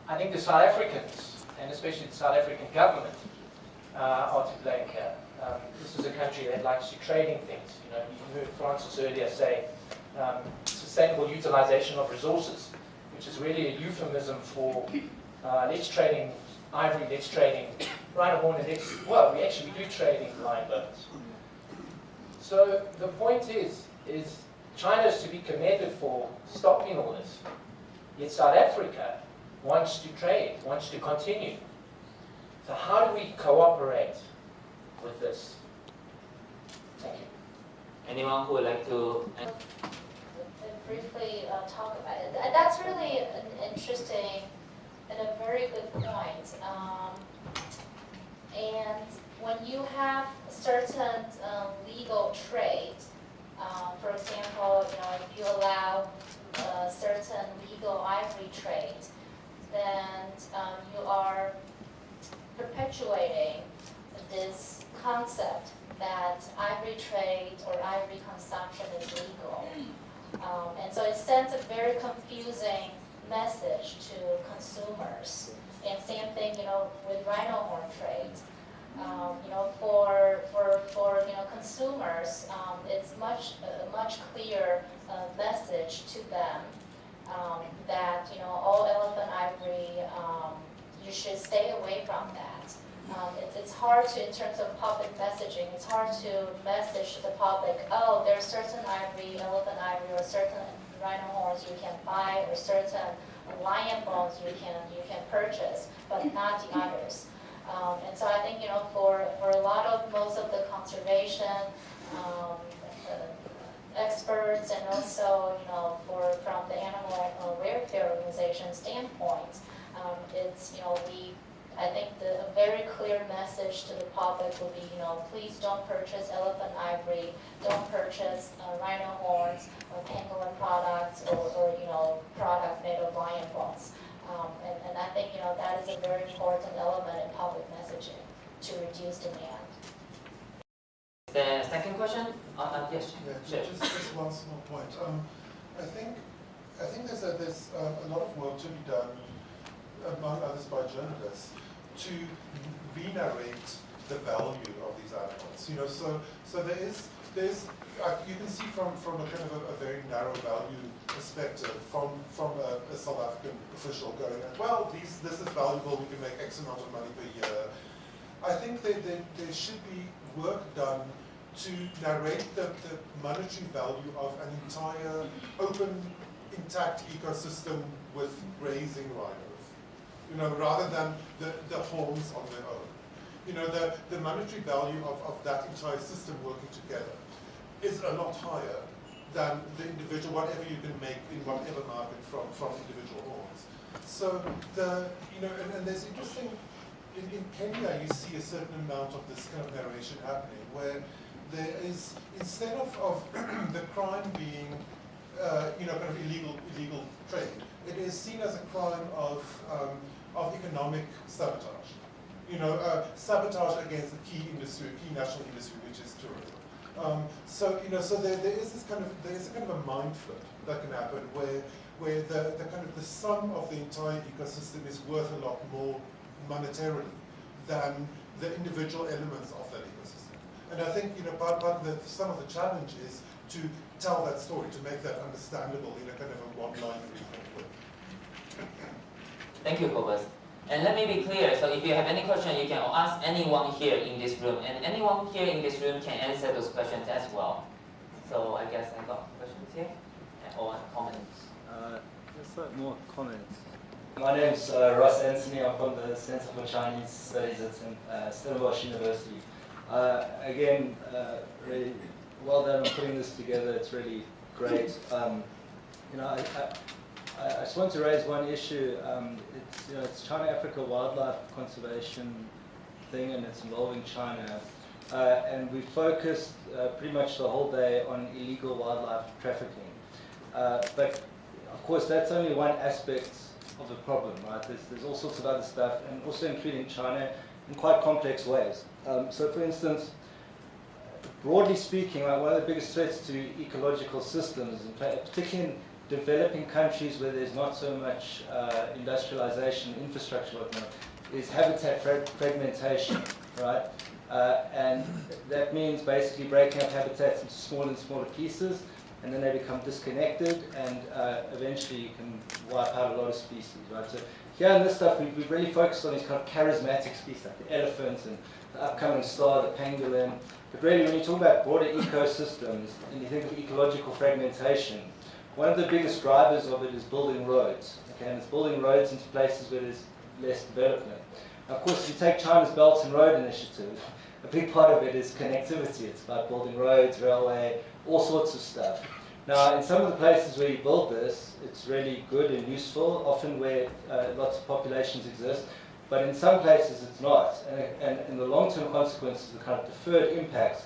I think the South Africans, and especially the South African government, are to blame here. This is a country that likes to trade in things. You know, you heard Francis earlier say sustainable utilization of resources, which is really a euphemism for let's trade in ivory, let's trade in rhino horn, and we actually do trade in lion bones. So the point is China is to be commended for stopping all this. Yet South Africa wants to trade, wants to continue. So how do we cooperate with this? Thank you. Anyone who would like to briefly talk about it? That's really an interesting and a very good point. And when you have certain legal trade, for example, if you allow certain legal ivory trade, then you are perpetuating this concept that ivory trade or ivory consumption is legal. And so it sends a very confusing message to consumers. And same thing, with rhino horn trade. For consumers, it's much clearer message to them that all elephant ivory, you should stay away from that. It's hard to, in terms of public messaging, it's hard to message to the public, oh, there's certain ivory, elephant ivory, or certain rhino horns you can buy, or certain lion bones you can purchase, but not the others. And so I think, for a lot of most of the conservation experts, and also, from the animal welfare organization standpoint, it's, I think a very clear message to the public would be, please don't purchase elephant ivory, don't purchase rhino horns or pangolin products, or products made of lion bones. And I think, that is a very important element in public messaging to reduce demand. The second question? Yes. Yeah, just one small point. I think there's a lot of work to be done, among others by journalists, to re-narrate the value of these animals. So there's you can see from a kind of a very narrow value perspective from a South African official going, well, this is valuable, we can make X amount of money per year. I think there should be work done to narrate the monetary value of an entire open, intact ecosystem with grazing rhinos, rather than the horns on their own. The monetary value of that entire system working together is a lot higher than the individual, whatever you can make in whatever market from individual horns. So and there's interesting, in Kenya you see a certain amount of this kind of narration happening, where there is, instead of the crime being kind of illegal trade, it is seen as a crime of economic sabotage. Sabotage against the key national industry, which is tourism. So there is a kind of a mind flip that can happen where the kind of the sum of the entire ecosystem is worth a lot more monetarily than the individual elements of that ecosystem. And I think, part of some of the challenge is to tell that story, to make that understandable in a kind of a one-line way. Thank you, Cobus. And let me be clear, so if you have any question, you can ask anyone here in this room, and anyone here in this room can answer those questions as well. So I guess I got questions here, or comments. Let's more comments. My name is Russ Anthony. I'm from the Center for Chinese Studies at Stellenbosch University. Again, really well done on putting this together. It's really great. I just want to raise one issue. It's China-Africa wildlife conservation thing, and it's involving China. And we focused pretty much the whole day on illegal wildlife trafficking. But of course, that's only one aspect of the problem, right? There's all sorts of other stuff, and also including China in quite complex ways. So, for instance, broadly speaking, one of the biggest threats to ecological systems, particularly in developing countries where there's not so much industrialization, infrastructure, whatnot, is habitat fragmentation, right? And that means basically breaking up habitats into smaller and smaller pieces, and then they become disconnected, and eventually you can wipe out a lot of species, right? So here in this stuff, we've really focused on these kind of charismatic species, like the elephant and the upcoming star, the pangolin. But really, when you talk about broader ecosystems, and you think of ecological fragmentation, one of the biggest drivers of it is building roads, okay? And it's building roads into places where there's less development. Now, of course, if you take China's Belt and Road Initiative, a big part of it is connectivity. It's about building roads, railway, all sorts of stuff. Now, in some of the places where you build this, it's really good and useful, often where lots of populations exist. But in some places, it's not. And in the long-term consequences, the kind of deferred impacts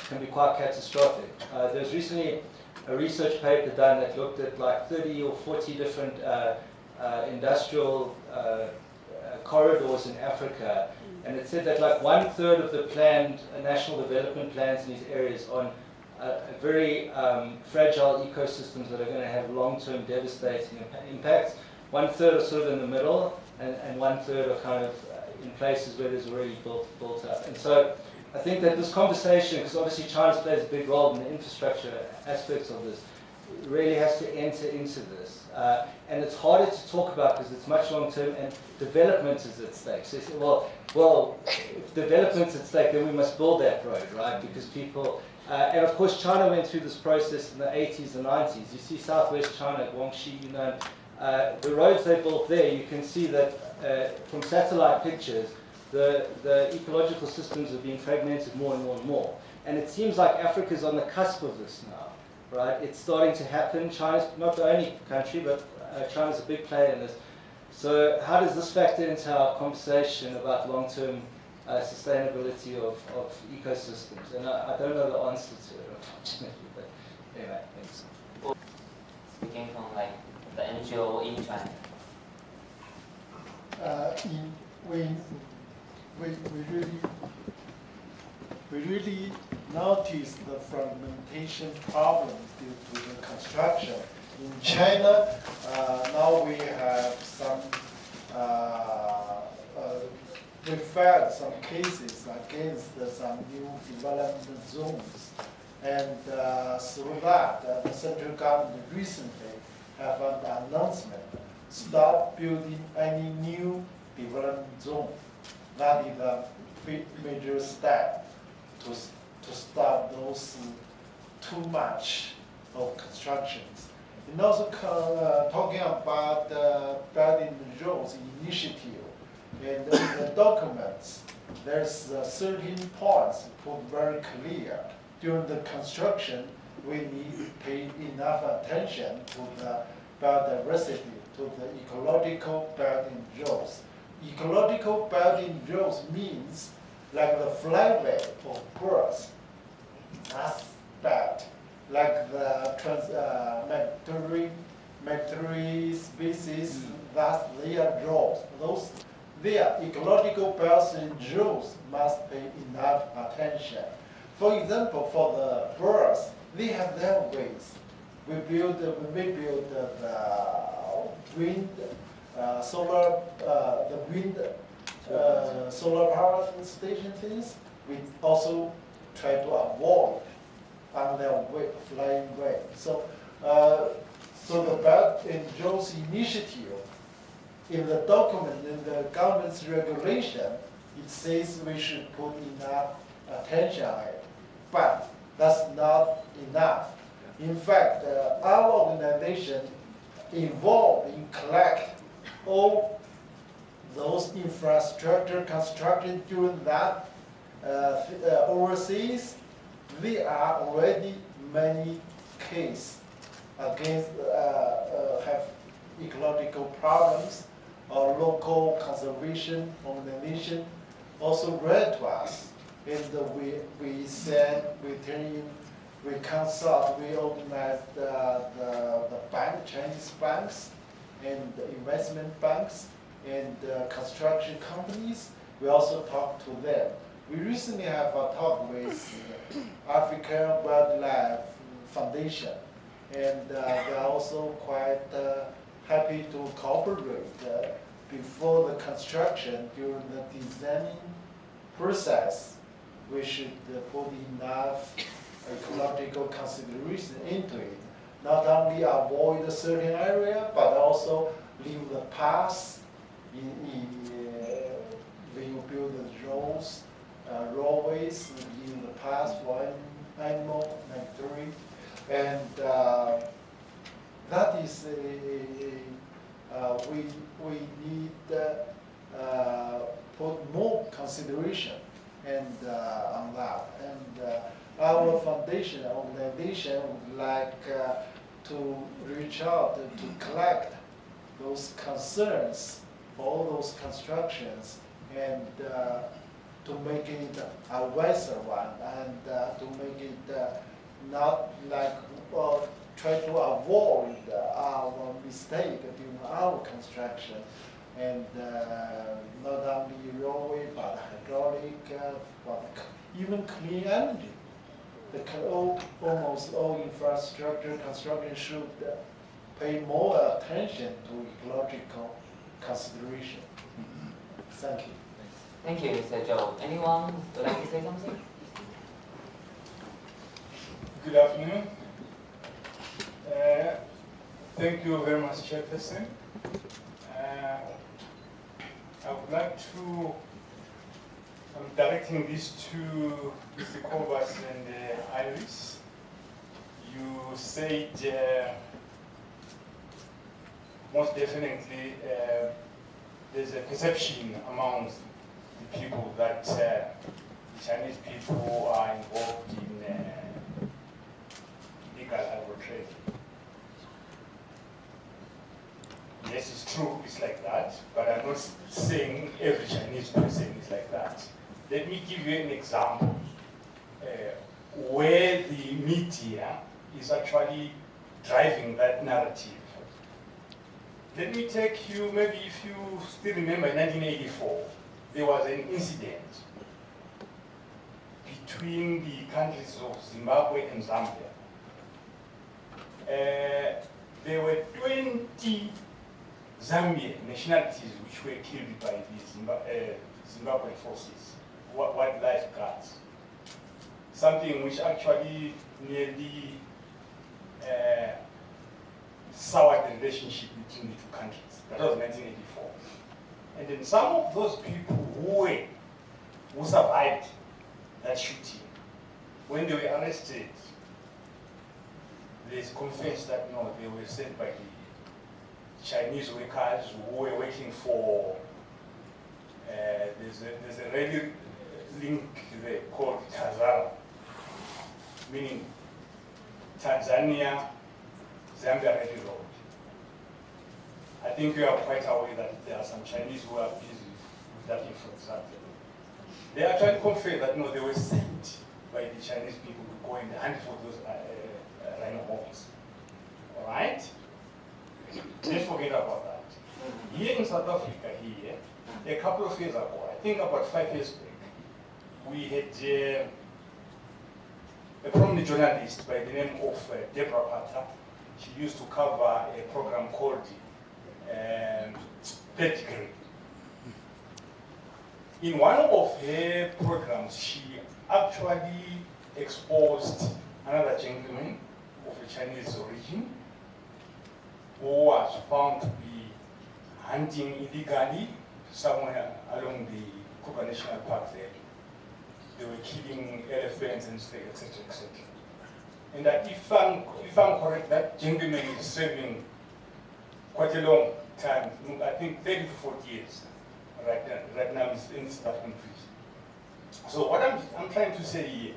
can be quite catastrophic. There was recently a research paper done that looked at like 30 or 40 different industrial corridors in Africa. And it said that like 1/3 of the planned national development plans in these areas on very fragile ecosystems that are going to have long-term devastating impacts. 1/3 are sort of in the middle, and 1/3 are kind of in places where there's already built up. And so I think that this conversation, because obviously China plays a big role in the infrastructure aspects of this, really has to enter into this. And it's harder to talk about because it's much long-term and development is at stake. So you say, well, if development's at stake, then we must build that road, right? Because people, and of course China went through this process in the 80s and 90s. You see Southwest China, Guangxi, Yunnan, the roads they built there, you can see that from satellite pictures, the ecological systems are being fragmented more and more and more. And it seems like Africa's on the cusp of this now, right? It's starting to happen. China's not the only country, but China's a big player in this. So how does this factor into our conversation about long-term sustainability of ecosystems? And I don't know the answer to it, unfortunately, but anyway, thanks. Speaking from like the NGO in China. We really noticed the fragmentation problem due to the construction. In China, now we have some, we filed some cases against some new development zones. And through that, the central government recently have an announcement, stop building any new development zone. That is a major step to stop those too much of constructions. And also talking about the building roads initiative, and in the documents, there's 13 points put very clear. During the construction, we need to pay enough attention to the biodiversity, to the ecological building roads. Ecological building roads means like the flyway of birds. That's bad. Like the migratory species, that's their roads. Their ecological building roads must pay enough attention. For example, for the birds, they have their ways. We build the wind the wind, solar power station things, we also try to avoid on their way, flying way. So, so the Belt and Roads Initiative, in the document, in the government's regulation, it says we should put enough attention on it, but that's not enough. In fact, our organization involved in collect all those infrastructure construction during that overseas. There are already many cases against have ecological problems or local conservation organization also read to us, and we said we turn in, we consult, we organize the bank, Chinese banks and the investment banks and construction companies. We also talk to them. We recently have a talk with African Wildlife Foundation, and they're also quite happy to cooperate before the construction. During the designing process, we should put enough ecological consideration into it. Not only avoid a certain area, but also leave the paths when you build the roads, roadways, leave the paths for animal migratory, and that is we need put more consideration and on that. And our foundation organization would like to reach out to collect those concerns for all those constructions and to make it a wiser one, and to make it not like try to avoid our mistake during our construction, and not only roadway but hydraulic, but even clean energy. Almost all infrastructure construction should pay more attention to ecological consideration. Thank you. Thank you, Mr. Zhou. Anyone would like to say something? Good afternoon. Thank you very much, Chairperson. I would like to, I'm directing this to Mr. Kovas and Iris. You said most definitely there's a perception among the people that the Chinese people are involved in illegal agro-trade. Yes, it's true, it's like that, but I'm not saying every Chinese person is like that. Let me give you an example where the media is actually driving that narrative. Let me take you, maybe if you still remember, in 1984, there was an incident between the countries of Zimbabwe and Zambia. There were 20 Zambian nationalities which were killed by the Zimbabwean forces, wildlife guards. Something which actually nearly soured the relationship between the two countries. That was 1984. And then some of those people who survived that shooting, when they were arrested, they confessed that no, they were sent by the Chinese workers who were working for, there's a radio link there called Tazara, meaning Tanzania, Zambia Radio Road. I think you are quite aware that there are some Chinese who are busy with that infrastructure. They actually confess that no, they were sent by the Chinese people to go and hunt for those rhino homes. All right? Let's forget about that. Here in South Africa, a couple of years ago, I think about 5 years back, we had a prominent journalist by the name of Deborah Pata. She used to cover a program called third grade. In one of her programs, she actually exposed another gentleman of a Chinese origin who was found to be hunting illegally somewhere along the Kruger National Park there. They were killing elephants and stuff, etc., etc. And that if I'm correct, that gentleman is serving quite a long time, I think 30 to 40 years right now in South African prison. So what I'm trying to say here,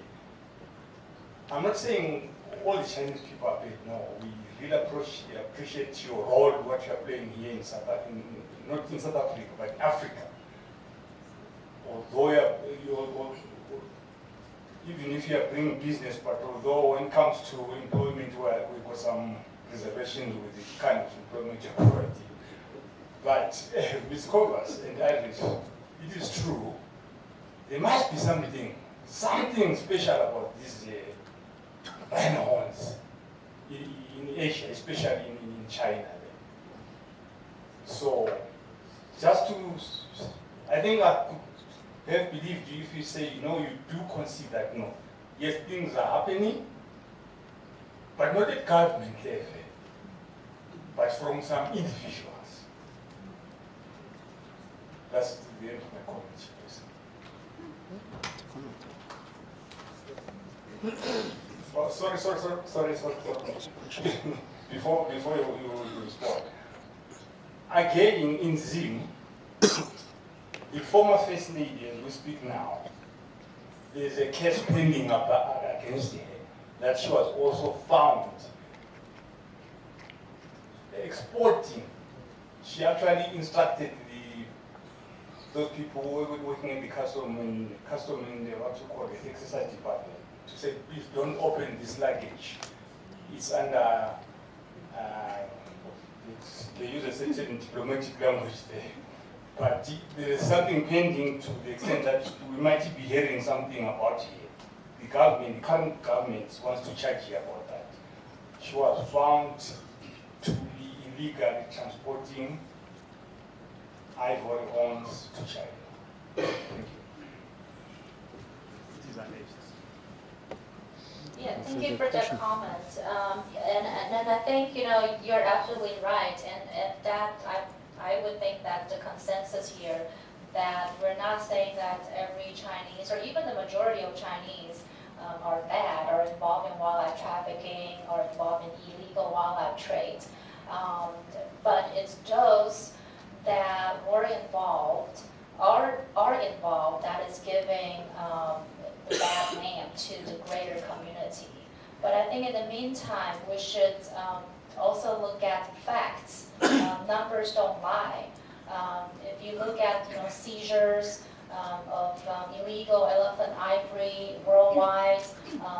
I'm not saying all the Chinese people are bad. No, we really appreciate your role, what you are playing here in South Africa, not in South Africa, but Africa. Although even if you are bringing business, but although when it comes to employment, we've got some reservations with the kind of employment you're providing. But with Cobras and Irish, it is true, there must be something special about these rhino horns in Asia, especially in China. So, just to, I think I could have believed you if you say, you do concede that, yes, things are happening, but not at government level, but from some individuals. That's the end of my comment, please. Oh, sorry. Before you respond. Again, in Zim, the former first lady, as we speak now, there's a case pending against her that she was also found exporting. She actually instructed those people who were working in the custom and what you call the exercise department to say, please don't open this luggage. It's under, they use a certain diplomatic language there. But there is something pending to the extent that we might be hearing something about it. The current government wants to charge her about that. She was found to be illegally transporting ivory horns to China. Thank you. Yeah, thank you for that comment. And I think you're absolutely right, and that I would think that the consensus here that we're not saying that every Chinese or even the majority of Chinese are bad or involved in wildlife trafficking or involved in illegal wildlife trade, but it's those that were involved, are involved, that is giving the bad name to the greater community. But I think in the meantime, we should also look at facts. Numbers don't lie. If you look at seizures of illegal elephant ivory worldwide,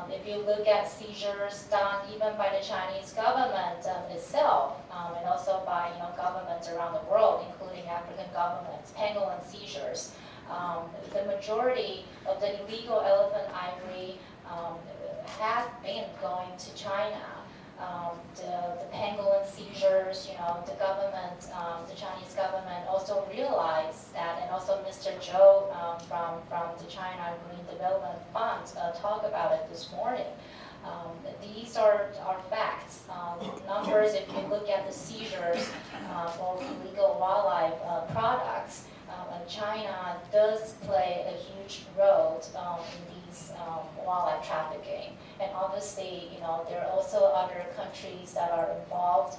if you look at seizures done even by the Chinese government itself, and also by governments around the world, including African governments, pangolin seizures, the majority of the illegal elephant ivory has been going to China. The pangolin seizures, the government, the Chinese government also realized that, and also Mr. Zhou from the China Green Development Fund talked about it this morning. These are facts. Numbers, if you look at the seizures of illegal wildlife products, China does play a huge role in these wildlife trafficking. And obviously, there are also other countries that are involved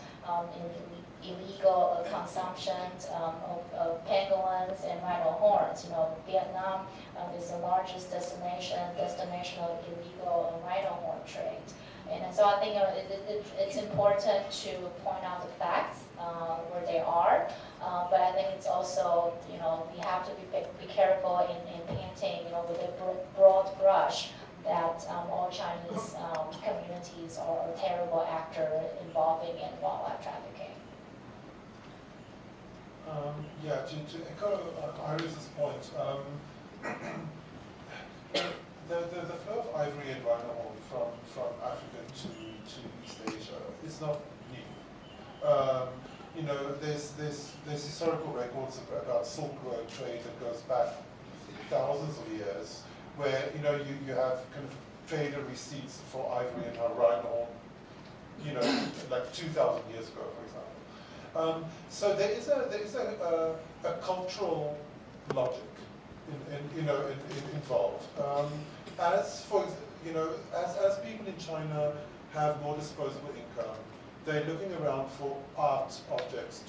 in illegal consumption of pangolins and rhino horns. Vietnam is the largest destination of illegal rhino horn trade. And so I think it's important to point out the facts where they are, but I think it's also we have to be careful in painting with a broad brush that all Chinese communities are a terrible actor involving in wildlife trafficking. Yeah, to echo Iris's point, the flow of ivory and rhino horn from Africa to East Asia is not new. you know, there's historical records about Silk Road trade that goes back thousands of years, where you know you have kind of trader receipts for ivory and rhino, you know, like 2,000 years ago, for example. So there is a cultural logic involved. As for you know, as people in China have more disposable income, they're looking around for art objects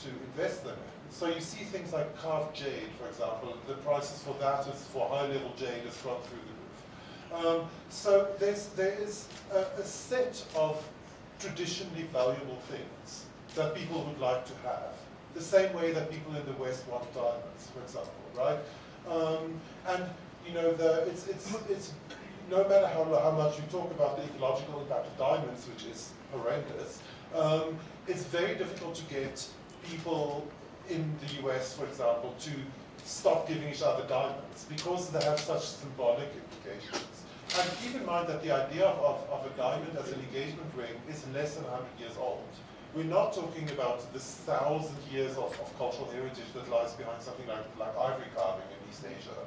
to invest them in. So you see things like carved jade, for example. The prices for that is for high-level jade has gone through the roof. So there is a set of traditionally valuable things that people would like to have, the same way that people in the West want diamonds, for example, right? And you know, it's no matter how much you talk about the ecological impact of diamonds, which is horrendous, it's very difficult to get people in the US, for example, to stop giving each other diamonds because they have such symbolic implications. And keep in mind that the idea of a diamond as an engagement ring is less than 100 years old. We're not talking about this 1,000 years of cultural heritage that lies behind something like ivory carving in East Asia.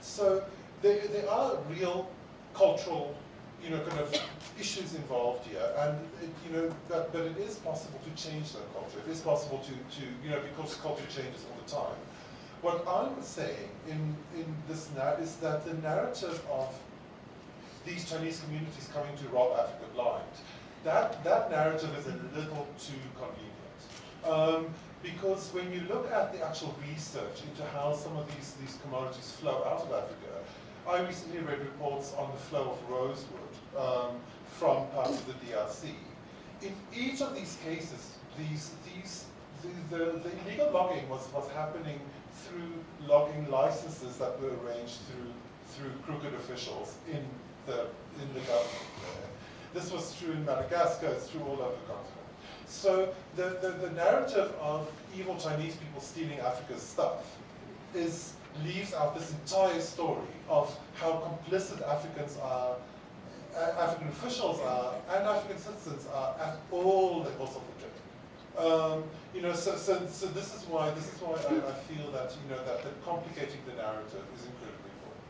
So there are real cultural, you know, kind of issues involved here, and but it is possible to change that culture. It is possible to you know, because culture changes all the time. What I'm saying in this is that the narrative of these Chinese communities coming to rob Africa blind, that narrative is a little too convenient. Because when you look at the actual research into how some of these commodities flow out of Africa, I recently read reports on the flow of rosewood from parts of the DRC. In each of these cases, the illegal logging was happening through logging licenses that were arranged through crooked officials in the government there. This was true in Madagascar, it's true all over the continent. So the narrative of evil Chinese people stealing Africa's stuff leaves out this entire story of how complicit Africans are, African officials are, and African citizens are at all levels of the trade. You know, so this is why I feel that that complicating the narrative is incredibly important.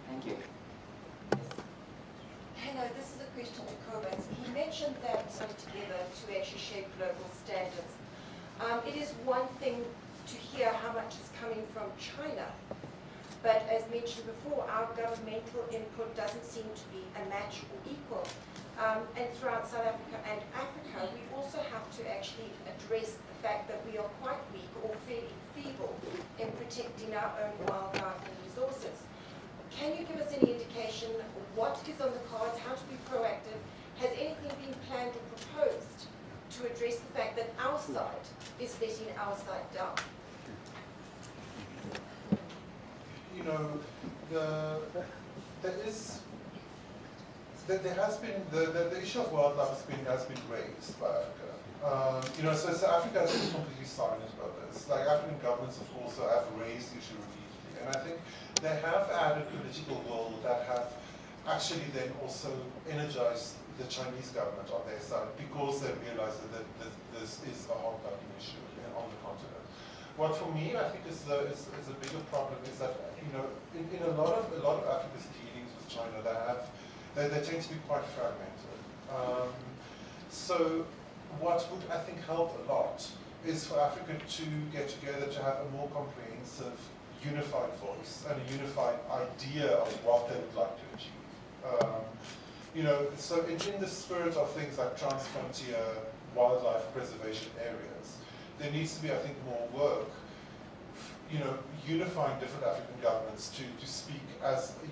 Thank you. Hello, this is a question to Kobus. He mentioned that together to actually shape global standards. It is one thing to hear how much is coming from China, but as mentioned before, our governmental input doesn't seem to be a match or equal. And throughout South Africa and Africa, we also have to actually address the fact that we are quite weak or fairly feeble in protecting our own wildlife and resources. Can you give us any indication what is on the cards, how to be proactive? Has anything been planned or proposed to address the fact that our side is letting our side down? You know, there has been the issue of wildlife has been raised by Africa. You know, so Africa has been completely silent about this. Like African governments, of course, have raised the issue repeatedly, and I think they have added political will that have actually then also energized the Chinese government on their side because they realize that this is a hot button issue on the continent. What for me I think is a bigger problem is that in a lot of Africa's dealings with China they tend to be quite fragmented. So what would I think help a lot is for Africa to get together to have a more comprehensive, unified voice and a unified idea of what they would like to achieve. So in the spirit of things like trans-frontier wildlife preservation areas, there needs to be, I think, more work, unifying different African governments to speak as a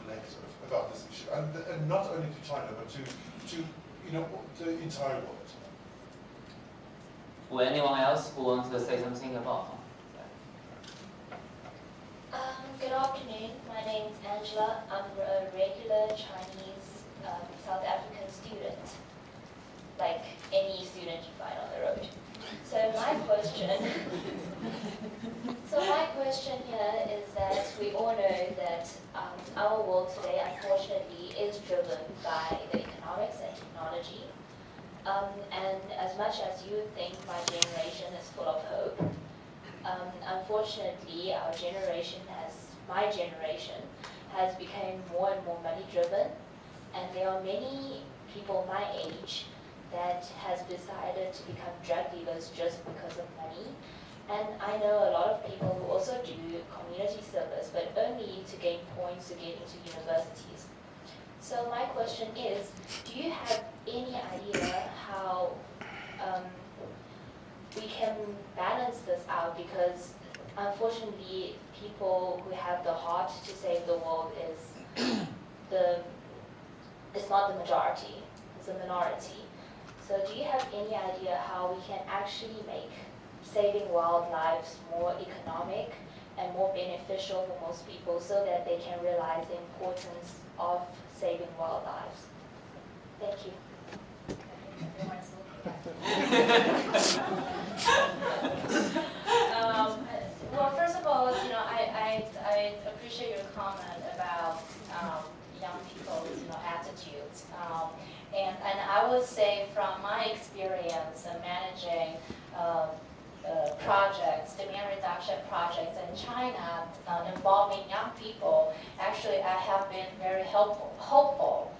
collective about this issue, and not only to China, but to the entire world. Will anyone else who wants to say something about? Good afternoon. My name is Angela. I'm a regular Chinese South African student, like any student you find on the road. So my question here is that we all know that our world today, unfortunately, is driven by the economics and technology. And as much as you think my generation is full of hope, unfortunately, my generation has become more and more money-driven, and there are many people my age that has decided to become drug dealers just because of money. And I know a lot of people who also do community service, but only to gain points to get into universities. So my question is, do you have any idea how we can balance this out? Because unfortunately, people who have the heart to save the world it's not the majority, it's a minority. So do you have any idea how we can actually make saving wildlife more economic and more beneficial for most people so that they can realize the importance of saving wildlife? Thank you. Well, first of all, I appreciate your comment about young people's attitudes. And I would say from my experience in managing projects, demand reduction projects in China involving young people, actually I have been very hopeful.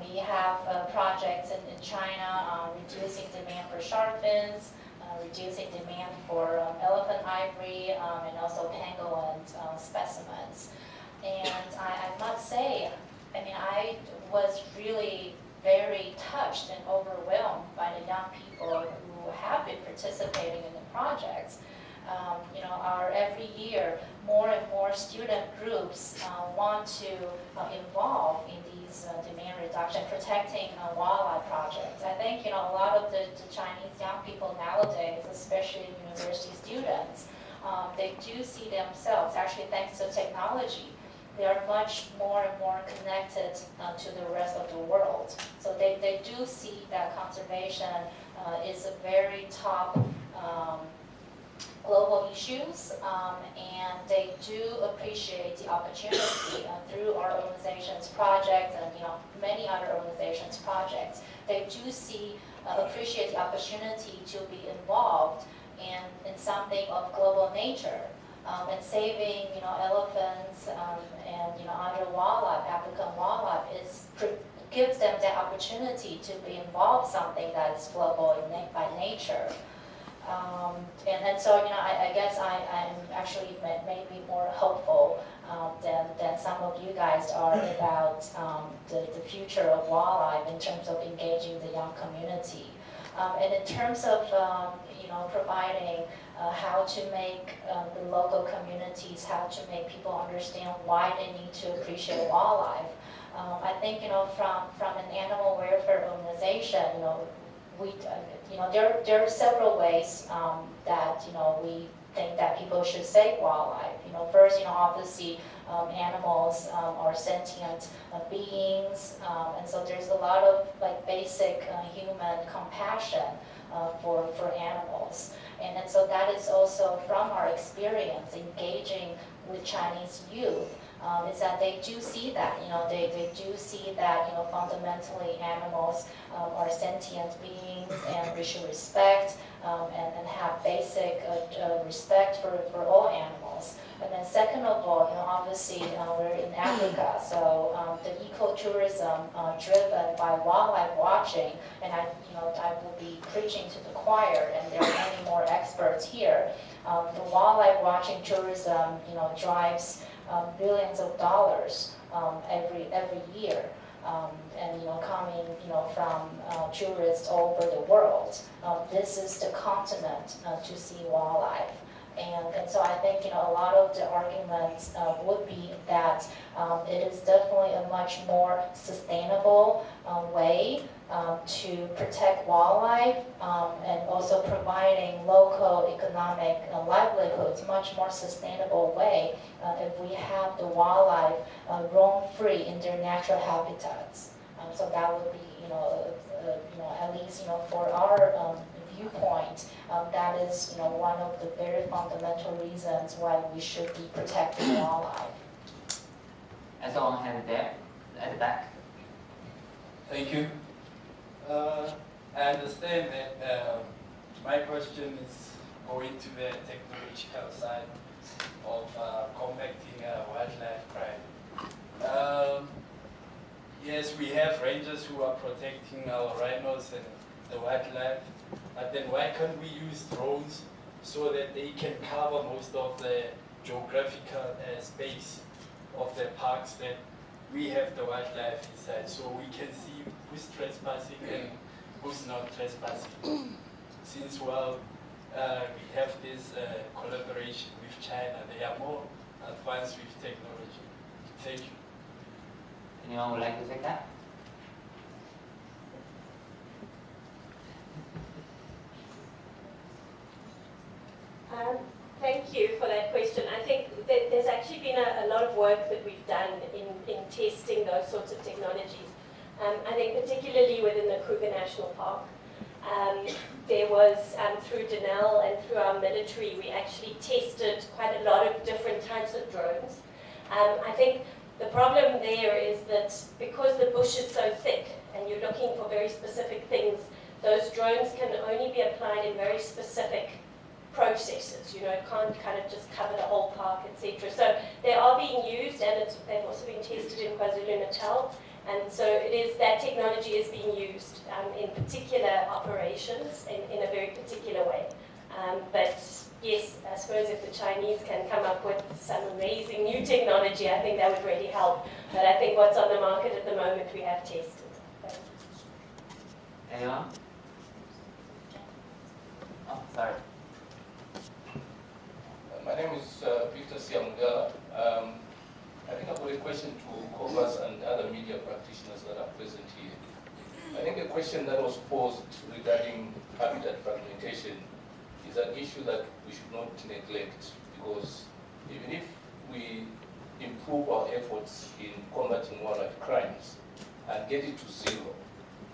We have projects in China reducing demand for shark fins, reducing demand for elephant ivory, and also pangolin specimens. And I must say, I was really very touched and overwhelmed by the young people who have been participating in the projects. Every year, more and more student groups want to involve in these demand reduction, protecting wildlife projects. I think a lot of the Chinese young people nowadays, especially university students, they do see themselves, actually thanks to technology, they are much more and more connected to the rest of the world. So they do see that conservation is a very top global issues, and they do appreciate the opportunity through our organization's projects and many other organizations' projects. They do appreciate the opportunity to be involved in something of global nature. And saving, elephants and other wildlife, African wildlife, gives them that opportunity to be involved in something that is global by nature. And so, I guess I'm actually maybe more hopeful than some of you guys are about the future of wildlife in terms of engaging the young community. And in terms of providing how to make the local communities, how to make people understand why they need to appreciate wildlife. I think from an animal welfare organization, there are several ways that we think that people should save wildlife. First, obviously animals are sentient beings, and so there's a lot of basic human compassion for animals. And so that is also from our experience engaging with Chinese youth, is that they do see that, they do see that, fundamentally animals are sentient beings and we should respect and have basic respect for all animals. And then second of all, obviously we're in Africa, so the ecotourism driven by wildlife watching, and I will be preaching to the choir, and there are many more experts here. The wildlife watching tourism, drives billions of dollars every year, and coming from tourists all over the world. This is the continent to see wildlife. And so I think a lot of the arguments would be that it is definitely a much more sustainable way to protect wildlife and also providing local economic livelihoods, much more sustainable way if we have the wildlife roam free in their natural habitats. So that would be, at least for our viewpoint, that is one of the very fundamental reasons why we should be protecting wildlife. And so on hand there, at the back. Thank you. I understand that my question is going to the technological side of combating wildlife crime. Yes, we have rangers who are protecting our rhinos and the wildlife, but then why can't we use drones so that they can cover most of the geographical space of the parks that we have the wildlife inside, so we can see who's trespassing and who's not trespassing. Since, well, we have this collaboration with China, they are more advanced with technology. Thank you. Anyone would like to take that? Thank you for that question. I think that there's actually been a lot of work that we've done in testing those sorts of technologies. I think particularly within the Kruger National Park, there was, through Denel and through our military, we actually tested quite a lot of different types of drones. I think the problem there is that because the bush is so thick and you're looking for very specific things, those drones can only be applied in very specific processes. You know, it can't kind of just cover the whole park, etc. So they are being used, and they've also been tested in KwaZulu-Natal. And so it is, that technology is being used in particular operations in a very particular way. But yes, I suppose if the Chinese can come up with some amazing new technology, I think that would really help. But I think what's on the market at the moment we have tested. Anyone? Oh, sorry. My name is Victor Siamugala. I think I've got a question to Cobus and other media practitioners that are present here. I think a question that was posed regarding habitat fragmentation is an issue that we should not neglect, because even if we improve our efforts in combating wildlife crimes and get it to zero,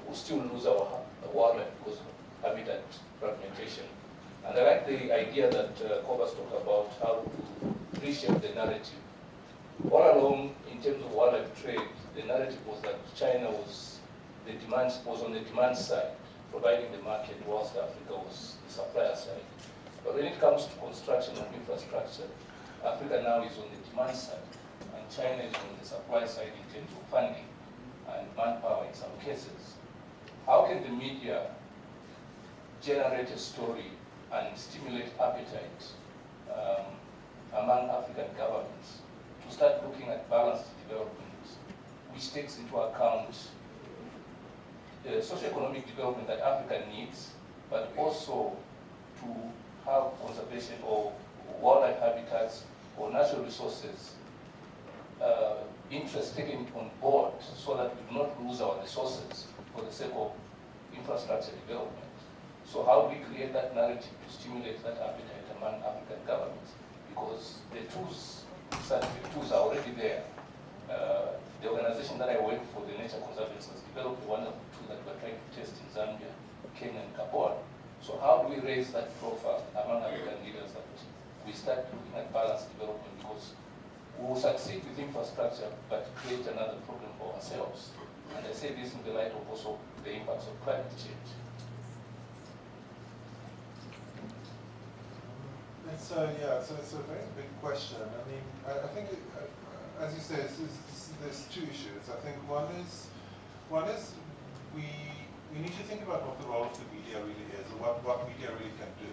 we'll still lose our wildlife because of habitat fragmentation. And I like the idea that Cobus talked about, how to reshape the narrative. All along, in terms of wildlife trade, the narrative was that China was on the demand side, providing the market, whilst Africa was the supplier side. But when it comes to construction and infrastructure, Africa now is on the demand side, and China is on the supply side in terms of funding and manpower in some cases. How can the media generate a story and stimulate appetite among African governments to start looking at balanced development, which takes into account the socio-economic development that Africa needs, but also to have conservation of wildlife habitats or natural resources interest taken on board, so that we do not lose our resources for the sake of infrastructure development. So how do we create that narrative to stimulate that appetite among African governments? Because the tools are already there. The organization that I work for, the Nature Conservancy, has developed a wonderful tool that we're trying to test in Zambia, Kenya, and Gabon. So how do we raise that profile among African leaders that we start looking at balanced development? Because we will succeed with infrastructure, but create another problem for ourselves. And I say this in the light of also the impacts of climate change. It's a very big question. I mean, I think, as you say, there's two issues. I think one is we need to think about what the role of the media really is, or what media really can do.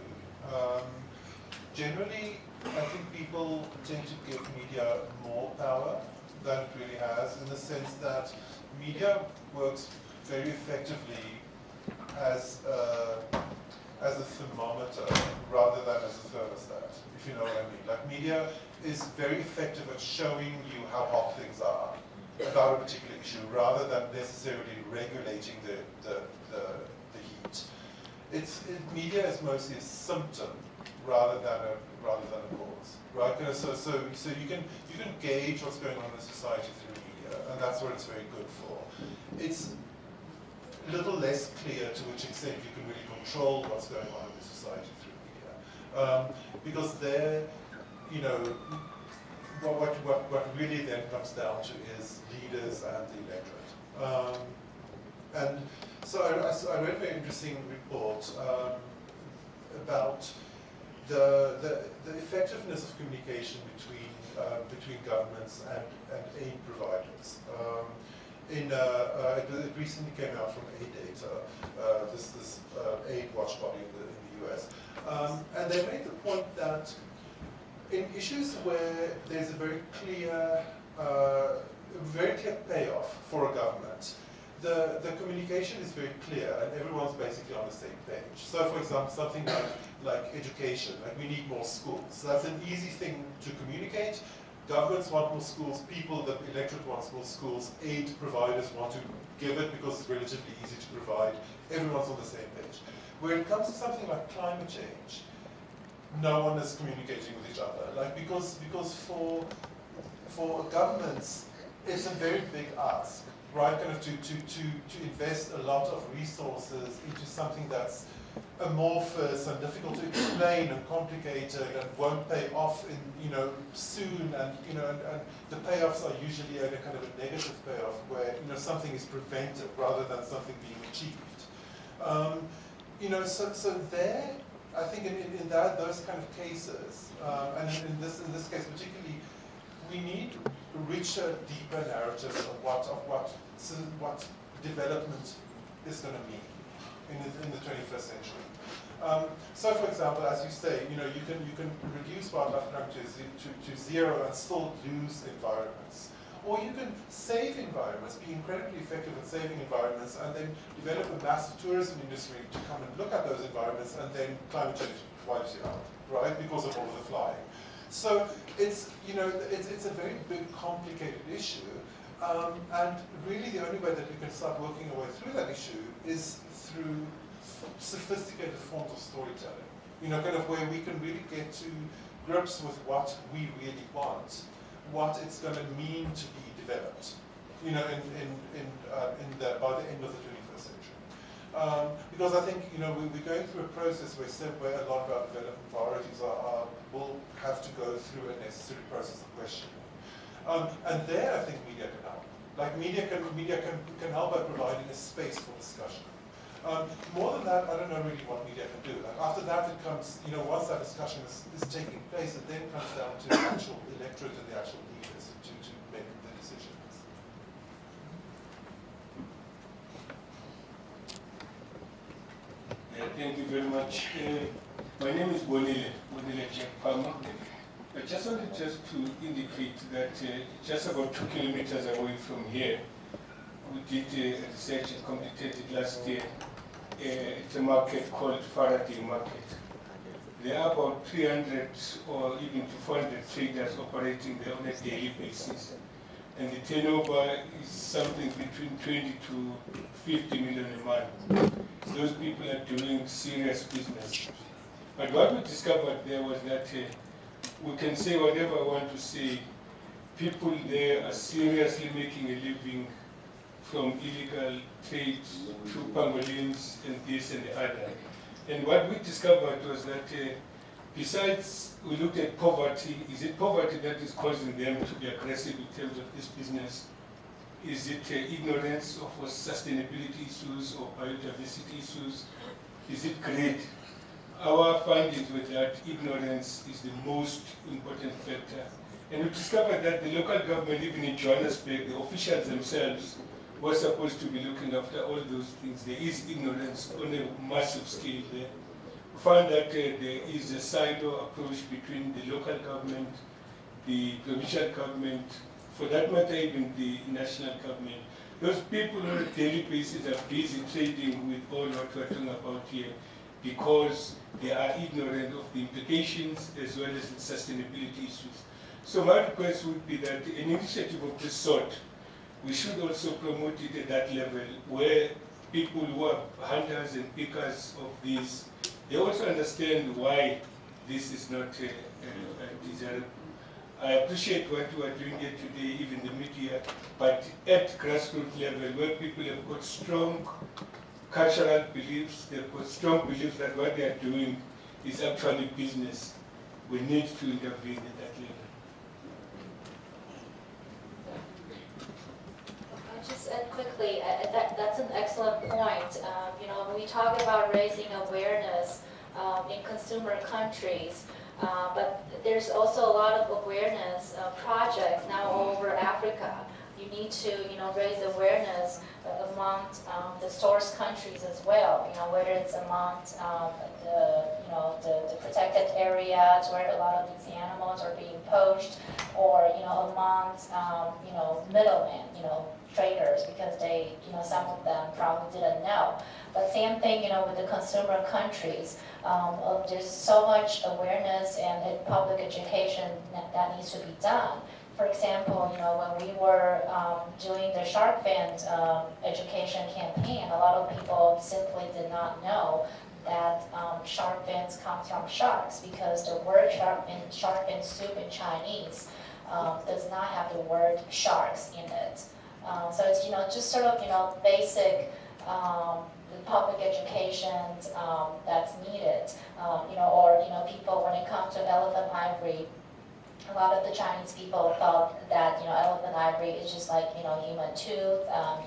Generally, I think people tend to give media more power than it really has, in the sense that media works very effectively as a thermometer rather than as a thermostat, if you know what I mean. Like, media is very effective at showing you how hot things are about a particular issue, rather than necessarily regulating the heat. Media is mostly a symptom rather than a cause, right? So you can gauge what's going on in society through media, and that's what it's very good for. It's a little less clear to which extent you can really control what's going on in the society through media, because there, you know, what really then comes down to is leaders and the electorate. And so I read a very interesting report about the effectiveness of communication between governments and aid providers. It recently came out from AIData, this aid watch body in the US, and they made the point that in issues where there's a very clear payoff for a government, the communication is very clear and everyone's basically on the same page. So for example, something like education, like we need more schools. So that's an easy thing to communicate. Governments want more schools, people, the electorate wants more schools, aid providers want to give it because it's relatively easy to provide. Everyone's on the same page. Where it comes to something like climate change, no one is communicating with each other. Like because for governments, it's a very big ask, right? Kind of to invest a lot of resources into something that's amorphous and difficult to explain and complicated and won't pay off in soon, and and the payoffs are usually a kind of a negative payoff where something is prevented rather than something being achieved. So there, I think in those kind of cases, and in this case particularly, we need richer, deeper narratives of what development is going to mean in the 21st century. So, for example, as you say, you can reduce wildlife crime to zero and still lose environments, or you can save environments, be incredibly effective at saving environments, and then develop a massive tourism industry to come and look at those environments, and then climate change wipes you out, right? Because of all of the flying. So it's a very big, complicated issue, and really the only way that we can start working our way through that issue is through sophisticated forms of storytelling. Kind of where we can really get to grips with what we really want, what it's going to mean to be developed. By the end of the 21st century. Because I think we're going through a process where a lot of our development priorities will have to go through a necessary process of questioning. And there, I think media can help. Like media can help by providing a space for discussion. More than that, I don't know really what media can do. Like after that, it comes, once that discussion is taking place, it then comes down to the actual electorate and the actual leaders to make the decisions. Thank you very much. My name is Bonile Jack Palmer. I just wanted to indicate that just about 2 kilometers away from here, we did research and completed it last year. It's a market called Faraday Market. There are about 300 or even 400 traders operating there on a daily basis. And the turnover is something between 20 to 50 million a month. Those people are doing serious business. But what we discovered there was that we can say whatever I want to say, people there are seriously making a living from illegal trade through pangolins and this and the other. And what we discovered was that besides, we looked at poverty. Is it poverty that is causing them to be aggressive in terms of this business? Is it ignorance of sustainability issues or biodiversity issues? Is it greed? Our findings were that ignorance is the most important factor. And we discovered that the local government, even in Johannesburg, the officials themselves were supposed to be looking after all those things. There is ignorance on a massive scale there. We found that there is a silo approach between the local government, the provincial government, for that matter even the national government. Those people on a daily basis are busy trading with all what we're talking about here because they are ignorant of the implications as well as the sustainability issues. So my request would be that an initiative of this sort, we should also promote it at that level where people who are hunters and pickers of these, they also understand why this is not desirable. I appreciate what you are doing here today, even the media, but at grassroots level, where people have got strong cultural beliefs, they've got strong beliefs that what they are doing is actually business, we need to intervene at that level. I just just add quickly, that's an excellent point. When we talk about raising awareness in consumer countries, but there's also a lot of awareness projects now all over Africa. You need to, raise awareness among the source countries as well. Whether it's among the protected areas where a lot of these animals are being poached, or among middlemen, traders, because they, some of them probably didn't know. But same thing, with the consumer countries. There's so much awareness and public education that needs to be done. For example, when we were doing the shark fin education campaign, a lot of people simply did not know that shark fins come from sharks, because the word shark fin soup in Chinese does not have the word sharks in it. So it's just sort of basic public education that's needed. Or people, when it comes to elephant ivory, a lot of the Chinese people thought that elephant ivory is just like human tooth.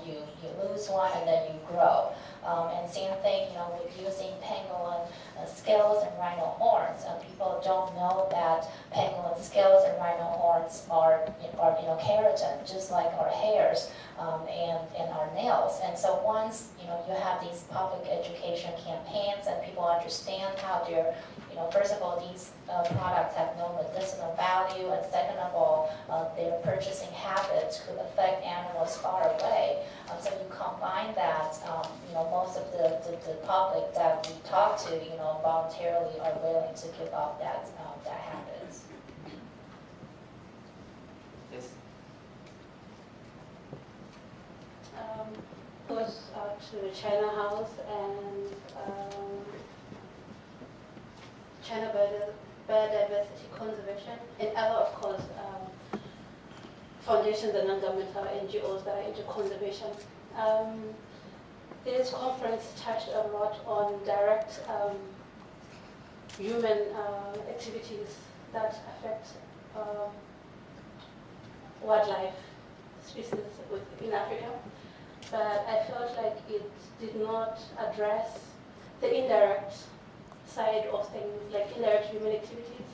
You lose one and then you grow. And same thing with using pangolin scales and rhino horns. People don't know that pangolin scales and rhino horns are keratin, just like our hairs and our nails. And so once you have these public education campaigns and people understand how they're first of all, these products have no medicinal value, and second of all, their purchasing habits could affect animals far away. So you combine that, most of the public that we talk to, voluntarily are willing to give up that habits. Yes. Goes to China House and China Biodiversity Conservation, and other, of course, foundations and non-governmental NGOs that are into conservation. This conference touched a lot on direct human activities that affect wildlife species in Africa, but I felt like it did not address the indirect side of things, like indirect human activities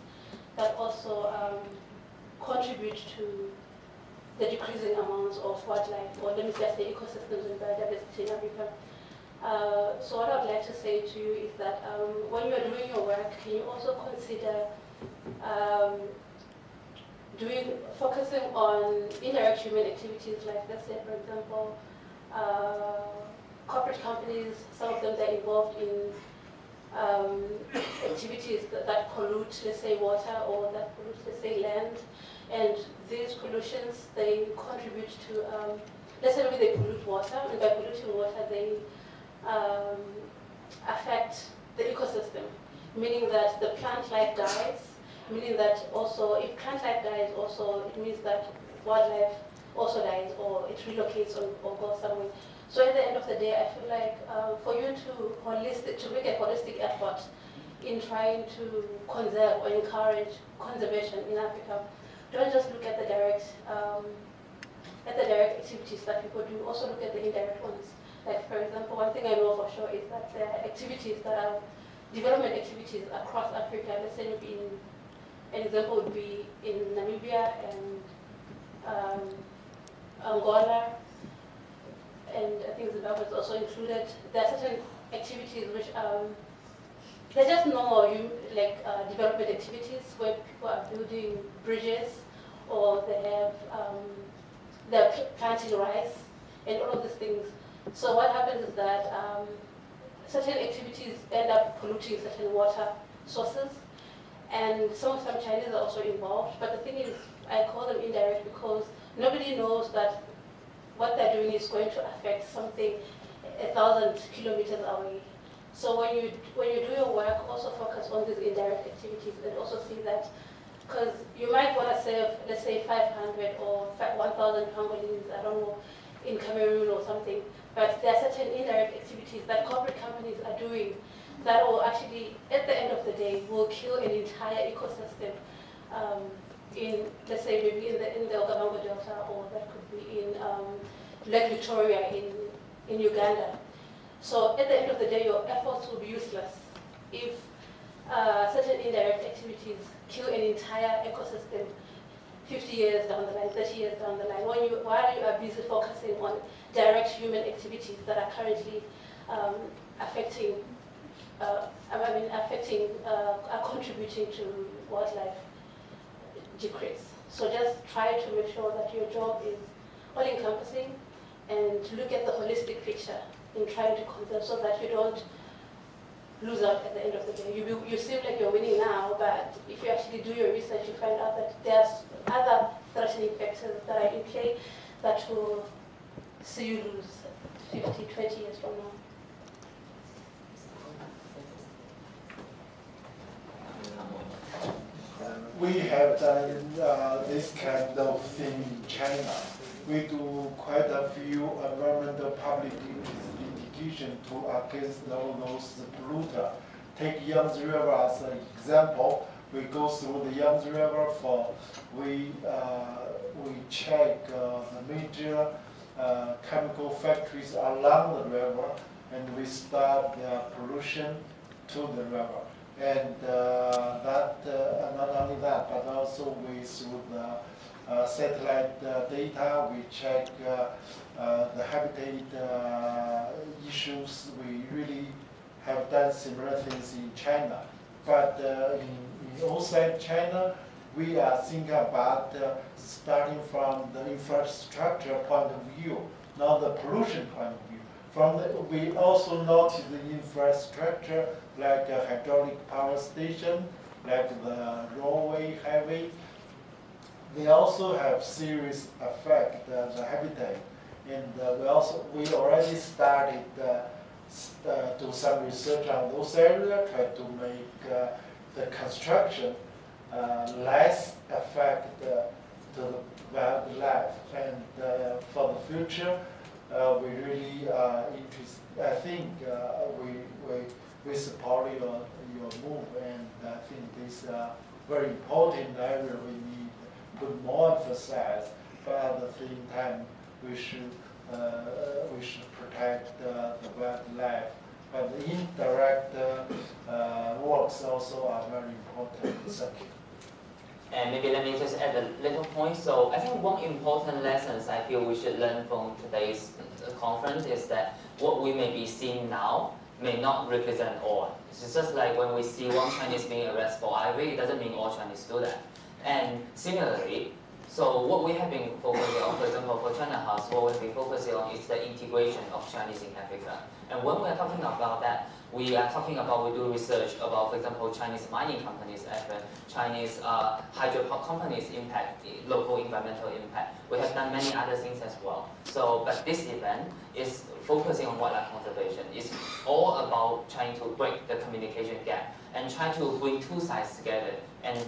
that also contribute to the decreasing amounts of wildlife, or let me just say ecosystems and biodiversity in Africa. So what I would like to say to you is that when you are doing your work, can you also consider focusing on indirect human activities, like, let's say, for example, corporate companies, some of them they're involved in activities that pollute, let's say, water, or that pollute, let's say, land. And these pollutions, they contribute to, let's say maybe they pollute water, and by polluting water, they affect the ecosystem, meaning that the plant life dies, meaning that also, if plant life dies also, it means that wildlife also dies, or it relocates or goes somewhere. So at the end of the day, I feel like for you to make a holistic effort in trying to conserve or encourage conservation in Africa, don't just look at the direct activities that people do. Also look at the indirect ones. Like, for example, one thing I know for sure is that there are activities that are development activities across Africa. Let's say maybe an example would be in Namibia and Angola, and I think Zimbabwe is also included. There are certain activities which they're just normal, development activities where people are building bridges, or they're planting rice, and all of these things. So what happens is that certain activities end up polluting certain water sources, and some Chinese are also involved. But the thing is, I call them indirect because nobody knows that what they're doing is going to affect something 1,000 kilometers away. So when you do your work, also focus on these indirect activities, and also see that, because you might want to save, let's say, 500 or 1,000 pangolins, I don't know, in Cameroon or something, but there are certain indirect activities that corporate companies are doing that will actually, at the end of the day, will kill an entire ecosystem in, let's say, maybe in the Okavango Delta, or that could be in Lake Victoria in Uganda. So at the end of the day, your efforts will be useless if certain indirect activities kill an entire ecosystem 50 years down the line, 30 years down the line, while you are busy focusing on direct human activities that are currently contributing to wildlife decrease. So just try to make sure that your job is all-encompassing and look at the holistic picture in trying to conserve so that you don't lose out at the end of the day. You seem like you're winning now, but if you actually do your research, you find out that there's other threatening factors that are in play that will see you lose 50, 20 years from now. We have done this kind of thing in China. We do quite a few environmental public litigation against all those polluters. Take Yangtze River as an example. We go through the Yangtze River we check the major chemical factories along the river, and we stop the pollution to the river. And not only that, but also through the satellite data, we check the habitat issues. We really have done similar things in China. But in outside China, we are thinking about starting from the infrastructure point of view, not the pollution point of view. We also notice the infrastructure like a hydraulic power station, like the railway, highway. They also have serious effect the habitat. And we already started do some research on those areas, try to make the construction less affect to the wildlife. And for the future, we really interested. I think we support your move, and I think this very important area we need to put more emphasis. But at the same time, we should protect the wildlife. But the indirect works also are very important. Thank you. And maybe let me just add a little point. So I think one important lesson I feel we should learn from today's conference is that what we may be seeing now may not represent all. It's just like when we see one Chinese being arrested for ivory, it doesn't mean all Chinese do that. And similarly, so what we have been focusing on, for example, for China House, what we've been focusing on is the integration of Chinese in Africa. And when we are talking about that, we are talking about, we do research about, for example, Chinese mining companies' effort, Chinese hydropower companies' impact, local environmental impact. We have done many other things as well. So, but this event is focusing on wildlife conservation. It's all about trying to break the communication gap and try to bring two sides together and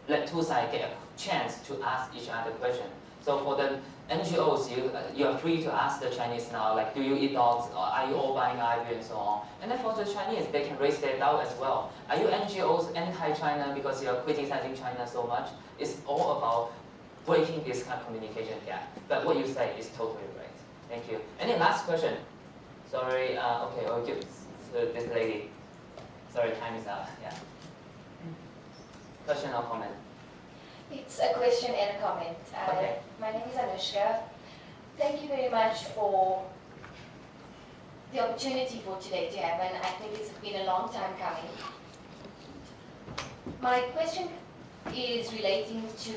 let two sides get a chance to ask each other questions. So for the NGOs, you are free to ask the Chinese now, like, do you eat dogs, or are you all buying ivory, and so on. And then for the Chinese, they can raise their doubt as well. Are you NGOs anti-China because you are criticizing China so much? It's all about breaking this kind of communication gap. But what you say is totally right. Thank you. Any last question? Sorry, okay, I'll give this lady. Sorry, time is up, yeah. Question or comment? It's a question and a comment. Okay. My name is Anushka. Thank you very much for the opportunity for today to have, and I think it's been a long time coming. My question is relating to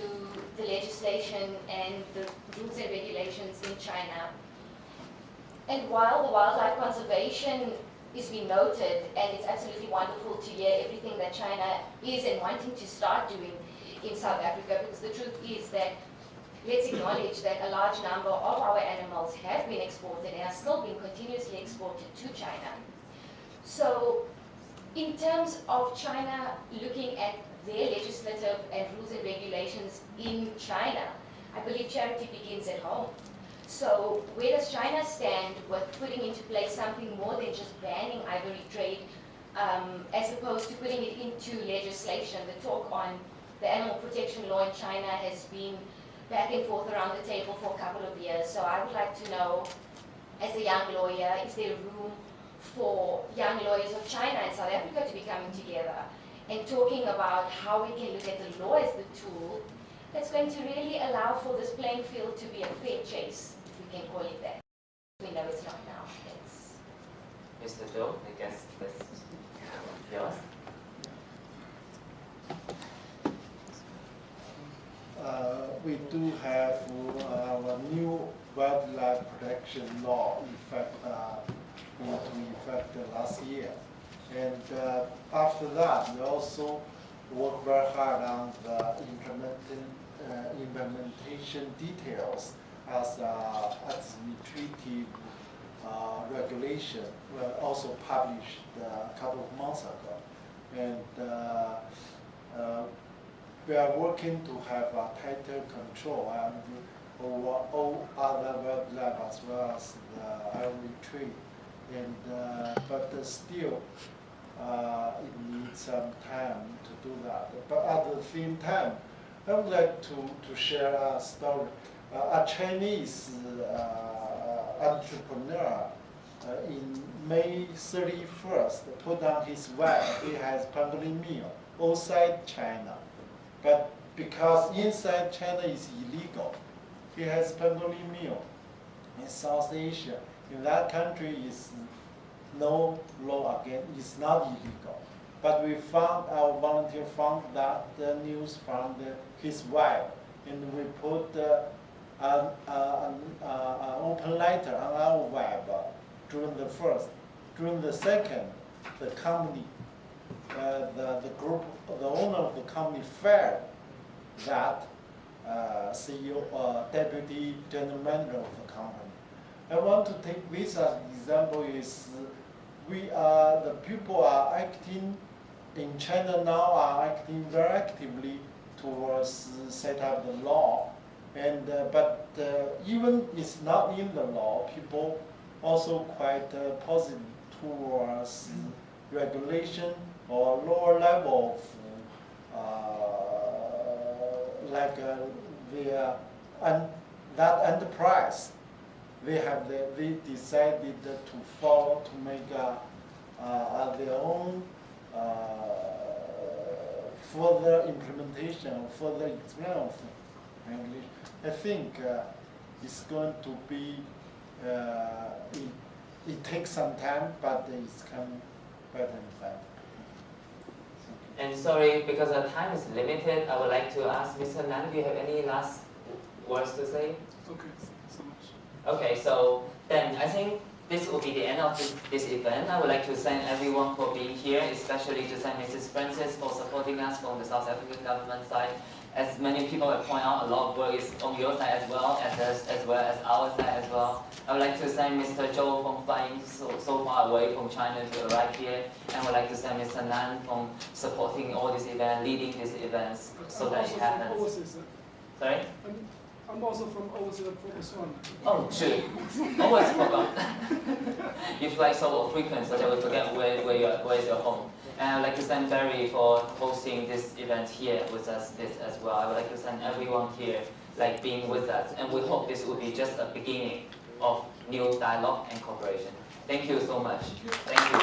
the legislation and the rules and regulations in China. And while the wildlife conservation is being noted, and it's absolutely wonderful to hear everything that China is and wanting to start doing in South Africa, because the truth is that let's acknowledge that a large number of our animals have been exported and are still being continuously exported to China. So in terms of China looking at their legislative and rules and regulations in China, I believe charity begins at home. So where does China stand with putting into place something more than just banning ivory trade, as opposed to putting it into legislation? The talk on the animal protection law in China has been back and forth around the table for a couple of years. So I would like to know, as a young lawyer, is there room for young lawyers of China and South Africa to be coming together and talking about how we can look at the law as the tool that's going to really allow for this playing field to be a fair chase, if we can call it that. We know it's not now. Thanks. Mr. Joe, I guess that's yours. We do have our new wildlife protection law into effect last year. And after that, we also work very hard on the implementation details as administrative regulation were also published a couple of months ago. And we are working to have a tighter control over all other wildlife as well as the ivory tree. And but still, it needs some time to do that. But at the same time, I would like to share a story. A Chinese entrepreneur in May 31st put down his wife. He has pangolin meal outside China. But because inside China is illegal, he has pangolin meal in South Asia. In that country is no law again, it's not illegal. But we found, our volunteer found that the news from his wife, and we put an open letter on our web during the first. During the second, the company, the group, the owner of the company fired that CEO, deputy general manager of the company. I want to take this as an example is the people are acting in China now are acting very actively towards set up the law, and but even it's not in the law, people also quite positive towards regulation or lower level of like that enterprise. They decided to follow, to make their own further implementation, further experience. I think it's going to be, it takes some time, but it's coming better in fact. And sorry, because our time is limited, I would like to ask Mr. Nan, do you have any last words to say? Okay, thanks so much. Okay, so then I think this will be the end of this event. I would like to thank everyone for being here, especially to thank Mrs. Francis for supporting us from the South African government side. As many people have pointed out, a lot of work is on your side as well as our side as well. I would like to thank Mr. Zhou for flying so far away from China to arrive here. And I would like to thank Mr. Nan for supporting all this event, leading these events so that it happens. Sorry? I'm also from overseas, from Botswana. Oh, shoot. Always forgot. You fly so frequent so they will forget where is your home. And I would like to thank Barry for hosting this event here with us as well. I would like to thank everyone here like being with us. And we hope this will be just a beginning of new dialogue and cooperation. Thank you so much. Thank you.